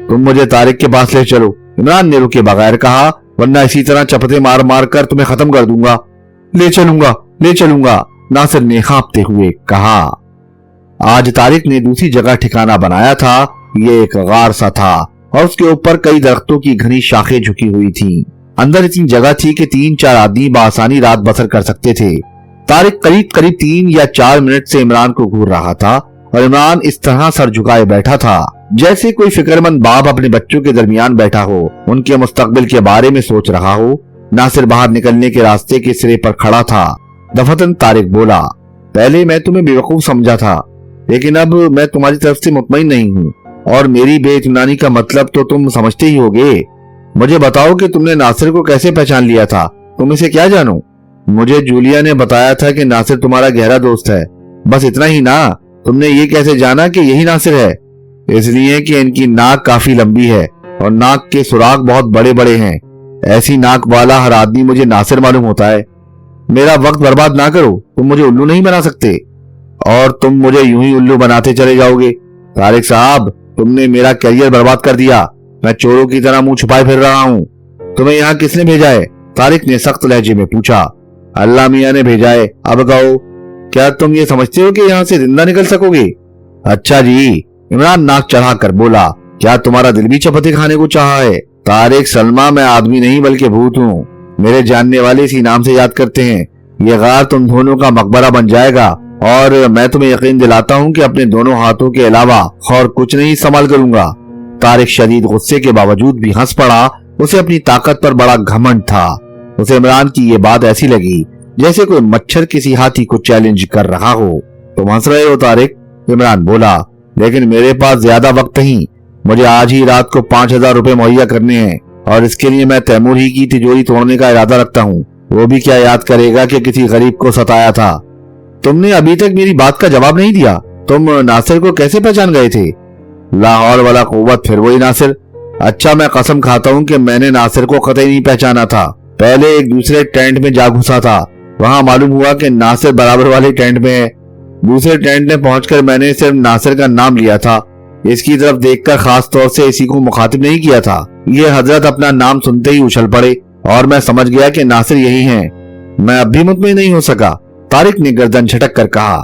तुम मुझे तारिक के पास ले चलो, इमरान ने रुके बगैर कहा, वरना इसी तरह चपतें मार मार कर तुम्हें खत्म कर दूंगा। ले चलूंगा, ले चलूंगा, नासिर ने हाँफते हुए कहा। आज तारिक ने दूसरी जगह ठिकाना बनाया था। ये एक गार सा था और उसके ऊपर कई दरख्तों की घनी शाखें झुकी हुई थीं। अंदर इतनी जगह थी कि 3-4 आदमी बासानी रात बसर कर सकते थे। तारिक करीब करीब 3 या 4 मिनट से इमरान को घूर रहा था और इमरान इस तरह सर झुकाए बैठा था जैसे कोई फिक्रमंद बाप अपने बच्चों के दरमियान बैठा हो, उनके मुस्तकबिल के बारे में सोच रहा हो। नासिर बाहर निकलने के रास्ते के सिरे पर खड़ा था। दफतन तारिक बोला, पहले मैं तुम्हें बेवकूफ समझा था, लेकिन अब मैं तुम्हारी तरफ से मुतमईन नहीं हूँ, और मेरी बेइत्मीनानी का मतलब तो तुम समझते ही होगे। मुझे बताओ कि तुमने नासिर को कैसे पहचान लिया था? तुम इसे क्या जानो? मुझे जूलिया ने बताया था कि नासिर तुम्हारा गहरा दोस्त है। बस इतना ही ना? तुमने ये कैसे जाना कि यही नासिर है? इसलिए कि इनकी नाक काफी लंबी है और नाक के सुराख बहुत बड़े बड़े हैं। ऐसी नाक वाला हर आदमी मुझे नासिर मालूम होता है। मेरा वक्त बर्बाद ना करो, तुम मुझे उल्लू नहीं बना सकते, और तुम मुझे यूं ही उल्लू बनाते चले जाओगे। तारिक साहब, तुमने मेरा करियर बर्बाद कर दिया। मैं चोरों की तरह मुंह छुपाए फिर रहा हूँ। तुम्हें यहाँ किसने भेजा है? तारिक ने सख्त लहजे में पूछा। अल्लाह मियाँ ने भेजा है। अब कहो, क्या तुम ये समझते हो कि यहाँ से जिंदा निकल सकोगे? अच्छा जी, इमरान नाक चढ़ाकर बोला। क्या तुम्हारा दिल भी चपते खाने को चाहा है? तारिक सलमा, मैं आदमी नहीं बल्कि भूत हूँ। मेरे जानने वाले इसी नाम से याद करते हैं। ये गार तुम दोनों का मकबरा बन जाएगा, और मैं तुम्हें यकीन दिलाता हूँ कि अपने दोनों हाथों के अलावा और कुछ नहीं इस्तेमाल करूंगा। तारिक शदीद गुस्से के बावजूद भी हंस पड़ा। उसे अपनी ताकत पर बड़ा घमंड था। उसे इमरान की ये बात ऐसी लगी जैसे कोई मच्छर किसी हाथी को चैलेंज कर रहा हो। तुम हंस रहे हो तारिक, इमरान बोला, लेकिन मेरे पास ज्यादा वक्त नहीं। मुझे आज ही रात को 5,000 रुपए मुहैया करने हैं, और इसके लिए मैं तैमूर ही की तिजोरी तोड़ने का इरादा रखता हूँ। वो भी क्या याद करेगा कि किसी गरीब को सताया था। तुमने अभी तक मेरी बात का जवाब नहीं दिया। तुम नासिर को कैसे पहचान गए थे? लाहौर वाला कुव्वत, फिर वही नासिर। अच्छा, मैं कसम खाता हूँ कि मैंने नासिर को कतई नहीं पहचाना था। पहले एक दूसरे टेंट में जा घुसा था, वहां मालूम हुआ कि नासिर बराबर वाले टेंट में है। दूसरे टेंट में पहुंचकर मैंने सिर्फ नासिर का नाम लिया था। इसकी तरफ देखकर खास तौर से इसी को मुखातिब नहीं किया था। ये हजरत अपना नाम सुनते ही उछल पड़े और मैं समझ गया कि नासिर यही हैं। मैं अब भी मुतमईन नहीं हो सका। तारिक ने गर्दन झटक कर कहा,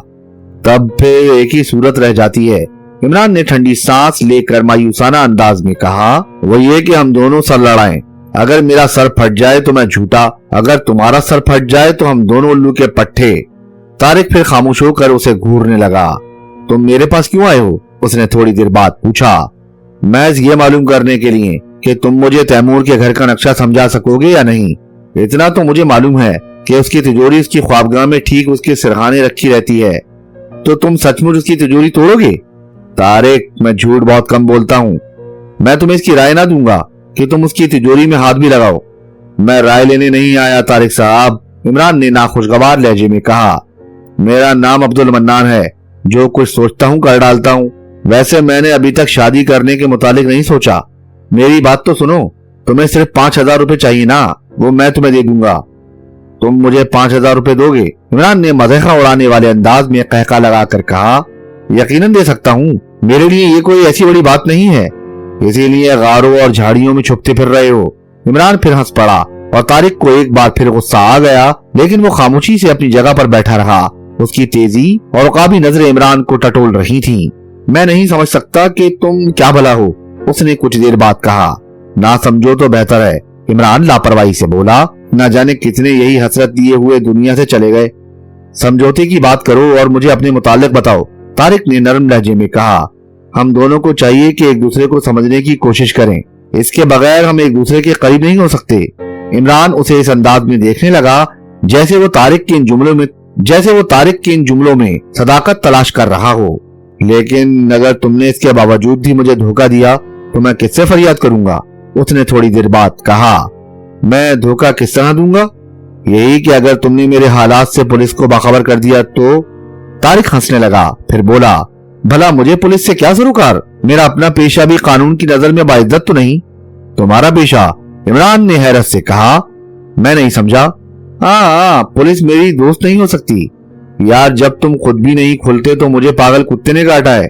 तब फिर एक ही सूरत रह जाती है। इमरान ने ठंडी सांस लेकर मायूसाना अंदाज में कहा, वो ये कि हम दोनों सर लड़ाएं। अगर मेरा सर फट जाए तो मैं झूठा, अगर तुम्हारा सर फट जाए तो हम दोनों उल्लू के पट्टे। तारिक फिर खामोश होकर उसे घूरने लगा। तुम मेरे पास क्यों आए हो? उसने थोड़ी देर बाद पूछा। महज ये मालूम करने के लिए कि तुम मुझे तैमूर के घर का नक्शा समझा सकोगे या नहीं। इतना तो मुझे मालूम है कि उसकी तिजोरी उसकी ख्वाबगाह में ठीक उसके सिरहाने रखी रहती है। तो तुम सचमुच उसकी तिजोरी तोड़ोगे? तारिक, मैं झूठ बहुत कम बोलता हूँ। मैं तुम्हें इसकी राय ना दूंगा कि तुम उसकी तिजोरी में हाथ भी लगाओ। मैं राय लेने नहीं आया तारिक साहब, इमरान ने नाखुशगवार लहजे में कहा। मेरा नाम अब्दुल मन्नान है। जो कुछ सोचता हूँ कर डालता हूँ। वैसे मैंने अभी तक शादी करने के मुतालिक नहीं सोचा। मेरी बात तो सुनो। तुम्हें सिर्फ 5,000 रुपए चाहिए ना? वो मैं तुम्हें दे दूंगा। तुम मुझे 5,000 रुपए दोगे? इमरान ने मज़ाक उड़ाने वाले अंदाज में कहका लगाकर कहा। यकीनन दे सकता हूँ। मेरे लिए ये कोई ऐसी बड़ी बात नहीं है, इसीलिए गारों और झाड़ियों में छुपते फिर रहे हो। इमरान फिर हंस पड़ा और तारिक को एक बार फिर गुस्सा आ गया, लेकिन वो खामोशी से अपनी जगह पर बैठा रहा। उसकी तेजी और उकाबी नजरें इमरान को टटोल रही थीं। मैं नहीं समझ सकता कि तुम क्या भला हो, उसने कुछ देर बाद कहा। ना समझो तो बेहतर है, इमरान लापरवाही से बोला। न जाने कितने यही हसरत दिए हुए दुनिया से चले गए। समझौते की बात करो और मुझे अपने मुतालिक बताओ, तारिक ने नरम लहजे में कहा। हम दोनों को चाहिए कि एक दूसरे को समझने की कोशिश करें। इसके बगैर हम एक दूसरे के करीब नहीं हो सकते। इमरान उसे इस अंदाज में देखने लगा जैसे वो तारिक के इन जुमलों में सदाकत तलाश कर रहा हो। लेकिन अगर तुमने इसके बावजूद भी मुझे धोखा दिया तो मैं किससे फरियाद करूंगा? उसने थोड़ी देर बाद कहा। मैं धोखा किस तरह दूंगा? यही कि अगर तुमने मेरे हालात से पुलिस को बाखबर कर दिया तो। तारिक हंसने लगा, फिर बोला, भला मुझे पुलिस से क्या सरोकार? मेरा अपना पेशा भी कानून की नजर में बाइज्जत तो नहीं। तुम्हारा पेशा? इमरान ने हैरत से कहा। मैं नहीं समझा। हाँ, पुलिस मेरी दोस्त नहीं हो सकती। यार, जब तुम खुद भी नहीं खुलते तो मुझे पागल कुत्ते ने काटा है।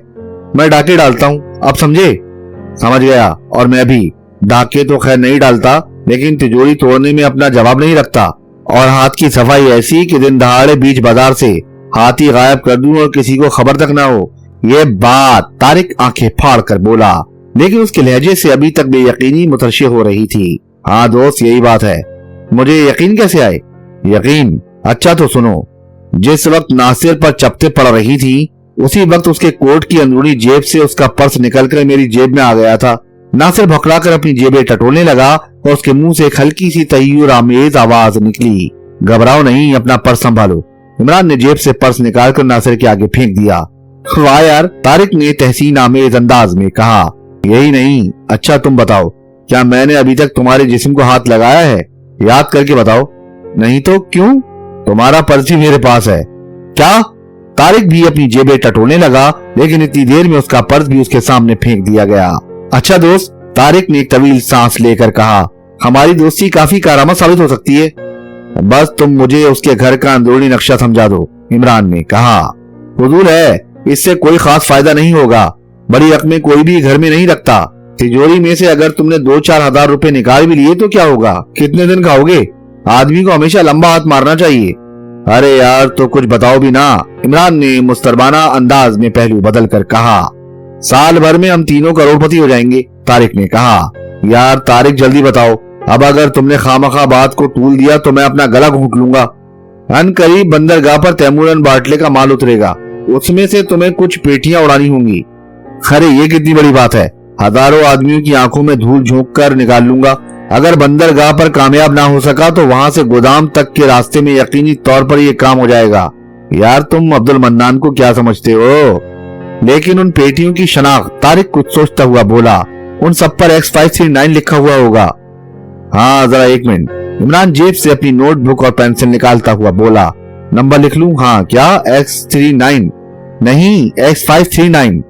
मैं डाके डालता हूँ, अब समझे? समझ गया। और मैं भी डाके तो खैर नहीं डालता, लेकिन तिजोरी तोड़ने में अपना जवाब नहीं रखता। और हाथ की सफाई ऐसी कि दिन दहाड़े बीच बाजार से हाथ ही गायब कर दूं और किसी को खबर तक ना हो। ये बात तारिक आंखें फाड़ कर बोला, लेकिन उसके लहजे से अभी तक बेयकीनी मुतरशी हो रही थी। हाँ दोस्त, यही बात है। मुझे यकीन कैसे आए? यकीन? अच्छा तो सुनो। जिस वक्त नासिर पर चपते पड़ रही थी, उसी वक्त उसके कोट की अंदरूनी जेब से उसका पर्स निकलकर मेरी जेब में आ गया था। नासिर भौंकलाकर अपनी जेबें टटोलने लगा और उसके मुंह से एक हल्की सी तय्युर आमेज आवाज निकली। घबराओ नहीं, अपना पर्स संभालो। इमरान ने जेब से पर्स निकालकर नासिर के आगे फेंक दिया। वाह यार, तारिक ने तहसीन आमेज अंदाज में कहा। यही नहीं, अच्छा तुम बताओ, क्या मैंने अभी तक तुम्हारे जिस्म को हाथ लगाया है? याद करके बताओ। नहीं तो क्यों? तुम्हारा पर्स भी मेरे पास है। क्या? तारिक भी अपनी जेबें टटोलने लगा, लेकिन इतनी देर में उसका पर्स भी उसके सामने फेंक दिया गया। अच्छा दोस्त, तारिक ने एक तवील सांस लेकर कहा, हमारी दोस्ती काफी कारामद साबित हो सकती है। बस तुम मुझे उसके घर का अंदरूनी नक्शा समझा दो, इमरान ने कहा। हुजूर है, इससे कोई खास फायदा नहीं होगा। बड़ी रकमें कोई भी घर में नहीं रखता। तिजोरी में से अगर तुमने 2-4 हजार रुपए निकाल भी लिए तो क्या होगा? कितने दिन खाओगे? आदमी को हमेशा लंबा हाथ मारना चाहिए। अरे यार, तो कुछ बताओ भी ना, इमरान ने मुस्तरबाना अंदाज में पहलू बदल कर कहा। साल भर में हम तीनों करोड़पति हो जाएंगे, तारिक ने कहा। यार तारिक, जल्दी बताओ। अब अगर तुमने खामखा बात को तूल दिया तो मैं अपना गला घूंट लूंगा। अनकरीब बंदरगाह पर तैमूरन बाटले का माल उतरेगा, उसमें से तुम्हें कुछ पेटियां उड़ानी होंगी। खरे ये कितनी बड़ी बात है, हजारों आदमियों की आंखों में धूल झोंक कर निकाल लूंगा। अगर बंदरगाह पर कामयाब ना हो सका तो वहां से गोदाम तक के रास्ते में यकीनी तौर पर ये काम हो जाएगा। यार तुम अब्दुल मन्नान को क्या समझते हो? लेकिन उन पेटियों की शनाख्त, तारिक कुछ सोचता हुआ बोला, उन सब पर X539 लिखा हुआ होगा। हाँ जरा एक मिनट। इमरान जेब से अपनी नोटबुक और पेंसिल निकालता हुआ बोला, नंबर लिख लूं? हाँ क्या? X39 नहीं, X539।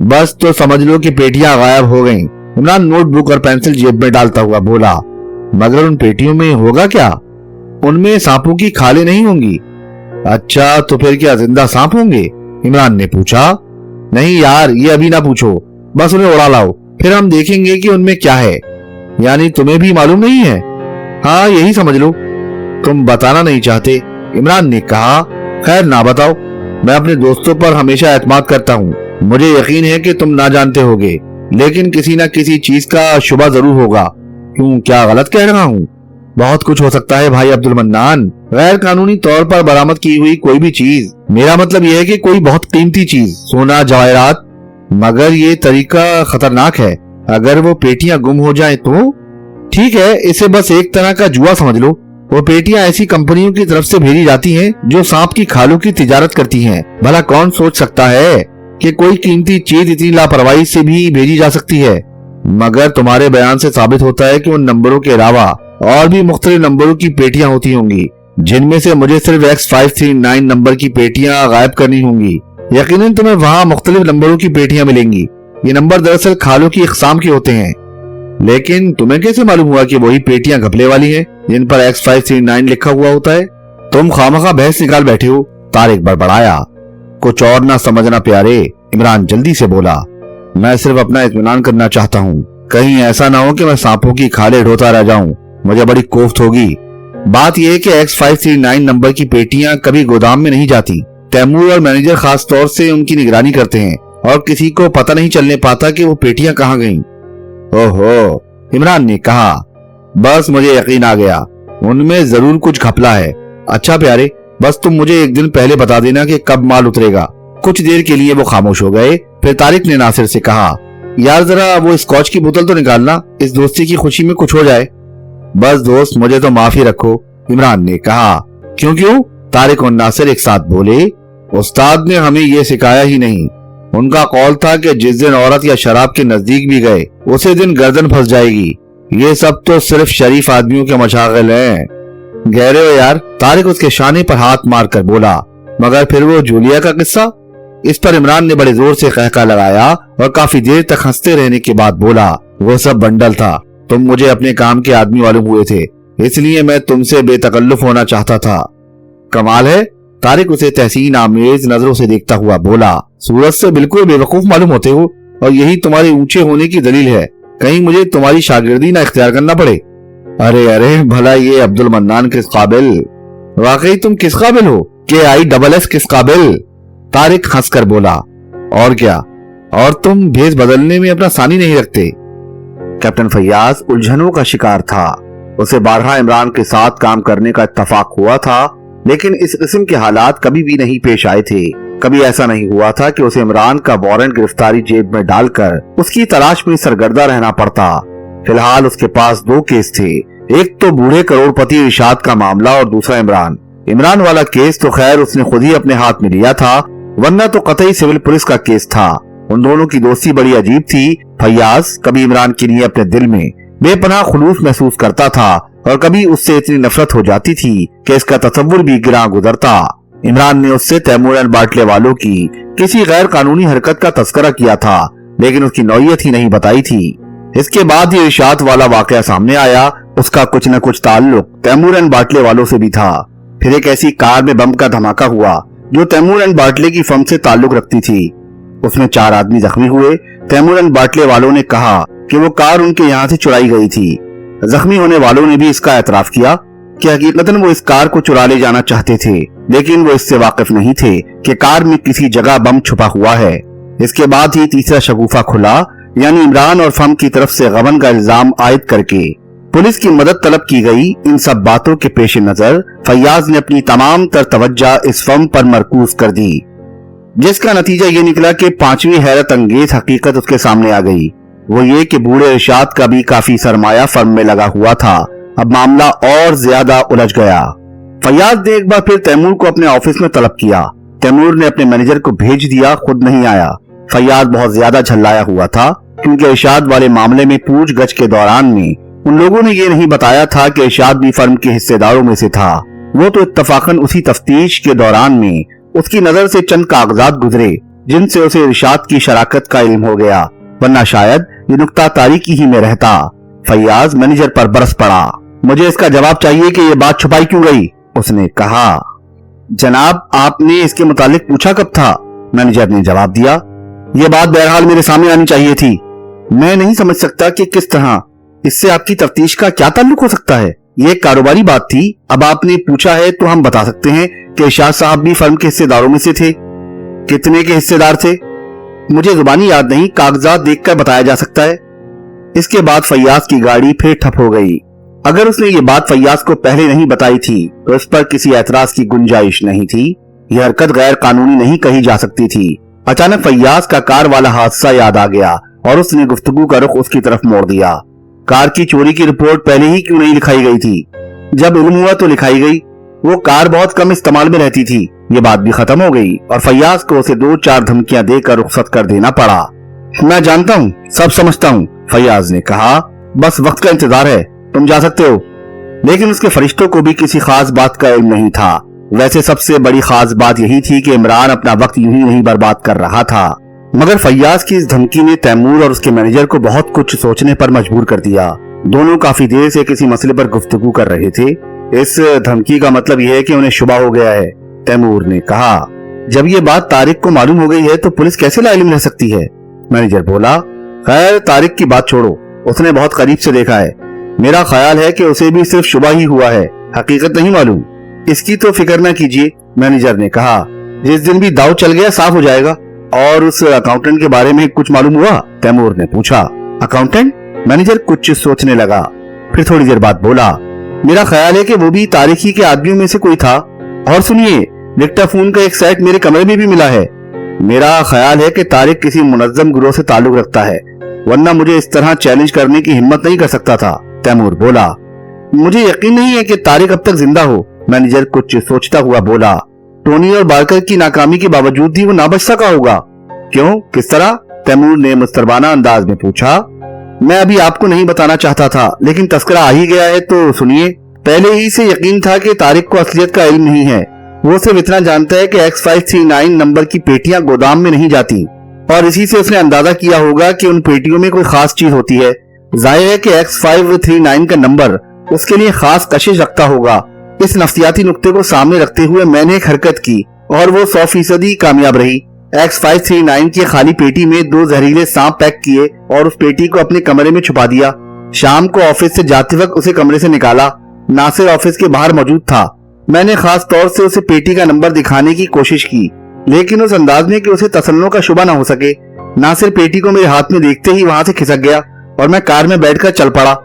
बस तो समझ लो कि पेटियां गायब हो गईं। इमरान नोटबुक और पेंसिल जेब में डालता हुआ बोला, मगर उन पेटियों में होगा क्या? उनमें सांपों की खालें नहीं होंगी। अच्छा तो फिर क्या जिंदा सांप होंगे? इमरान ने पूछा। नहीं यार, ये अभी ना पूछो। बस उन्हें उड़ा लाओ, फिर हम देखेंगे कि उनमें क्या है। यानी तुम्हें भी मालूम नहीं है? हाँ, यही समझ लो। तुम बताना नहीं चाहते, इमरान ने कहा। खैर ना बताओ, मैं अपने दोस्तों पर हमेशा एतमाद करता हूँ। मुझे यकीन है कि तुम ना जानते होगे, लेकिन किसी न किसी चीज का शुबा जरूर होगा। क्यों, क्या गलत कह रहा हूँ? बहुत कुछ हो सकता है भाई अब्दुल मन्नान, गैर कानूनी तौर पर बरामद की हुई कोई भी चीज। मेरा मतलब यह है कि कोई बहुत कीमती चीज, सोना, जवाहरात। मगर ये तरीका खतरनाक है। अगर वो पेटियां गुम हो जाएं तो? ठीक है, इसे बस एक तरह का जुआ समझ लो। वो पेटियां ऐसी कंपनियों की तरफ से भेजी जाती हैं जो सांप की खालों की तिजारत करती हैं। भला कौन सोच सकता है कि कोई कीमती चीज इतनी लापरवाही से भी भेजी जा सकती है? मगर तुम्हारे बयान से साबित होता है कि उन नंबरों के अलावा और भी मुख्तलिफ नंबरों की पेटियां होती होंगी, जिनमें से मुझे सिर्फ X539 नंबर की पेटियां गायब करनी होंगी। यकीनन तुम्हें वहां मुख्तलिफ नंबरों की पेटियां मिलेंगी। ये नंबर दरअसल खालों की इकसाम के होते हैं। लेकिन तुम्हें कैसे मालूम हुआ कि वही पेटियां घपले वाली हैं जिन पर X539 लिखा हुआ होता है? तुम खामखा बहस निकाल बैठे हो, तारिक बड़बड़ाया। कुछ और ना समझना प्यारे, इमरान जल्दी से बोला। मैं सिर्फ अपना इत्मीनान करना चाहता हूँ। कहीं ऐसा ना हो कि मैं सांपों की खाले ढोता रह जाऊं, मुझे बड़ी कोफ्त होगी। बात यह है कि X539 नंबर की पेटियां कभी गोदाम में नहीं जाती। तैमूर और मैनेजर खास तौर से उनकी निगरानी करते हैं और किसी को पता नहीं चलने पाता कि वो पेटियां कहाँ गईं। ओहो, इमरान ने कहा। बस मुझे यकीन आ गया, उनमें जरूर कुछ घपला है। अच्छा प्यारे, बस तुम मुझे एक दिन पहले बता देना कि कब माल उतरेगा। कुछ देर के लिए वो खामोश हो गए। फिर तारिक ने नासिर से कहा, यार जरा वो स्कॉच की बोतल तो निकालना, इस दोस्ती की खुशी में कुछ हो जाए। बस दोस्त, मुझे तो माफी रखो, इमरान ने कहा। क्यों क्यों? तारिक और नासिर एक साथ बोले। उस्ताद ने हमें ये सिखाया ही नहीं। उनका कौल था कि जिस दिन औरत या शराब के नजदीक भी गए उसी दिन गर्दन फंस जाएगी। ये सब तो सिर्फ शरीफ आदमियों के मशागिल हैं। गहरे हो यार, तारिक उसके शाने पर हाथ मार कर बोला। मगर फिर वो जूलिया का किस्सा? इस पर इमरान ने बड़े जोर से कहका लगाया और काफी देर तक हंसते रहने के बाद बोला, वो सब बंडल था। तुम मुझे अपने काम के आदमी मालूम हुए थे, इसलिए मैं तुमसे बेतकल्लुफ होना चाहता था। कमाल है, तारिक उसे तहसीन आमेज नजरों से देखता हुआ बोला। सूरत से बिल्कुल बेवकूफ मालूम होते हो और यही तुम्हारे ऊंचे होने की दलील है। कहीं मुझे तुम्हारी शागिर्दी ना इख्तियार करना पड़े। अरे अरे, भला ये अब्दुल मन्नान किस काबिल? वाकई तुम किस काबिल हो? KISS किस काबिल? तारिक हंसकर बोला। और क्या, और तुम भेष बदलने में अपना सानी नहीं रखते। कैप्टन फैयाज उलझनों का शिकार था। उसे बारहा इमरान के साथ काम करने का इत्तफाक हुआ था, लेकिन इस किस्म के हालात कभी भी नहीं पेश आए थे। कभी ऐसा नहीं हुआ था कि उसे इमरान का वारंट गिरफ्तारी जेब में डालकर उसकी तलाश में सरगर्दा रहना पड़ता। फिलहाल उसके पास दो केस थे, एक तो बूढ़े करोड़पति इरशाद का मामला और दूसरा इमरान। इमरान वाला केस तो खैर उसने खुद ही अपने हाथ में लिया था, वरना तो कतई सिविल पुलिस का केस था। उन दोनों की दोस्ती बड़ी अजीब थी। फैयाज कभी इमरान के लिए अपने दिल में बेपनाह खुलूस महसूस करता था और कभी उससे इतनी नफरत हो जाती थी कि इसका तसव्वुर भी गिरा गुजरता। इमरान ने उससे तैमूर एंड बाटले वालों की किसी गैर कानूनी हरकत का तस्करा किया था, लेकिन उसकी नौयत ही नहीं बताई थी। इसके बाद ये इरशाद वाला वाकया सामने आया। उसका कुछ न कुछ ताल्लुक तैमूर एंड बाटले वालों से भी था। फिर एक ऐसी कार में बम का धमाका हुआ जो तैमूर एंड बाटले की फर्म से ताल्लुक रखती थी। उसमें 4 आदमी जख्मी हुए। तैमूर एंड बाटले वालों ने कहा कि वो कार उनके यहाँ से चुराई गई थी। जख्मी होने वालों ने भी इसका एतराफ किया कि हकीकतन वो इस कार को चुरा ले जाना चाहते थे, लेकिन वो इससे वाकिफ नहीं थे कि कार में किसी जगह बम छुपा हुआ है। इसके बाद ही तीसरा शगुफा खुला, यानी इमरान और फर्म की तरफ से गबन का इल्जाम आयद करके पुलिस की मदद तलब की गई। इन सब बातों के पेश नजर फैयाज ने अपनी तमाम तर तवज्जो इस फर्म पर मरकूज कर दी, जिसका नतीजा ये निकला कि 5वीं हैरत अंगेज हकीकत उसके सामने आ गई। वो ये कि बूढ़े इरशाद का भी काफी सरमाया फर्म में लगा हुआ था। अब मामला और ज्यादा उलझ गया। फैयाज ने एक बार फिर तैमूर को अपने ऑफिस में तलब किया। तैमूर ने अपने मैनेजर को भेज दिया, खुद नहीं आया। फैयाज बहुत ज्यादा झल्लाया हुआ था, क्योंकि इरशाद वाले मामले में पूछगछ के दौरान में उन लोगों ने ये नहीं बताया था कि इरशाद भी फर्म के हिस्सेदारों में से था। वो तो इत्तफाकन उसी तफ्तीश के दौरान में उसकी नजर से चंद कागजात गुजरे जिनसे उसे इरशाद की शराकत का इल्म हो गया, वरना शायद ये नुक्ता तारीकी ही में रहता। फैयाज मैनेजर पर बरस पड़ा। मुझे इसका जवाब चाहिए कि ये बात छुपाई क्यों गई? उसने कहा। जनाब, आपने इसके मुतालिक पूछा कब था? मैनेजर ने जवाब दिया। ये बात बहरहाल मेरे सामने आनी चाहिए थी। मैं नहीं समझ सकता कि किस तरह इससे आपकी तफ्तीश का क्या ताल्लुक हो सकता है। ये एक कारोबारी बात थी। अब आपने पूछा है तो हम बता सकते हैं कि इरशाद साहब भी फर्म के हिस्सेदारों में से थे। कितने के हिस्सेदार थे मुझे जुबानी याद नहीं, कागजात देखकर बताया जा सकता है। इसके बाद फैयाज की गाड़ी फिर ठप हो गई। अगर उसने ये बात फैयाज को पहले नहीं बताई थी तो इस पर किसी एतराज की गुंजाइश नहीं थी। यह हरकत गैर कानूनी नहीं कही जा सकती थी। अचानक फैयाज का कार वाला हादसा याद आ गया और उसने गुफ्तगू का रुख उसकी तरफ मोड़ दिया। कार की चोरी की रिपोर्ट पहले ही क्यों नहीं लिखाई गई थी? जब इल्म हुआ तो लिखाई गई। वो कार बहुत कम इस्तेमाल में रहती थी। ये बात भी खत्म हो गई और फैयाज को उसे 2-4 धमकियां देकर रुखसत कर देना पड़ा। मैं जानता हूँ, सब समझता हूँ, फैयाज ने कहा। बस वक्त का इंतजार है, तुम जा सकते हो। लेकिन उसके फरिश्तों को भी किसी खास बात का इल्म नहीं था। वैसे सबसे बड़ी खास बात यही थी कि इमरान अपना वक्त यूं ही नहीं बर्बाद कर रहा था। मगर फैयाज की इस धमकी ने तैमूर और उसके मैनेजर को बहुत कुछ सोचने पर मजबूर कर दिया। दोनों काफी देर से किसी मसले पर गुफ्तगू कर रहे थे। इस धमकी का मतलब यह है कि उन्हें शुबा हो गया है, तैमूर ने कहा। जब ये बात तारिक को मालूम हो गई है तो पुलिस कैसे लाइल्म रह सकती है? मैनेजर बोला। खैर तारिक की बात छोड़ो, उसने बहुत करीब से देखा है। मेरा ख्याल है कि उसे भी सिर्फ शुबा ही हुआ है, हकीकत नहीं मालूम। इसकी तो फिक्र न कीजिए, मैनेजर ने कहा। जिस दिन भी दाव चल गया साफ हो जाएगा। और उस अकाउंटेंट के बारे में कुछ मालूम हुआ? तैमूर ने पूछा। अकाउंटेंट? मैनेजर कुछ सोचने लगा, फिर थोड़ी देर बाद बोला। मेरा ख्याल है कि वो भी तारिकी के आदमियों में से कोई था। और सुनिए, डिक्टाफोन का एक सेट मेरे कमरे में भी मिला है। मेरा ख्याल है कि तारिक किसी मुनज्जम गिरोह से ताल्लुक रखता है, वरना मुझे इस तरह चैलेंज करने की हिम्मत नहीं कर सकता था, तैमूर बोला। मुझे यकीन नहीं है कि तारिक अब तक जिंदा हो, मैनेजर कुछ सोचता हुआ बोला। टोनी और बारकर की नाकामी के बावजूद भी वो ना बच सका होगा। क्यों, किस तरह? तैमूर ने मुस्तरबाना अंदाज में पूछा। मैं अभी आपको नहीं बताना चाहता था, लेकिन तस्करा आ ही गया है तो सुनिए। पहले ही से यकीन था कि तारिक को असलियत का इल्म नहीं है। वो सिर्फ इतना जानता है कि X539 नंबर की पेटियां गोदाम में नहीं जाती, और इसी से उसने अंदाजा किया होगा कि उन पेटियों में कोई खास चीज होती है। जाहिर है कि X539 का नंबर उसके लिए खास कशिश रखता होगा। इस नफ्सियाती नुक्ते को सामने रखते हुए मैंने एक हरकत की और वो 100% कामयाब रही। X539 की खाली पेटी में 2 जहरीले सांप पैक किए और उस पेटी को अपने कमरे में छुपा दिया। शाम को ऑफिस से जाते वक्त उसे कमरे से निकाला। नासिर ऑफिस के बाहर मौजूद था। मैंने खास तौर से उसे पेटी का नंबर दिखाने की कोशिश की, लेकिन उस अंदाज में कि उसे तसल्लुम का शुबा न हो सके। नासिर पेटी को मेरे हाथ में देखते ही वहां से खिसक गया और मैं कार में बैठकर चल पड़ा।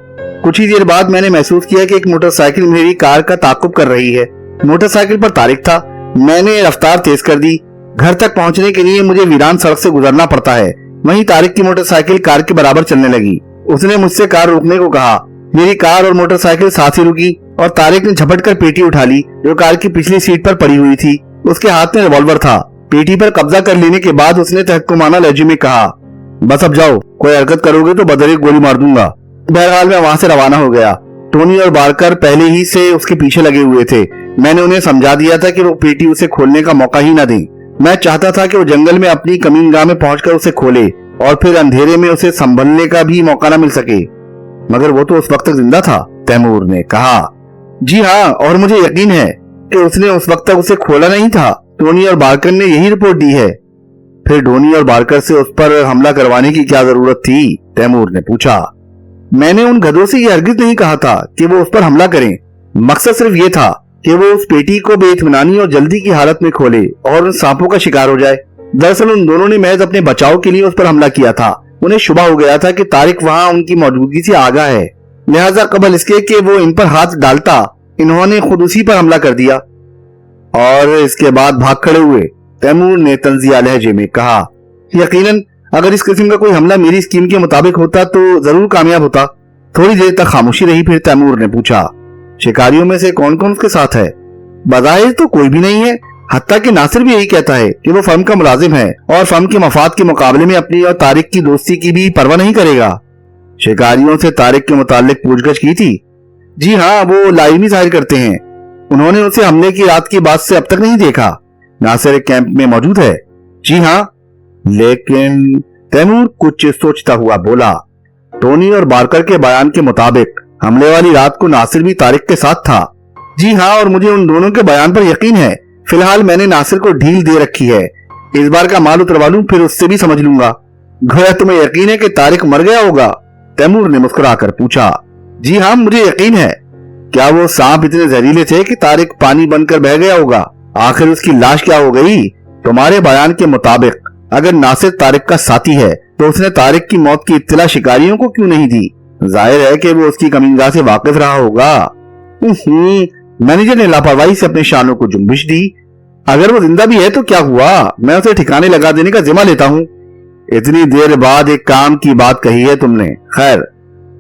कुछ ही देर बाद मैंने महसूस किया कि एक मोटरसाइकिल मेरी कार का ताकुब कर रही है। मोटरसाइकिल पर तारिक था। मैंने रफ्तार तेज कर दी। घर तक पहुंचने के लिए मुझे वीरान सड़क से गुजरना पड़ता है। वहीं तारिक की मोटरसाइकिल कार के बराबर चलने लगी। उसने मुझसे कार रोकने को कहा। मेरी कार और मोटरसाइकिल साथ ही रुकी और तारिक ने झपट कर पेटी उठा ली जो कार की पिछली सीट पर पड़ी हुई थी। उसके हाथ में रिवॉल्वर था। पेटी पर कब्जा कर लेने के बाद उसने तहक्कुमाना लहजे में कहा, बस अब जाओ, कोई हरकत करोगे तो बदले गोली मार दूंगा। बहरहाल मैं वहां से रवाना हो गया। टोनी और बारकर पहले ही से उसके पीछे लगे हुए थे। मैंने उन्हें समझा दिया था कि वो पेटी उसे खोलने का मौका ही न दें। मैं चाहता था कि वो जंगल में अपनी कमीनगाह में पहुंचकर उसे खोले और फिर अंधेरे में उसे संभलने का भी मौका न मिल सके। मगर वो तो उस वक्त तक जिंदा था, तैमूर ने कहा। जी हाँ, और मुझे यकीन है कि उसने उस वक्त तक उसे खोला नहीं था। टोनी और बारकर ने यही रिपोर्ट दी है। फिर डोनी और बारकर से उस पर हमला करवाने की क्या जरूरत थी? तैमूर ने पूछा। मैंने उन गधों से ये हरगिज नहीं कहा था कि वो उस पर हमला करें। मकसद सिर्फ ये था कि वो उस पेटी को बेइत्मीनानी और जल्दी की हालत में खोले और उन सांपों का शिकार हो जाए। दरअसल उन दोनों ने महज अपने बचाव के लिए उस पर हमला किया था। उन्हें शुबा हो गया था कि तारिक वहां उनकी मौजूदगी से आगाह है, लिहाजा कबल इसके कि वो इन पर हाथ डालता, इन्होंने खुद उसी पर हमला कर दिया और इसके बाद भाग खड़े हुए, तैमूर ने तंजिया लहजे में कहा। यकीनन अगर इस किस्म का कोई हमला मेरी स्कीम के मुताबिक होता तो जरूर कामयाब होता। थोड़ी देर तक खामोशी रही। फिर तैमूर ने पूछा, शिकारियों में से कौन कौन उसके साथ है? बज़ाहिर तो कोई भी नहीं है, हत्ता कि नासिर भी यही कहता है कि वो फर्म का मुलाजिम है और फर्म के मफाद के मुकाबले में अपनी और तारिक की दोस्ती की भी परवाह नहीं करेगा। शिकारियों से तारिक के मुतालिक पूछगछ की थी? जी हाँ, वो लाइमी जाहिर करते हैं। उन्होंने उसे हमले की रात की बात से अब तक नहीं देखा। नासिर कैंप में मौजूद है। जी हाँ, लेकिन तैमूर कुछ सोचता हुआ बोला। टोनी और बारकर के बयान के मुताबिक हमले वाली रात को नासिर भी तारिक के साथ था। जी हाँ, और मुझे उन दोनों के बयान पर यकीन है। फिलहाल मैंने नासिर को ढील दे रखी है। इस बार का माल उतरवा लूं, फिर उससे भी समझ लूंगा। गोया तुम्हें यकीन है कि तारिक मर गया होगा? तैमूर ने मुस्कुराकर पूछा। जी हाँ, मुझे यकीन है। क्या वो सांप इतने जहरीले थे कि तारिक पानी बनकर बह गया होगा? आखिर उसकी लाश क्या हो गई? तुम्हारे बयान के मुताबिक अगर नासिर तारिक का साथी है तो उसने तारिक की मौत की इत्तला शिकारियों को क्यों नहीं दी? जाहिर है कि वो उसकी कमीनगाह से वाकिफ रहा होगा। मैनेजर ने लापरवाही से अपने शानों को जुम्बिश दी। अगर वो जिंदा भी है तो क्या हुआ, मैं उसे ठिकाने लगा देने का जिम्मा लेता हूँ। इतनी देर बाद एक काम की बात कही है तुमने। खैर,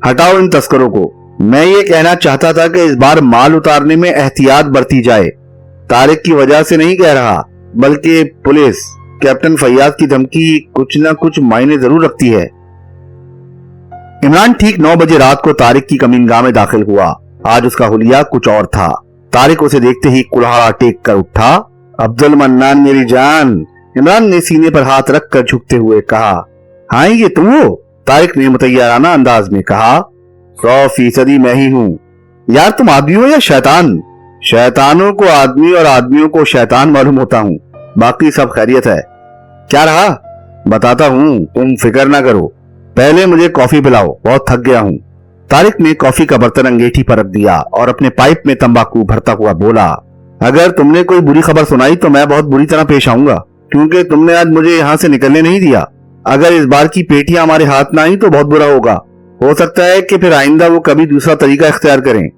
हटाओ इन तस्करों को। मैं ये कहना चाहता था कि इस बार माल उतारने में एहतियात बरती जाए। तारिक की वजह से नहीं कह रहा, बल्कि पुलिस, कैप्टन फैयाज की धमकी कुछ न कुछ मायने जरूर रखती है। इमरान ठीक 9 बजे रात को तारिक की कमीनगाह में दाखिल हुआ। आज उसका हुलिया कुछ और था। तारिक उसे देखते ही कुल्हाड़ा टेक कर उठा। अब्दुल मन्नान मेरी जान, इमरान ने सीने पर हाथ रखकर झुकते हुए कहा। हाँ, ये तुम हो? तारिक ने मुतैयाराना अंदाज में कहा। 100% मैं ही हूँ। यार, तुम आदमी हो या शैतान? शैतानों को आदमी और आदमियों को शैतान मालूम होता हूँ। बाकी सब खैरियत है। क्या रहा? बताता हूँ, तुम फिक्र ना करो। पहले मुझे कॉफी पिलाओ, बहुत थक गया हूँ। तारिक ने कॉफी का बर्तन अंगीठी पर रख दिया और अपने पाइप में तंबाकू भरता हुआ बोला। अगर तुमने कोई बुरी खबर सुनाई तो मैं बहुत बुरी तरह पेश आऊंगा, क्योंकि तुमने आज मुझे यहाँ से निकलने नहीं दिया। अगर इस बार की पेटियां हमारे हाथ में आई तो बहुत बुरा होगा। हो सकता है कि फिर आइंदा वो कभी दूसरा तरीका इख्तियार करें।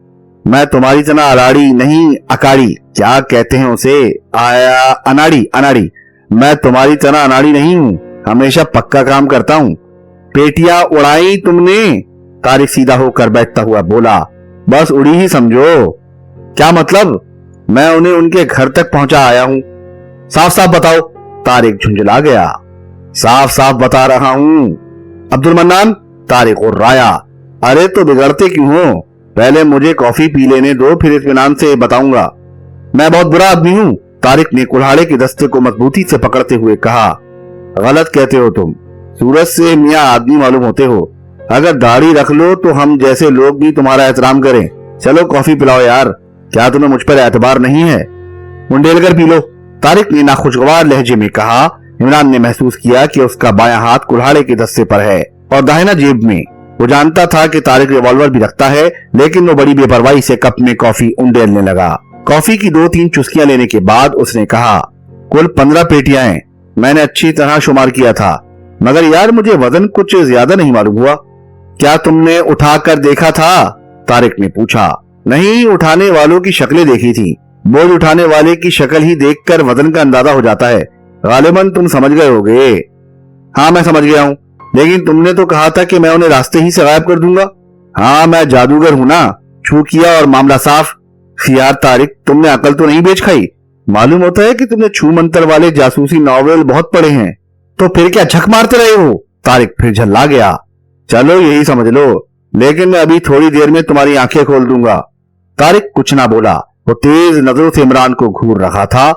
मैं तुम्हारी तरह अनाड़ी नहीं, अकाड़ी, क्या कहते हैं उसे, अनाड़ी। मैं तुम्हारी तरह अनाड़ी नहीं हूँ, हमेशा पक्का काम करता हूँ। पेटियां उड़ाई तुमने? तारिक सीधा होकर बैठता हुआ बोला। बस उड़ी ही समझो। क्या मतलब? मैं उन्हें उनके घर तक पहुंचा आया हूं। साफ साफ बताओ। तारिक झुंझला गया। साफ साफ बता रहा हूं अब्दुल मन्नान। तारिक उर्राया। अरे तो बिगड़ते क्यों हो? पहले मुझे कॉफी पी लेने दो, फिर इत्मीनान से बताऊंगा। मैं बहुत बुरा आदमी हूं, तारिक ने कुल्हाड़े के दस्ते को मजबूती से पकड़ते हुए कहा। गलत कहते हो तुम। सूरज से मियां आदमी मालूम होते हो। अगर दाढ़ी रख लो तो हम जैसे लोग भी तुम्हारा एहतराम करें। चलो कॉफी पिलाओ यार। क्या तुम्हें मुझ पर एतबार नहीं है? मुंडेल कर पी लो, तारिक ने नाखुशगवार लहजे में कहा। इमरान ने महसूस किया कि उसका बायां हाथ कुल्हाड़े के दस्ते पर है और दाहिना जेब में। वो जानता था कि तारिक रिवॉल्वर भी रखता है, लेकिन वो बड़ी बेपरवाही से कप में कॉफी उंडेलने लगा। कॉफी की 2-3 चुस्कियां लेने के बाद उसने कहा, कुल 15 पेटियां हैं। मैंने अच्छी तरह शुमार किया था, मगर यार मुझे वजन कुछ ज्यादा नहीं मालूम हुआ। क्या तुमने उठाकर देखा था? तारिक ने पूछा। नहीं, उठाने वालों की शक्लें देखी थी। बोझ उठाने वाले की शक्ल ही देखकर वजन का अंदाजा हो जाता है। गालिबन तुम समझ गए होगे। हाँ, मैं समझ गया हूँ, लेकिन तुमने तो कहा था कि मैं उन्हें रास्ते ही से गायब कर दूंगा। हाँ, मैं जादूगर हूं ना, छू किया और मामला साफ। यार तारिक, तुमने अकल तो नहीं बेच खाई। मालूम होता है कि तुमने छू मंतर वाले जासूसी नॉवेल बहुत पढ़े हैं। तो फिर क्या झक मारते रहे हो? तारिक फिर झल्ला गया। चलो यही समझ लो, लेकिन मैं अभी थोड़ी देर में तुम्हारी आंखें खोल दूंगा। तारिक कुछ ना बोला। वो तेज नजरों से इमरान को घूर रहा था।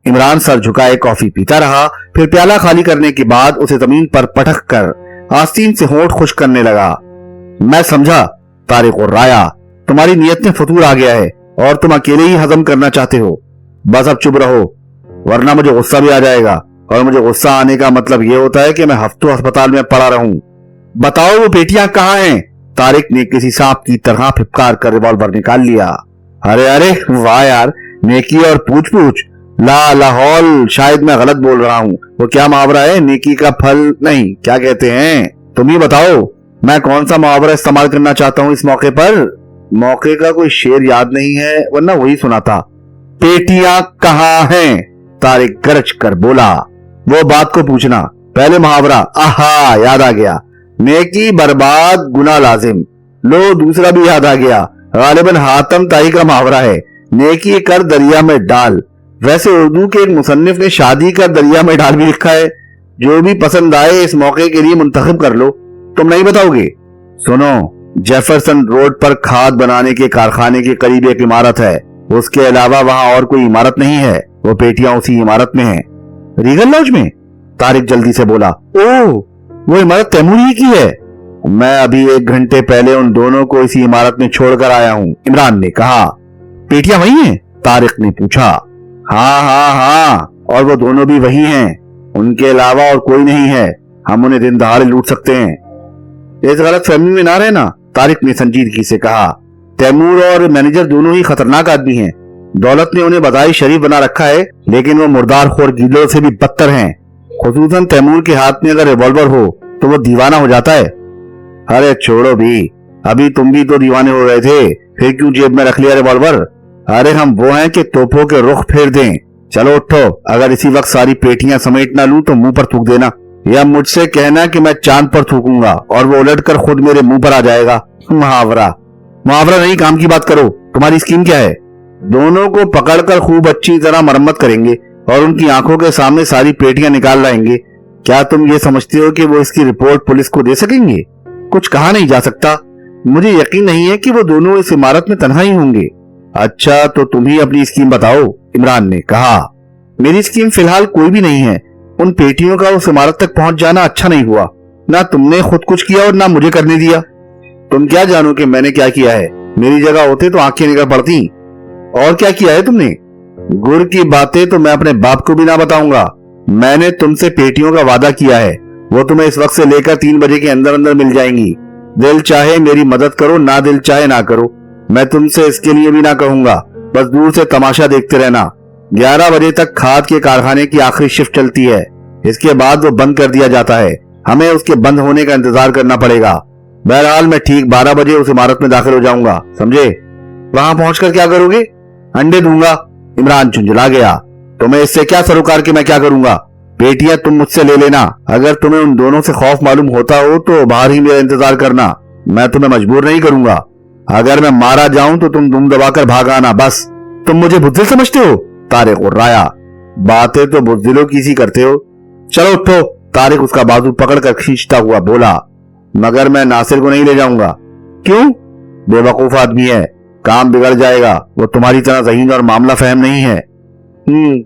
इमरान सर झुकाए कॉफी पीता रहा, फिर प्याला खाली करने के बाद उसे जमीन पर पटक कर आस्तीन से होंठ खुश करने लगा। मैं समझा, तारिक उर्राया। तुम्हारी नीयत में फतूर आ गया है और तुम अकेले ही हजम करना चाहते हो। बस अब चुप रहो, वरना मुझे गुस्सा भी आ जाएगा, और मुझे गुस्सा आने का मतलब यह होता है कि मैं हफ्तों अस्पताल में पड़ा रहूं। बताओ वो पेटियां कहाँ हैं? तारिक ने किसी सांप की तरह फिपकार कर रिवॉल्वर निकाल लिया। अरे अरे वाह यार, नेकी और पूछ पूछ। लाहौल, शायद मैं गलत बोल रहा हूँ। वो क्या मुहावरा है, नेकी का फल नहीं, क्या कहते हैं? तुम ही बताओ। मैं कौन सा मुहावरा इस्तेमाल करना चाहता हूँ इस मौके पर? मौके का कोई शेर याद नहीं है, वरना वही सुना था। पेटियां कहाँ हैं? तारिक गरज कर बोला। वो बात को पूछना, पहले मुहावरा। आहा, याद आ गया। नेकी बर्बाद, गुना लाजिम। लो, दूसरा भी याद आ गया। गालिबन हातम ताई का मुहावरा है, नेकी कर दरिया में डाल। वैसे उर्दू के एक मुसन्निफ ने शादी कर दरिया में डाल भी लिखा है। जो भी पसंद आए इस मौके के लिए मुंतखब कर लो। तुम नहीं बताओगे? सुनो, जेफरसन रोड पर खाद बनाने के कारखाने के करीब एक इमारत है। उसके अलावा वहां और कोई इमारत नहीं है। वो पेटियां उसी इमारत में हैं। रीगल लॉज में? तारिक जल्दी से बोला। ओह, वो इमारत तैमूर ही की है। मैं अभी 1 घंटे पहले उन दोनों को इसी इमारत में छोड़कर आया हूँ, इमरान ने कहा। पेटियां वही हैं? तारिक ने पूछा। हाँ, और वो दोनों भी वही हैं। उनके अलावा और कोई नहीं है, हम उन्हें दिन दहाड़े लूट सकते हैं। इस गलत फहमी में ना रहना, तारिक ने संजीदगी से कहा। तैमूर और मैनेजर दोनों ही खतरनाक आदमी हैं। दौलत ने उन्हें बधाई शरीफ बना रखा है, लेकिन वो मुर्दार खोर गीदड़ों से भी बदतर हैं। खुसूसन तैमूर के हाथ में अगर रिवॉल्वर हो तो वो दीवाना हो जाता है। अरे छोड़ो भी, अभी तुम भी तो दीवाने हो गए थे, फिर क्यों जेब में रख लिया रिवॉल्वर? अरे हम वो हैं कि तोपों के रुख फेर दें। चलो उठो, अगर इसी वक्त सारी पेटियां समेट ना लूं तो मुंह पर थूक देना, या मुझसे कहना कि मैं चांद पर थूकूंगा और वो उलटकर खुद मेरे मुंह पर आ जाएगा। मुहावरा मुहावरा नहीं, काम की बात करो। तुम्हारी स्कीम क्या है? दोनों को पकड़कर खूब अच्छी तरह मरम्मत करेंगे और उनकी आंखों के सामने सारी पेटियां निकाल लाएंगे। क्या तुम ये समझते हो कि वो इसकी रिपोर्ट पुलिस को दे सकेंगे? कुछ कहा नहीं जा सकता। मुझे यकीन नहीं है कि वो दोनों इस इमारत में तन्हा ही होंगे। अच्छा, तो तुम ही अपनी स्कीम बताओ, इमरान ने कहा। मेरी स्कीम फिलहाल कोई भी नहीं है। उन पेटियों का उस इमारत तक पहुंच जाना अच्छा नहीं हुआ। ना तुमने खुद कुछ किया और ना मुझे करने दिया। तुम क्या जानो कि मैंने क्या किया है? मेरी जगह होते तो आंखें निकल पड़ती। और क्या किया है तुमने? गुर की बातें तो मैं अपने बाप को भी ना बताऊंगा। मैंने तुमसे पेटियों का वादा किया है, वो तुम्हें इस वक्त से लेकर 3 बजे के अंदर अंदर मिल जाएंगी। दिल चाहे मेरी मदद करो, ना दिल चाहे ना करो। मैं तुमसे इसके लिए भी ना कहूंगा, बस दूर से तमाशा देखते रहना। 11 बजे तक खाद के कारखाने की आखिरी शिफ्ट चलती है, इसके बाद वो बंद कर दिया जाता है। हमें उसके बंद होने का इंतजार करना पड़ेगा। बहरहाल मैं ठीक 12 बजे उस इमारत में दाखिल हो जाऊंगा, समझे? वहां पहुंचकर क्या करोगे? अंडे दूंगा। इमरान झुंझला गया। तुम्हें इससे क्या सरोकार कि मैं क्या करूंगा? पेटियां तुम मुझसे ले लेना। अगर तुम्हें उन दोनों से खौफ मालूम होता हो तो बाहर ही मेरा इंतजार करना, मैं तुम्हें मजबूर नहीं करूंगा। अगर मैं मारा जाऊं तो तुम दुम दबाकर भाग आना, बस। तुम मुझे बुज़दिल समझते हो? तारिक गुर्राया। बातें तो बुज़दिलों की सी करते हो। चलो उठो, तारिक उसका बाजू पकड़कर खींचता हुआ बोला। मगर मैं नासिर को नहीं ले जाऊंगा। क्यों? बेवकूफ आदमी है, काम बिगड़ जाएगा। वो तुम्हारी तरह ज़हीन और मामला फहम नहीं है।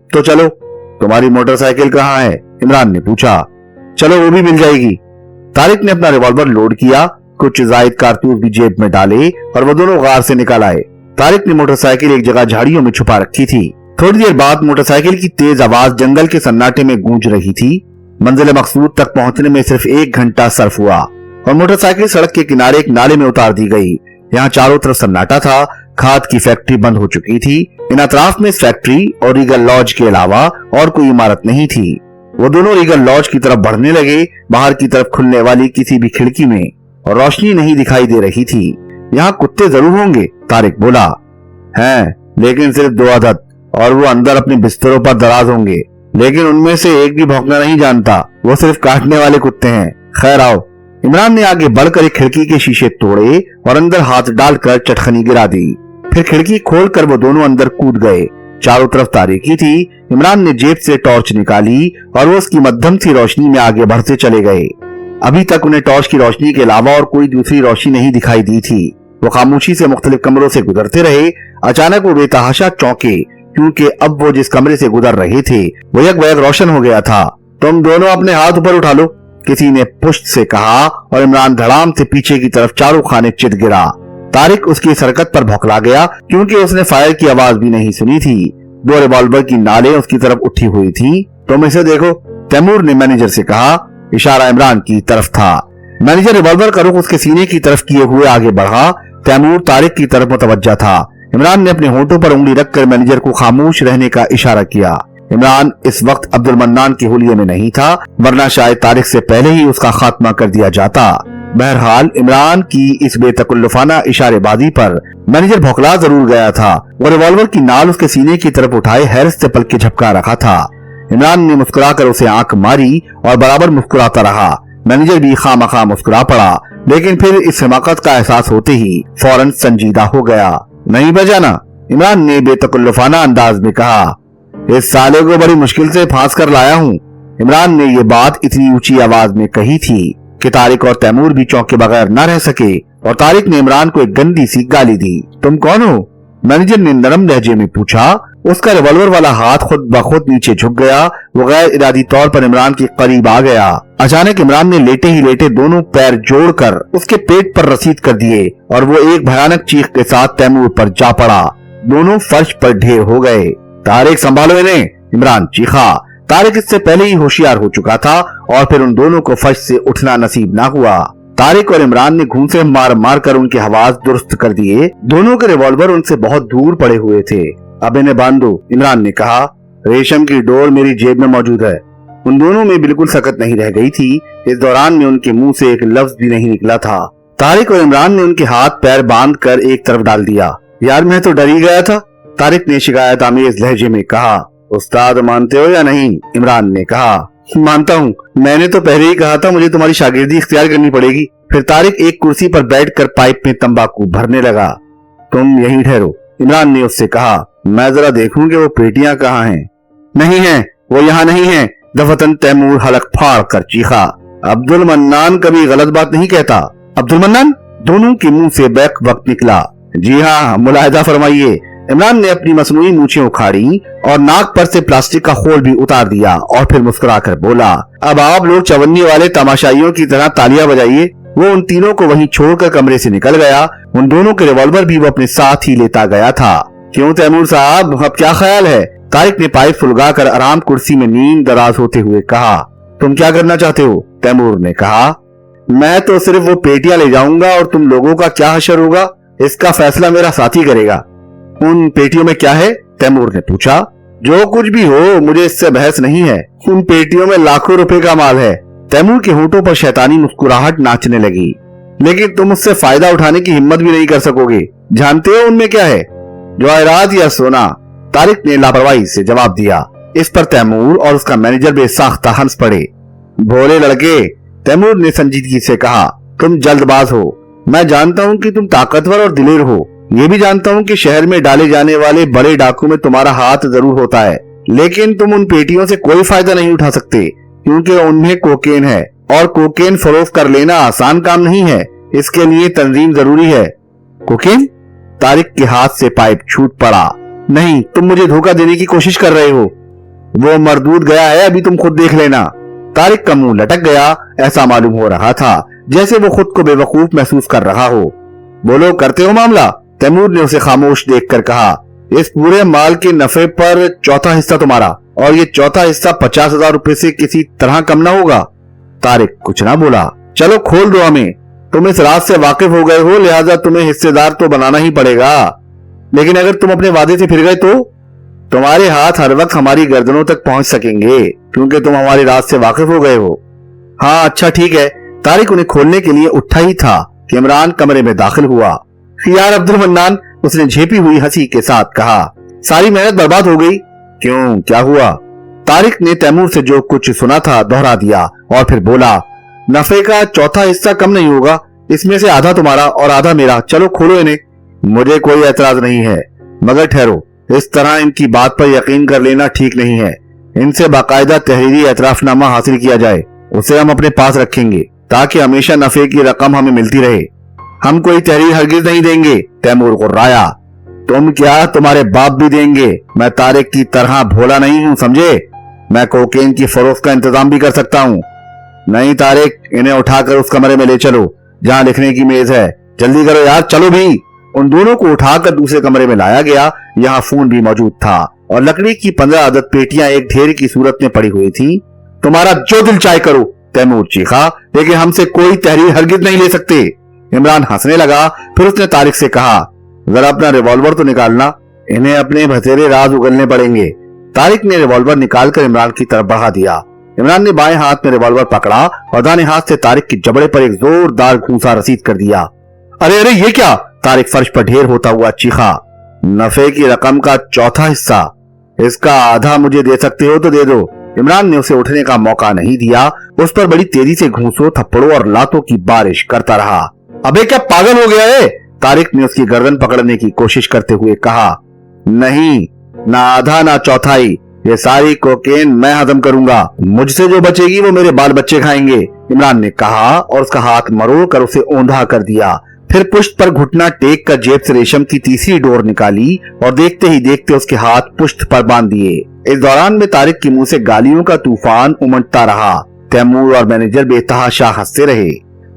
तो चलो। तुम्हारी मोटरसाइकिल कहाँ है? इमरान ने पूछा। चलो वो भी मिल जाएगी। तारिक ने अपना रिवॉल्वर लोड किया, कुछ जायद कारतूस भी जेब में डाले और वो दोनों गार से निकल आए। तारिक ने मोटरसाइकिल एक जगह झाड़ियों में छुपा रखी थी। थोड़ी देर बाद मोटरसाइकिल की तेज आवाज जंगल के सन्नाटे में गूंज रही थी। मंजिल मकसूद तक पहुंचने में सिर्फ 1 घंटा सर्फ हुआ और मोटरसाइकिल सड़क के किनारे एक नाले में उतार दी गई। यहाँ चारों तरफ सन्नाटा था। खाद की फैक्ट्री बंद हो चुकी थी। इन अतराफ में इस फैक्ट्री और रीगल लॉज के अलावा और कोई इमारत नहीं थी। वो दोनों रीगल लॉज की तरफ बढ़ने लगे। बाहर की तरफ खुलने वाली किसी भी खिड़की में और रोशनी नहीं दिखाई दे रही थी। यहाँ कुत्ते जरूर होंगे, तारिक बोला। हैं, लेकिन सिर्फ 2 अदद, और वो अंदर अपने बिस्तरों पर दराज होंगे। लेकिन उनमें से एक भी भौंकना नहीं जानता। वो सिर्फ काटने वाले कुत्ते हैं। खैर आओ। इमरान ने आगे बढ़कर एक खिड़की के शीशे तोड़े और अंदर हाथ डालकर चटखनी गिरा दी। फिर खिड़की खोलकर वो दोनों अंदर कूद गए। चारों तरफ तारीकी थी। इमरान ने जेब से टॉर्च निकाली और वो उसकी मध्यम सी रोशनी में आगे बढ़ते चले गए। अभी तक उन्हें टॉर्च की रोशनी के अलावा और कोई दूसरी रोशनी नहीं दिखाई दी थी। वो खामोशी से मुख्तलिफ कमरों से गुजरते रहे। अचानक वो बेतहाशा चौंके, क्योंकि अब वो जिस कमरे से गुजर रहे थे वो यकबयक रोशन हो गया था। तुम दोनों अपने हाथ ऊपर उठा लो, किसी ने पुष्ट से कहा और इमरान धड़ाम से पीछे की तरफ चारों खाने चित गिरा। तारिक उसकी इस हरकत पर भौंकला गया, क्योंकि उसने फायर की आवाज भी नहीं सुनी थी। 2 रिवॉल्वर की नालें उसकी तरफ उठी हुई थी। तुम इसे देखो, तैमूर ने मैनेजर से कहा। इशारा इमरान की तरफ था। मैनेजर रिवॉल्वर का रुख उसके सीने की तरफ किए हुए आगे बढ़ा। तैमूर तारिक की तरफ मुतवज्जा था। इमरान ने अपने होंठों पर उंगली रखकर मैनेजर को खामोश रहने का इशारा किया। इमरान इस वक्त अब्दुल मन्नान के हुलिये में नहीं था, वरना शायद तारिक से पहले ही उसका खात्मा कर दिया जाता। बहरहाल इमरान की इस बेतकल्लुफाना इशारेबाजी पर मैनेजर भौंकला जरूर गया था। वो रिवॉल्वर की नाल उसके सीने की तरफ उठाए हैरत से पलके झपका रखा था। इमरान ने मुस्कुराकर उसे आंख मारी और बराबर मुस्कुराता रहा। मैनेजर भी खामखा मुस्कुरा पड़ा, लेकिन फिर इस हिमाकत का एहसास होते ही फौरन संजीदा हो गया। नहीं बजाना, इमरान ने बेतकल्लुफाना अंदाज में कहा। इस साले को बड़ी मुश्किल से फांस कर लाया हूँ। इमरान ने ये बात इतनी ऊंची आवाज में कही थी कि तारिक और तैमूर भी चौंके बगैर न रह सके और तारिक ने इमरान को एक गंदी सी गाली दी। तुम कौन हो? मैनेजर ने नरम लहजे में पूछा। उसका रिवॉल्वर वाला हाथ खुद ब खुद नीचे झुक गया। वो गैर इरादी तौर पर इमरान के करीब आ गया। अचानक इमरान ने लेटे ही लेटे दोनों पैर जोड़कर उसके पेट पर रसीद कर दिए और वो एक भयानक चीख के साथ तैमूर पर जा पड़ा। दोनों फर्श पर ढेर हो गए। तारिक संभालो इन्हें, इमरान चीखा। तारिक इससे पहले ही होशियार हो चुका था और फिर उन दोनों को फर्श से उठना नसीब ना हुआ। तारिक और इमरान ने घूंसे मार मार कर उनके हवास दुरुस्त कर दिए। दोनों के रिवॉल्वर उनसे बहुत दूर पड़े हुए थे। अब इन्हें बांधो, इमरान ने कहा। रेशम की डोर मेरी जेब में मौजूद है। उन दोनों में बिल्कुल सकत नहीं रह गई थी। इस दौरान में उनके मुंह से एक लफ्ज भी नहीं निकला था। तारिक और इमरान ने उनके हाथ पैर बांध कर एक तरफ डाल दिया। यार मैं तो डर ही गया था, तारिक ने शिकायत आमेज लहजे में कहा। उस्ताद मानते हो या नहीं, इमरान ने कहा। मानता हूँ, मैंने तो पहले ही कहा था मुझे तुम्हारी शागिर्दी इख्तियार करनी पड़ेगी। फिर तारिक एक कुर्सी पर बैठकर पाइप में तंबाकू भरने लगा। तुम यहीं ठहरो, इमरान ने उससे कहा। मैं जरा देखूं कि वो पेटियां कहाँ हैं। नहीं है, वो यहाँ नहीं है, दफतन तैमूर हलक फाड़ कर चीखा। अब्दुल मन्नान कभी गलत बात नहीं कहता। अब्दुल मन्नान? दोनों के मुंह से बैक वक्त निकला। जी हाँ, मुलाहिदा फरमाइए। इमरान ने अपनी मसनूई मूछें उखाड़ी और नाक पर से प्लास्टिक का खोल भी उतार दिया और फिर मुस्कुराकर बोला, अब आप लोग चवन्नी वाले तमाशाइयों की तरह तालियां बजाइए। वो उन तीनों को वहीं छोड़कर कमरे से निकल गया। उन दोनों के रिवॉल्वर भी वो अपने साथ ही लेता गया था। क्यों तैमूर साहब, अब क्या ख्याल है? तारिक ने पाइप सुलगाकर आराम कुर्सी में नींद दराज होते हुए कहा। तुम क्या करना चाहते हो? तैमूर ने कहा। मैं तो सिर्फ वो पेटियां ले जाऊंगा और तुम लोगों का क्या हशर होगा इसका फैसला मेरा साथी करेगा। उन पेटियों में क्या है? तैमूर ने पूछा। जो कुछ भी हो, मुझे इससे बहस नहीं है। उन पेटियों में लाखों रुपए का माल है। तैमूर के होठों पर शैतानी मुस्कुराहट नाचने लगी। लेकिन तुम उससे फायदा उठाने की हिम्मत भी नहीं कर सकोगे। जानते हो उनमें क्या है? जवाहरात या सोना? तारिक ने लापरवाही से जवाब दिया। इस पर तैमूर और उसका मैनेजर बेसाख्ता हंस पड़े। भोले लड़के, तैमूर ने संजीदगी से कहा, तुम जल्दबाज हो। मैं जानता हूँ कि तुम ताकतवर और दिलेर हो। ये भी जानता हूँ कि शहर में डाले जाने वाले बड़े डाकू में तुम्हारा हाथ जरूर होता है, लेकिन तुम उन पेटियों से कोई फायदा नहीं उठा सकते क्योंकि उनमें कोकेन है और कोकेन फरोख्त कर लेना आसान काम नहीं है। इसके लिए तंजीम जरूरी है। कोकेन? तारिक के हाथ से पाइप छूट पड़ा। नहीं, तुम मुझे धोखा देने की कोशिश कर रहे हो। वो मरदूद गया है, अभी तुम खुद देख लेना। तारिक का मुंह लटक गया। ऐसा मालूम हो रहा था जैसे वो खुद को बेवकूफ महसूस कर रहा हो। बोलो, करते हो मामला? तैमूर ने उसे खामोश देखकर कहा। इस पूरे माल के नफे पर चौथा हिस्सा तुम्हारा और ये चौथा हिस्सा 50,000 रुपए से किसी तरह कम ना होगा। तारिक कुछ ना बोला। चलो खोल दो हमें। तुम इस रात से वाकिफ हो गए हो, लिहाजा तुम्हें हिस्सेदार तो बनाना ही पड़ेगा। लेकिन अगर तुम अपने वादे से फिर गए तो तुम्हारे हाथ हर वक्त हमारी गर्दनों तक पहुंच सकेंगे क्योंकि तुम हमारी रात से वाकिफ हो गए हो। हाँ अच्छा ठीक है। तारिक उन्हें खोलने के लिए उठा ही था कि इमरान कमरे में दाखिल हुआ। यार अब्दुल मन्नान, उसने झेपी हुई हंसी के साथ कहा, सारी मेहनत बर्बाद हो गई। क्यों, क्या हुआ? तारिक ने तैमूर से जो कुछ सुना था दोहरा दिया और फिर बोला, नफे का चौथा हिस्सा कम नहीं होगा। इसमें से आधा तुम्हारा और आधा मेरा। चलो खोलो इन्हें। मुझे कोई एतराज नहीं है, मगर ठहरो, इस तरह इनकी बात पर यकीन कर लेना ठीक नहीं है। इनसे बाकायदा तहरीरी एतराफनामा हासिल किया जाए, उसे हम अपने पास रखेंगे ताकि हमेशा नफे की रकम हमें मिलती रहे। हम कोई तहरीर हरगिज नहीं देंगे। तैमूर गुर्राया। तुम क्या, तुम्हारे बाप भी देंगे। मैं तारिक की तरह भोला नहीं हूँ, समझे? मैं कोकेन की फरोख्त का इंतजाम भी कर सकता हूँ। नहीं तारिक, इन्हें उठाकर उस कमरे में ले चलो जहाँ लिखने की मेज है। जल्दी करो यार, चलो भी। उन दोनों को उठाकर दूसरे कमरे में लाया गया। यहाँ फोन भी मौजूद था और लकड़ी की 15 अदद पेटियां एक ढेर की सूरत में पड़ी हुई थी। तुम्हारा जो दिल चाहे करो, तैमूर चीखा, लेकिन हमसे कोई तहरीर हरगिज नहीं ले सकते। इमरान हंसने लगा। फिर उसने तारिक से कहा, जरा अपना रिवॉल्वर तो निकालना, इन्हें अपने भतेरे राज उगलने पड़ेंगे। तारिक ने रिवॉल्वर निकालकर इमरान की तरफ बढ़ा दिया। इमरान ने बाएं हाथ में रिवॉल्वर पकड़ा और दाहिने हाथ से तारिक के जबड़े पर एक जोरदार घूंसा रसीद कर दिया। अरे अरे ये क्या? तारिक फर्श पर ढेर होता हुआ चीखा। नफे की रकम का चौथा हिस्सा। इसका आधा मुझे दे सकते हो तो दे दो। इमरान ने उसे उठने का मौका नहीं दिया। उस पर बड़ी तेजी से घूंसों, थप्पड़ों और लातों की बारिश करता रहा। अबे क्या पागल हो गया है? तारिक ने उसकी गर्दन पकड़ने की कोशिश करते हुए कहा। नहीं, ना आधा ना चौथाई, ये सारी कोकेन मैं हजम करूंगा। मुझसे जो बचेगी वो मेरे बाल बच्चे खाएंगे, इमरान ने कहा और उसका हाथ मरोड़ कर उसे औंधा कर दिया। फिर पुश्त पर घुटना टेक कर जेब से रेशम की तीसरी डोर निकाली और देखते ही देखते उसके हाथ पुश्त पर बांध दिए। इस दौरान में तारिक के मुंह से गालियों का तूफान उमड़ता रहा। तैमूर और मैनेजर बेतहाशा हंसते रहे।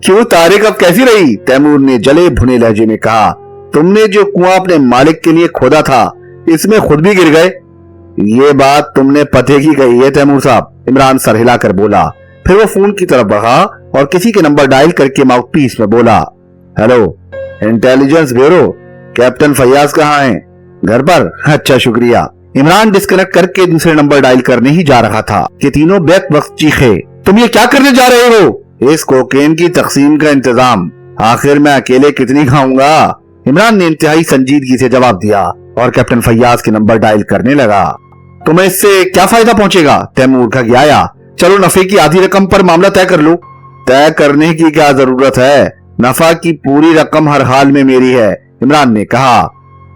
क्यों तारिक, अब कैसी रही? तैमूर ने जले भुने लहजे में कहा। तुमने जो कुआं अपने मालिक के लिए खोदा था, इसमें खुद भी गिर गए। ये बात तुमने पते की कही है तैमूर साहब, इमरान सर हिलाकर बोला। फिर वो फोन की तरफ बढ़ा और किसी के नंबर डायल करके माउथपीस में बोला, hello intelligence bureau, captain Faiyaz कहाँ हैं? घर पर? अच्छा शुक्रिया। इमरान डिस्कनेक्ट करके दूसरे नंबर डायल करने ही जा रहा था कि तीनों बैक वक्त चीखे, तुम ये क्या करने जा रहे हो? इस कोकेन की तकसीम का इंतजाम। आखिर मैं अकेले कितनी खाऊंगा? इमरान ने इंतहाई संजीदगी से जवाब दिया और कैप्टन फैयाज के नंबर डायल करने लगा। तुम्हें इससे क्या फायदा पहुंचेगा? तैमूर घगियाया। चलो नफे की आधी रकम पर मामला तय कर लो। तय करने की क्या जरूरत है, नफा की पूरी रकम हर हाल में मेरी है, इमरान ने कहा।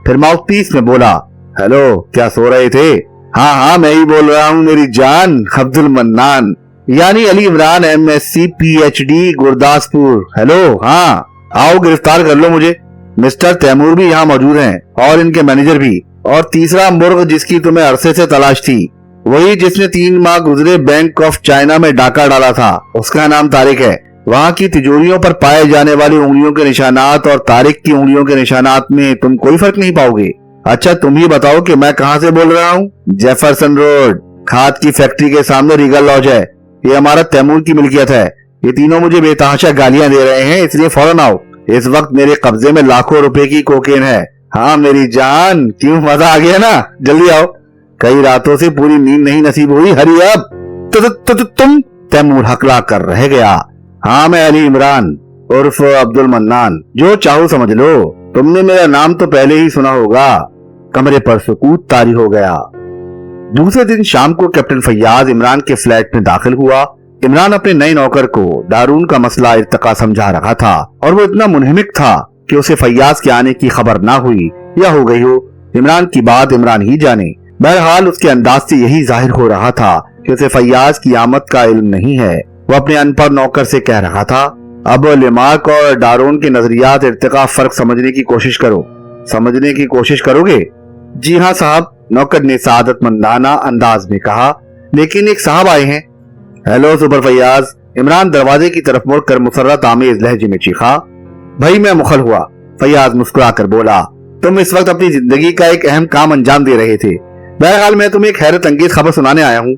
फिर माउथपीस में बोला, हेलो क्या सो रहे थे? हाँ हाँ मैं ही बोल रहा हूँ मेरी जान, अब्दुल मन्नान यानी Ali Imran MSc PhD Gurdaspur. Hello, हाँ आओ गिरफ्तार कर लो मुझे। मिस्टर तैमूर भी यहाँ मौजूद हैं और इनके मैनेजर भी, और तीसरा मुर्ग जिसकी तुम्हें अरसे से तलाश थी, वही जिसने 3 माह गुजरे बैंक ऑफ चाइना में डाका डाला था, उसका नाम तारिक है। वहाँ की तिजोरियों पर पाए जाने वाली उंगलियों के निशानात और तारिक की उंगलियों के निशानात में तुम कोई फर्क नहीं पाओगे। अच्छा तुम ही बताओ कि मैं कहाँ से बोल रहा हूँ? जेफरसन रोड, खाद की फैक्ट्री के सामने रीगल लॉज है। ये हमारा तैमूर की मिल्कियत है। ये तीनों मुझे बेतहाशा गालियां दे रहे हैं, इसलिए फौरन आओ। इस वक्त मेरे कब्जे में लाखों रुपए की कोकेन है। हाँ मेरी जान, क्यों मजा आ गया ना? जल्दी आओ, कई रातों से पूरी नींद नहीं नसीब हुई। हरी अब। तुम? तैमूर हकला कर रह गया। हाँ मैं अली इमरान उर्फ अब्दुल मन्नान, जो चाहो समझ लो। तुमने मेरा नाम तो पहले ही सुना होगा। कमरे पर सुकूत तारी हो गया। दूसरे दिन शाम को कैप्टन फैयाज इमरान के फ्लैट में दाखिल हुआ। इमरान अपने नए नौकर को दारून का मसला इर्तिका समझा रहा था और वो इतना मुनहमिक था कि उसे फैयाज के आने की खबर ना हुई या हो गई हो, इमरान की बात इमरान ही जाने। बहरहाल उसके अंदाज से यही जाहिर हो रहा था कि उसे फैयाज की आमद का इल्म नहीं है। वो अपने अनपढ़ नौकर से कह रहा था, अब लेमार्क और डारोन के नजरियात इर्तिका फर्क समझने की कोशिश करो। समझने की कोशिश करोगे? जी हाँ साहब, नौकर ने सादतमंदाना अंदाज में कहा। लेकिन एक साहब आए हैं। हेलो सुपर फैयाज, इमरान दरवाजे की तरफ मुड़कर मुसर्रत आमेज लहजे में चीखा। भाई मैं मुखल हुआ, फैयाज मुस्कुराकर बोला। तुम इस वक्त अपनी जिंदगी का एक अहम काम अंजाम दे रहे थे। बहरहाल मैं तुम्हें एक हैरत अंगेज खबर सुनाने आया हूँ।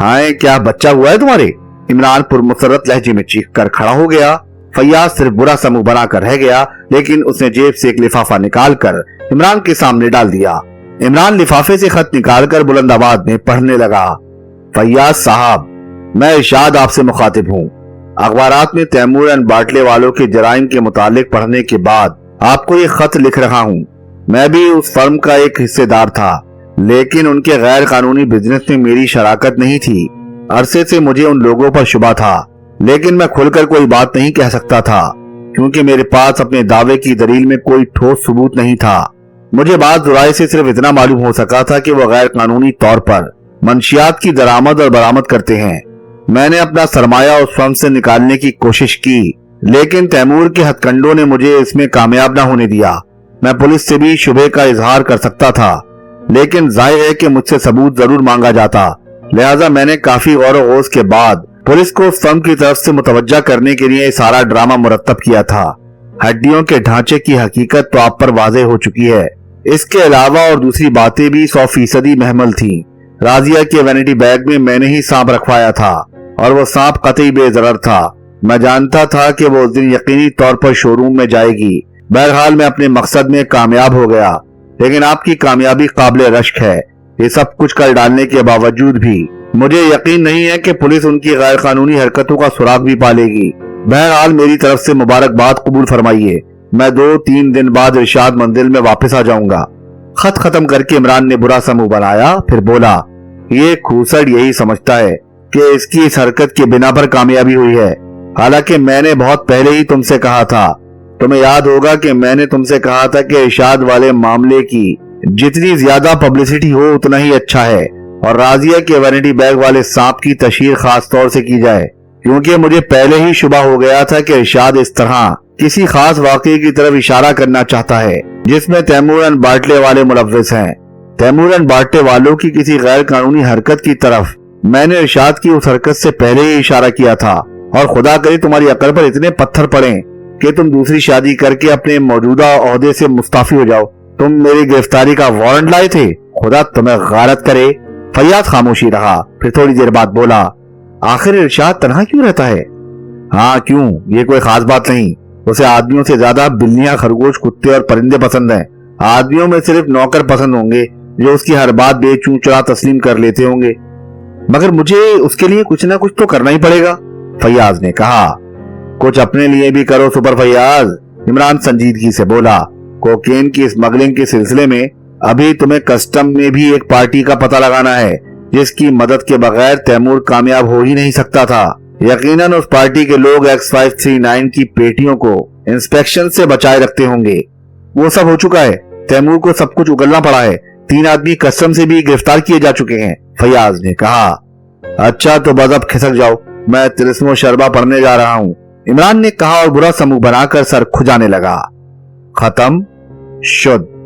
हाय क्या बच्चा हुआ है तुम्हारे? इमरान पुरमुसर्रत लहजे में चीख कर खड़ा हो गया। फैयाज सिर्फ बुरा सा मुंह बनाकर रह गया, लेकिन उसने जेब से एक लिफाफा निकाल कर इमरान के सामने डाल दिया। इमरान लिफाफे से खत निकालकर बुलंद आवाज में पढ़ने लगा। फैयाज साहब, मैं इरशाद आपसे मुखातिब हूँ। अखबारात में तैमूर एंड बाटले वालों के जराइम के मुतालिक पढ़ने के बाद आपको ये खत लिख रहा हूँ। मैं भी उस फर्म का एक हिस्सेदार था, लेकिन उनके गैर कानूनी बिजनेस में मेरी शराकत नहीं थी। अरसे से मुझे उन लोगों पर शुबा था, लेकिन मैं खुलकर कोई बात नहीं कह सकता था, क्योंकि मेरे पास अपने दावे की दलील में कोई ठोस सबूत नहीं था। मुझे बात जुराई से सिर्फ इतना मालूम हो सका था कि वो गैर कानूनी तौर पर मंशियात की दरामद और बरामद करते हैं। मैंने अपना सरमाया उस फर्म से निकालने की कोशिश की, लेकिन तैमूर के हथकंडों ने मुझे इसमें कामयाब न होने दिया। मैं पुलिस से भी शुबे का इजहार कर सकता था, लेकिन जाहिर है कि मुझसे सबूत जरूर मांगा जाता। लिहाजा मैंने काफी गौर व गौस के बाद पुलिस को उस फर्म की तरफ से मुतवज्जा करने के लिए सारा ड्रामा मुरतब किया था। हड्डियों के ढांचे की हकीकत तो आप पर वाज़ेह हो चुकी है। इसके अलावा और दूसरी बातें भी 100% महमल थीं। राजिया के वैनिटी बैग में मैंने ही सांप रखवाया था और वो सांप कतई बेजरर था। मैं जानता था कि वो उस दिन यकीनी तौर पर शोरूम में जाएगी। बहरहाल मैं अपने मकसद में कामयाब हो गया, लेकिन आपकी कामयाबी काबिल रश्क है। ये सब कुछ कर डालने के बावजूद भी मुझे यकीन नहीं है कि पुलिस उनकी गैर कानूनी हरकतों का सुराग भी पालेगी। बहरहाल मेरी तरफ से मुबारकबाद कबूल फरमाइए। मैं 2-3 दिन बाद इरशाद मंजिल में वापस आ जाऊंगा। खत खत्म करके इमरान ने बुरा सा मुंह बनाया, फिर बोला, ये खूसड़ यही समझता है कि इसकी इस हरकत के बिना पर कामयाबी हुई है। हालांकि मैंने बहुत पहले ही तुमसे कहा था। तुम्हें याद होगा कि मैंने तुमसे कहा था कि इरशाद वाले मामले की जितनी ज्यादा पब्लिसिटी हो उतना ही अच्छा है, और राजिया के वैनिटी बैग वाले सांप की तशहीर खास तौर से की जाए, क्योंकि मुझे पहले ही शुबा हो गया था कि इरशाद इस तरह किसी खास वाकये की तरफ इशारा करना चाहता है जिसमें तैमूर एंड बाटले वाले मुलव्विस हैं। तैमूर एंड बाटले वालों की किसी गैर कानूनी हरकत की तरफ मैंने इरशाद की उस हरकत से पहले ही इशारा किया था, और खुदा करे तुम्हारी अकल पर इतने पत्थर पड़े कि तुम दूसरी शादी करके अपने मौजूदा ओहदे से मुस्ताफी हो जाओ। तुम मेरी गिरफ्तारी का वारंट लाए थे? खुदा तुम्हें गारत करे। फैयाज खामोशी रहा, फिर थोड़ी देर बाद बोला, आखिर इरशाद तन्हा क्यों रहता है? हाँ क्यों, ये कोई खास बात नहीं। उसे आदमियों से ज्यादा बिल्लियां, खरगोश, कुत्ते और परिंदे पसंद हैं। आदमियों में सिर्फ नौकर पसंद होंगे जो उसकी हर बात बेचूं चुरा तस्लीम कर लेते होंगे। मगर मुझे उसके लिए कुछ ना कुछ तो करना ही पड़ेगा, फैयाज ने कहा। कुछ अपने लिए भी करो सुपर फैयाज, इमरान संजीदगी से बोला। कोकेन की स्मगलिंग के सिलसिले में अभी तुम्हें कस्टम में भी एक पार्टी का पता लगाना है जिसकी मदद के बगैर तैमूर कामयाब हो ही नहीं सकता था। यकीनन उस पार्टी के लोग X539 की पेटियों को इंस्पेक्शन से बचाए रखते होंगे। वो सब हो चुका है, तैमूर को सब कुछ उगलना पड़ा है। 3 आदमी कस्टम से भी गिरफ्तार किए जा चुके हैं, फैयाज ने कहा। अच्छा तो बस अब खिसक जाओ, मैं तिलिस्मो शरबा पढ़ने जा रहा हूँ, इमरान ने कहा और बुरा समूह बनाकर सर खुजाने लगा। खत्म शुद्ध।